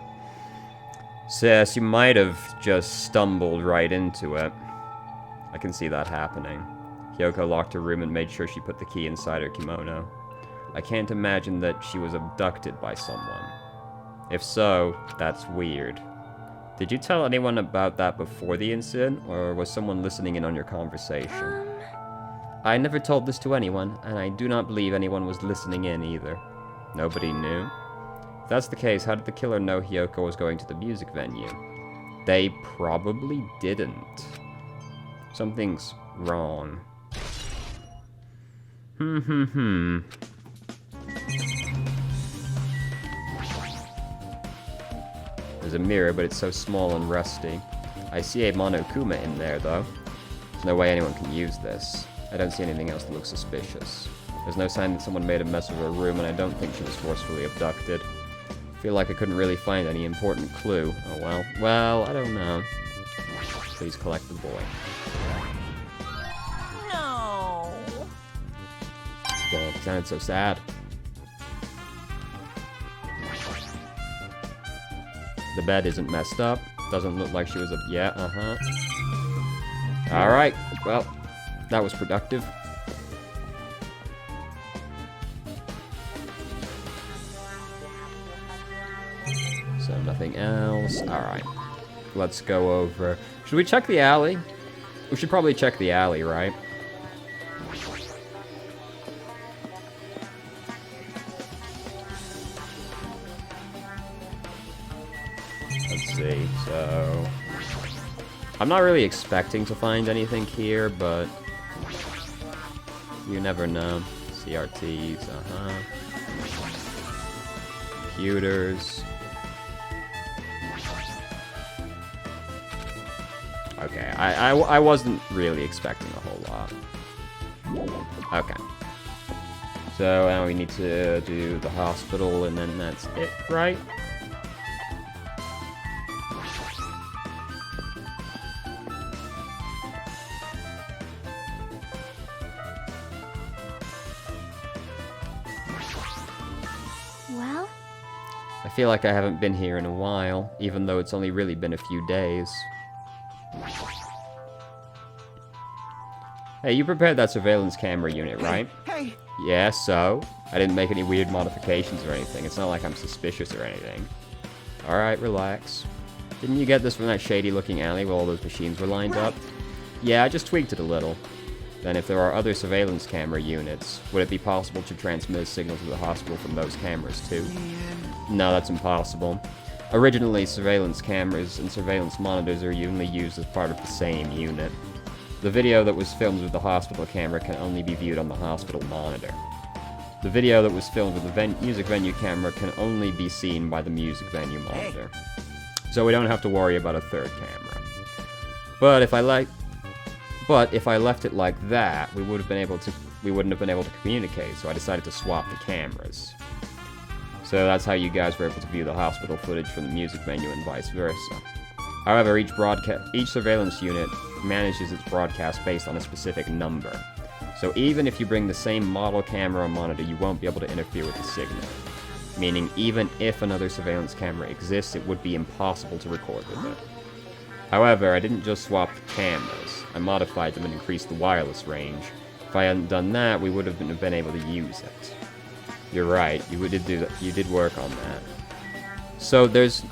A: Sis, you might have just stumbled right into it. I can see that happening. Hyoko locked her room and made sure she put the key inside her kimono. I can't imagine that she was abducted by someone. If so, that's weird. Did you tell anyone about that before the incident, or was someone listening in on your conversation? I never told this to anyone, and I do not believe anyone was listening in either. Nobody knew? If that's the case, how did the killer know Hyoko was going to the music venue? They probably didn't. Something's wrong. There's a mirror, but it's so small and rusty. I see a Monokuma in there, though. There's no way anyone can use this. I don't see anything else that looks suspicious. There's no sign that someone made a mess of her room, and I don't think she was forcefully abducted. I feel like I couldn't really find any important clue. Oh well. Well, I don't know. Please collect the boy.
F: No.
A: Damn, it sounded so sad. The bed isn't messed up. Doesn't look like she was a... Yeah, Alright, well, that was productive. So nothing else. Alright. Let's go over... Should we check the alley? We should probably check the alley, right? Let's see, so... I'm not really expecting to find anything here, but... You never know. CRTs, Computers. Okay, I wasn't really expecting a whole lot. Okay. So now we need to do the hospital, and then that's it, right?
C: Well?
A: I feel like I haven't been here in a while, even though it's only really been a few days. Hey, you prepared that surveillance camera unit, right?
E: Hey!
A: Yeah, so? I didn't make any weird modifications or anything. It's not like I'm suspicious or anything. Alright, relax. Didn't you get this from that shady-looking alley where all those machines were lined up? Yeah, I just tweaked it a little. Then if there are other surveillance camera units, would it be possible to transmit a signal to the hospital from those cameras too? No, that's impossible. Originally, surveillance cameras and surveillance monitors are usually used as part of the same unit. The video that was filmed with the hospital camera can only be viewed on the hospital monitor. The video that was filmed with the music venue camera can only be seen by the music venue monitor. So we don't have to worry about a third camera. But if I like... But if I left it like that, we wouldn't have been able to communicate, so I decided to swap the cameras. So that's how you guys were able to view the hospital footage from the music venue and vice versa. However, each surveillance unit manages its broadcast based on a specific number. So even if you bring the same model camera or monitor, you won't be able to interfere with the signal. Meaning, even if another surveillance camera exists, it would be impossible to record with it. However, I didn't just swap the cameras. I modified them and increased the wireless range. If I hadn't done that, we would have been able to use it. You're right, you did work on that. So there's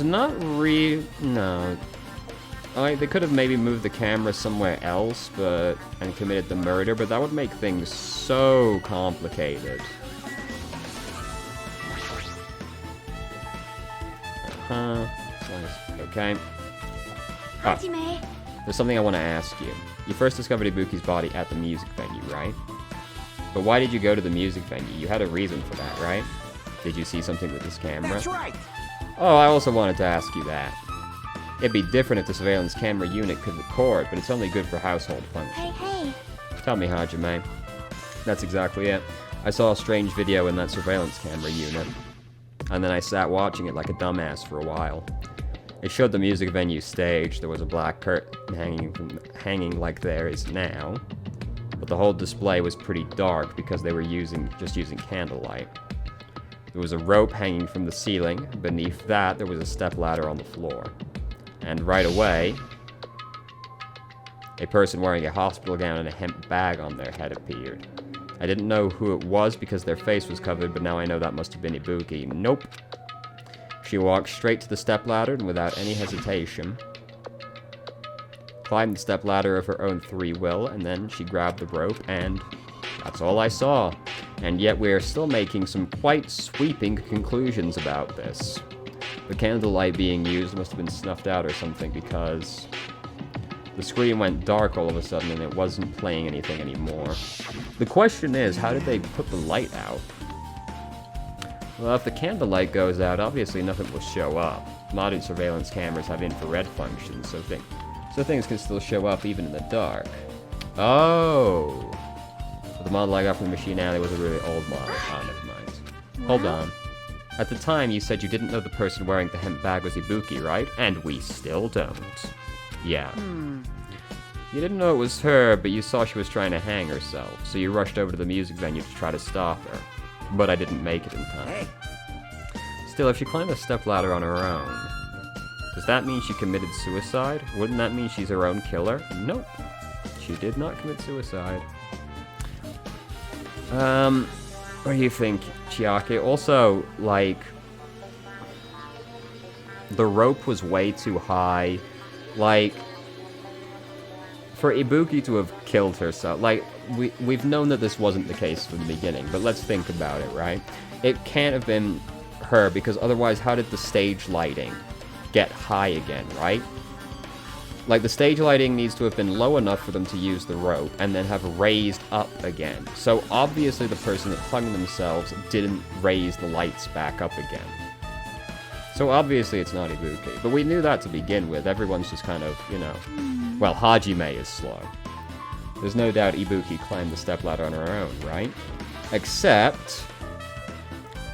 A: not no. They could have maybe moved the camera somewhere else, and committed the murder, but that would make things so complicated. Okay.
C: Hajime.
A: There's something I want to ask you. You first discovered Ibuki's body at the music venue, right? But why did you go to the music venue? You had a reason for that, right? Did you see something with this camera?
F: That's right.
A: Oh, I also wanted to ask you that. It'd be different if the surveillance camera unit could record, but it's only good for household functions.
C: Hey.
A: Tell me, Hajime. That's exactly it. I saw a strange video in that surveillance camera unit, and then I sat watching it like a dumbass for a while. It showed the music venue stage. There was a black curtain hanging like there is now, but the whole display was pretty dark because they were just using candlelight. There was a rope hanging from the ceiling. Beneath that, there was a stepladder on the floor. And right away, a person wearing a hospital gown and a hemp bag on their head appeared. I didn't know who it was because their face was covered, but now I know that must have been Ibuki. Nope. She walked straight to the stepladder and without any hesitation climbed the stepladder of her own free will, and then she grabbed the rope, and that's all I saw. And yet we are still making some quite sweeping conclusions about this. The candlelight being used must have been snuffed out or something, because the screen went dark all of a sudden and it wasn't playing anything anymore. The question is, how did they put the light out? Well, if the candlelight goes out, obviously nothing will show up. Modern surveillance cameras have infrared functions, so things can still show up even in the dark. Oh! But the model I got from the machine alley was a really old model. Oh, never mind. Hold on. At the time, you said you didn't know the person wearing the hemp bag was Ibuki, right? And we still don't. Yeah. You didn't know it was her, but you saw she was trying to hang herself, so you rushed over to the music venue to try to stop her. But I didn't make it in time. Still, if she climbed a stepladder on her own, does that mean she committed suicide? Wouldn't that mean she's her own killer? Nope. She did not commit suicide. What do you think, Chiaki? Also, like, the rope was way too high. Like, for Ibuki to have killed herself, like, we've known that this wasn't the case from the beginning, but let's think about it, right? It can't have been her, because otherwise how did the stage lighting get high again, right? Like, the stage lighting needs to have been low enough for them to use the rope, and then have raised up again. So obviously the person that hung themselves didn't raise the lights back up again. So obviously it's not Ibuki. But we knew that to begin with. Everyone's just kind of, you know... Well, Hajime is slow. There's no doubt Ibuki climbed the stepladder on her own, right? Except...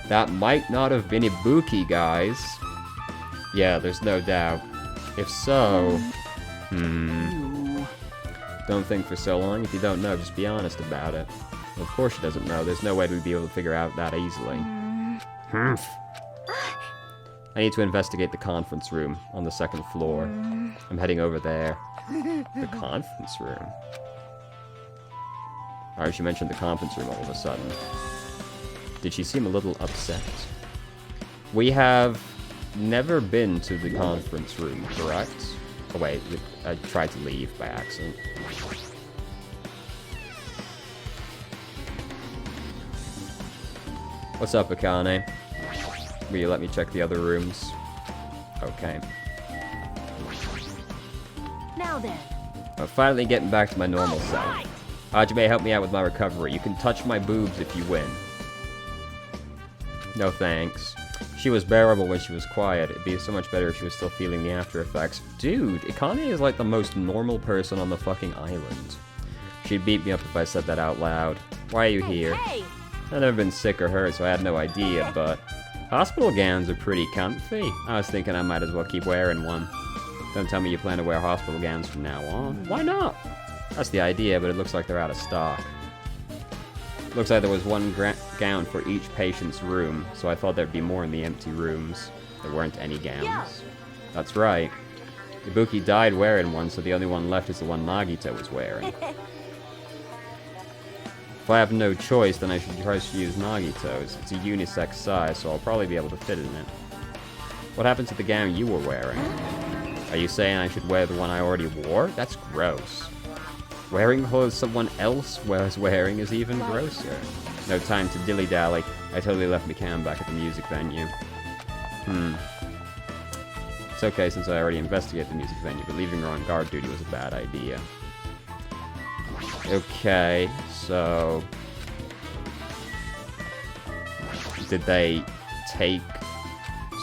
A: that might not have been Ibuki, guys. Yeah, there's no doubt. If so... Don't think for so long. If you don't know, just be honest about it. Well, of course she doesn't know. There's no way we'd be able to figure out that easily. I need to investigate the conference room on the second floor. I'm heading over there. The conference room? Alright, she mentioned the conference room all of a sudden. Did she seem a little upset? We have never been to the conference room, correct? Oh wait, I tried to leave by accident. What's up, Akane? Will you let me check the other rooms? Okay.
C: Now then.
A: I'm finally getting back to my normal self. Hajime, help me out with my recovery. You can touch my boobs if you win. No thanks. She was bearable when she was quiet. It'd be so much better if she was still feeling the after effects. Dude, Ikane is like the most normal person on the fucking island. She'd beat me up if I said that out loud. Why are you here?
F: Hey,
A: I've never been sick or hurt, so I had no idea, but hospital gowns are pretty comfy. I was thinking I might as well keep wearing one. Don't tell me you plan to wear hospital gowns from now on. Why not? That's the idea, but it looks like they're out of stock. Looks like there was one gown for each patient's room, so I thought there'd be more in the empty rooms. There weren't any gowns.
F: Yeah.
A: That's right. Ibuki died wearing one, so the only one left is the one Nagito was wearing. If I have no choice, then I should try to use Nagito's. It's a unisex size, so I'll probably be able to fit in it. What happened to the gown you were wearing? Are you saying I should wear the one I already wore? That's gross. Wearing clothes someone else was wearing is even grosser. No time to dilly-dally. I totally left my cam back at the music venue. It's okay since I already investigated the music venue, but leaving her on guard duty was a bad idea. Okay, so... Did they take...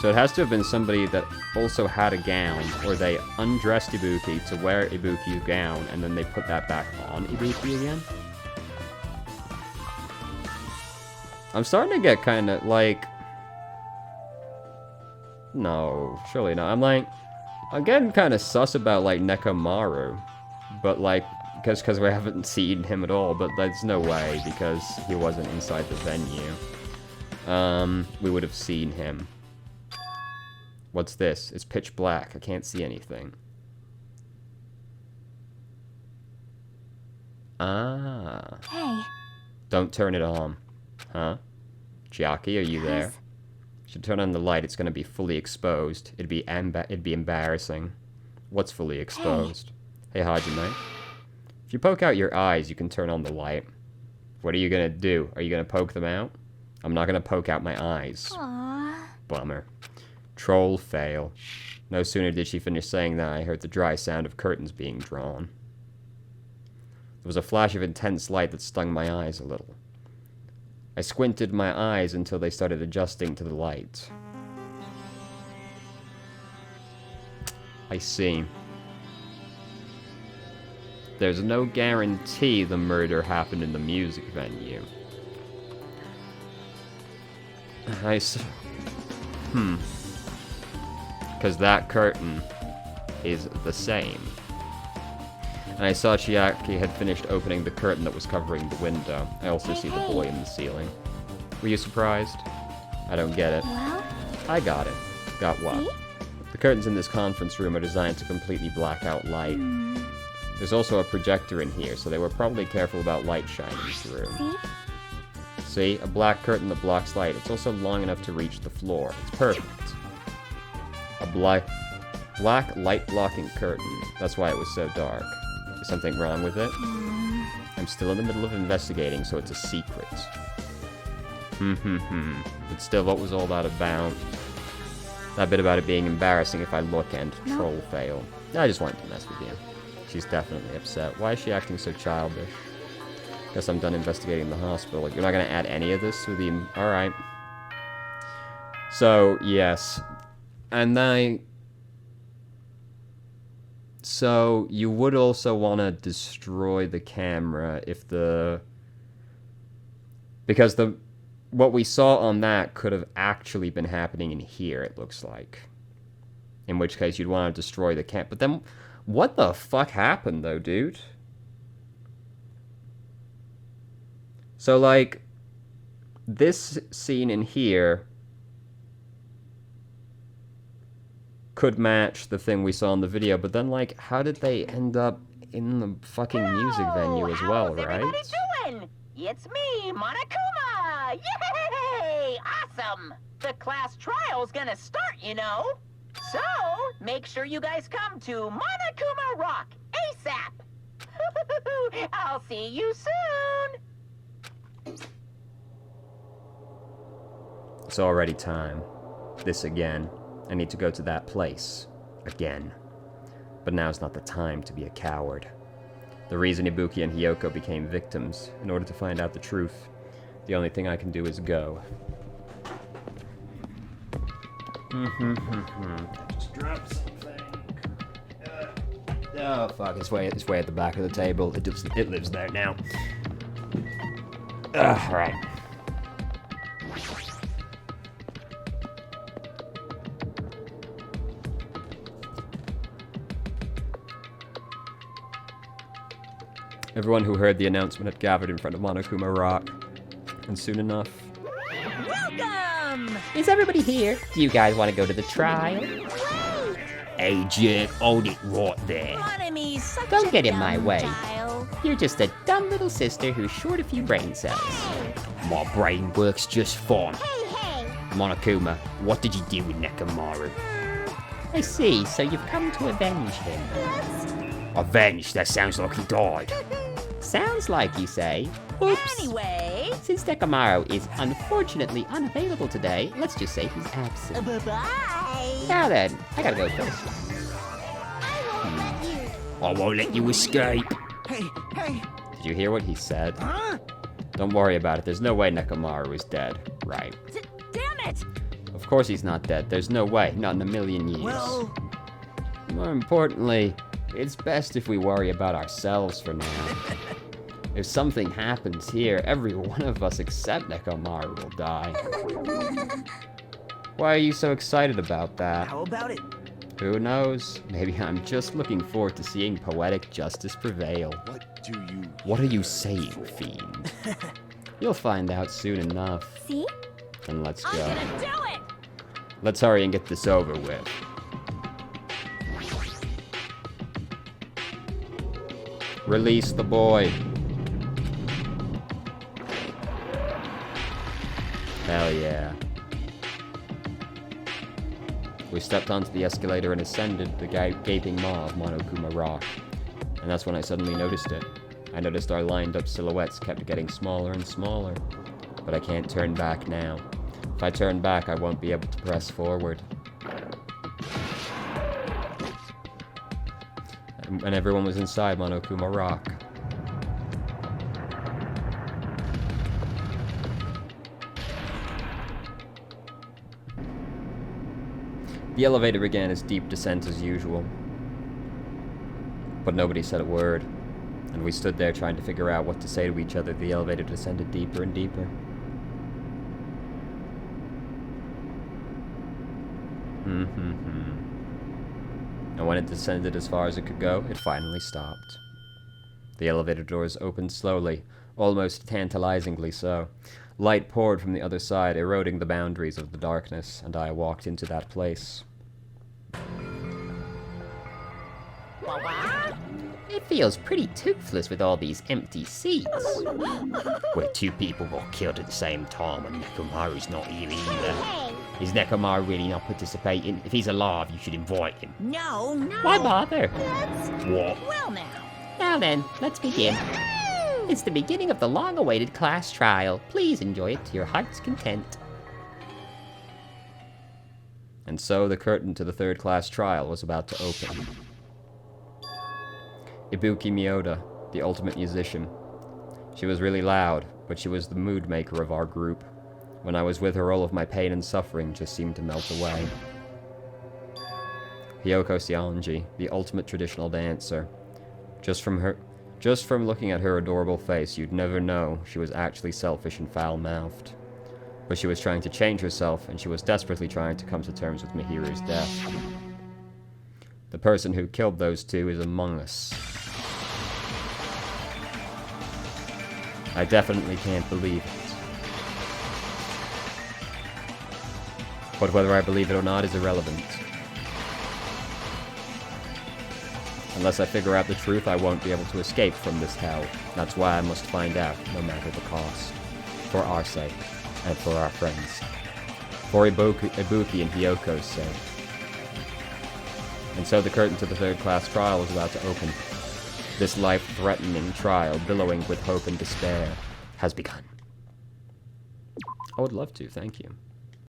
A: So it has to have been somebody that also had a gown, or they undressed Ibuki to wear Ibuki's gown, and then they put that back on Ibuki again? I'm starting to get kind of, like... No, surely not. I'm getting kind of sus about, like, Nekomaru. But, like, because we haven't seen him at all, but there's no way, because he wasn't inside the venue. We would have seen him. What's this? It's pitch black. I can't see anything. Ah.
C: Hey.
A: Don't turn it on. Huh? Chiaki, are you there? Should turn on the light. It's gonna be fully exposed. It'd be embarrassing. What's fully exposed? Hey, Hajime. If you poke out your eyes, you can turn on the light. What are you gonna do? Are you gonna poke them out? I'm not gonna poke out my eyes.
C: Aww.
A: Bummer. Troll fail. No sooner did she finish saying that, I heard the dry sound of curtains being drawn. There was a flash of intense light that stung my eyes a little. I squinted my eyes until they started adjusting to the light. I see. There's no guarantee the murder happened in the music venue. Because that curtain is the same. And I saw Chiaki had finished opening the curtain that was covering the window. I also see the boy in the ceiling. Were you surprised? I don't get it.
C: Well?
A: I got it. Got what?
C: See?
A: The curtains in this conference room are designed to completely black out light. There's also a projector in here, so they were probably careful about light shining through.
C: See?
A: See? A black curtain that blocks light. It's also long enough to reach the floor. It's perfect. A black light-blocking curtain. That's why it was so dark. Is something wrong with it? I'm still in the middle of investigating, so it's a secret. But still, what was all that about? That bit about it being embarrassing if I look and troll fail. I just wanted to mess with you. She's definitely upset. Why is she acting so childish? Guess I'm done investigating the hospital. You're not gonna add any of this to the... Alright. So, yes. And then... So, you would also want to destroy the camera if the... Because what we saw on that could have actually been happening in here, it looks like. In which case, you'd want to destroy the cam... But then, what the fuck happened, though, dude? So, like, this scene in here could match the thing we saw in the video, but then, like, how did they end up in the fucking music venue as well,
F: how's
A: right?
F: everybody doing? It's me, Monokuma! Yay! Awesome! The class trial's gonna start, you know. So, make sure you guys come to Monokuma Rock ASAP! I'll see you soon!
A: It's already time. This again. I need to go to that place. Again. But now's not the time to be a coward. The reason Ibuki and Hiyoko became victims, in order to find out the truth, the only thing I can do is go. Just drop something. Oh fuck! It's way at the back of the table. It lives there now. All right. Everyone who heard the announcement had gathered in front of Monokuma Rock, and soon enough,
H: Welcome!
D: Is everybody here? Do you guys want to go to the trial?
B: Hey, Jerk, hold it right there.
H: Monomy's such
D: Don't
H: a
D: get in my
H: dumb
D: way.
H: child.
D: You're just a dumb little sister who's short a few brain cells.
B: My brain works just fine.
C: Hey, hey!
B: Monokuma, what did you do with Nekomaru?
D: I see, so you've come to avenge him.
B: Avenged, that sounds like he died.
D: Sounds like you say. Oops.
H: Anyway,
D: Since Nekomaru is unfortunately unavailable today, let's just say he's absent.
H: bye-bye.
D: Now then, I gotta go first.
B: I won't let you escape.
G: Hey, hey!
A: did you hear what he said?
G: Huh?
A: Don't worry about it. There's no way Nekomaru is dead, right?
H: Damn it!
A: Of course he's not dead. There's no way. Not in a million years.
G: Well,
A: More importantly, it's best if we worry about ourselves for now. If something happens here, every one of us except Nekomaru will die. Why are you so excited about that?
G: how about it?
A: Who knows? Maybe I'm just looking forward to seeing poetic justice prevail.
E: What do you...
A: What are you saying, fiend? You'll find out soon enough.
C: See?
A: Then let's
H: I'm
A: go.
H: gonna do it!
A: Let's hurry and get this over with. Release the boy. Hell yeah. We stepped onto the escalator and ascended the gaping maw of Monokuma Rock. And that's when I suddenly noticed it. I noticed our lined up silhouettes kept getting smaller and smaller. But I can't turn back now. If I turn back, I won't be able to press forward. And everyone was inside Monokuma Rock. The elevator began its deep descent as usual. But nobody said a word, and we stood there trying to figure out what to say to each other. The elevator descended deeper and deeper. And when it descended as far as it could go, it finally stopped. The elevator doors opened slowly, almost tantalizingly so. Light poured from the other side, eroding the boundaries of the darkness, and I walked into that place.
D: It feels pretty toothless with all these empty seats.
B: Where two people got killed at the same time and Nekomaru's not here either.
C: Hey!
B: Is Nekomaru really not participating? If he's alive, you should invite him.
H: No, no.
D: Why bother?
B: What?
H: Well now.
D: Now then, let's begin. It's the beginning of the long-awaited class trial. Please enjoy it to your heart's content.
A: And so the curtain to the third class trial was about to open. Ibuki Miyoda, the ultimate musician. She was really loud, but she was the mood maker of our group. When I was with her, all of my pain and suffering just seemed to melt away. Hiyoko Sionji, the ultimate traditional dancer. Just from looking at her adorable face, you'd never know she was actually selfish and foul-mouthed. But she was trying to change herself, and she was desperately trying to come to terms with Mihiru's death. The person who killed those two is among us. I definitely can't believe it. But whether I believe it or not is irrelevant. Unless I figure out the truth, I won't be able to escape from this hell. That's why I must find out, no matter the cost. For our sake, and for our friends. For Ibuki and Hiyoko's sake. And so the curtain to the third class trial was about to open. This life-threatening trial, billowing with hope and despair, has begun. I would love to, thank you.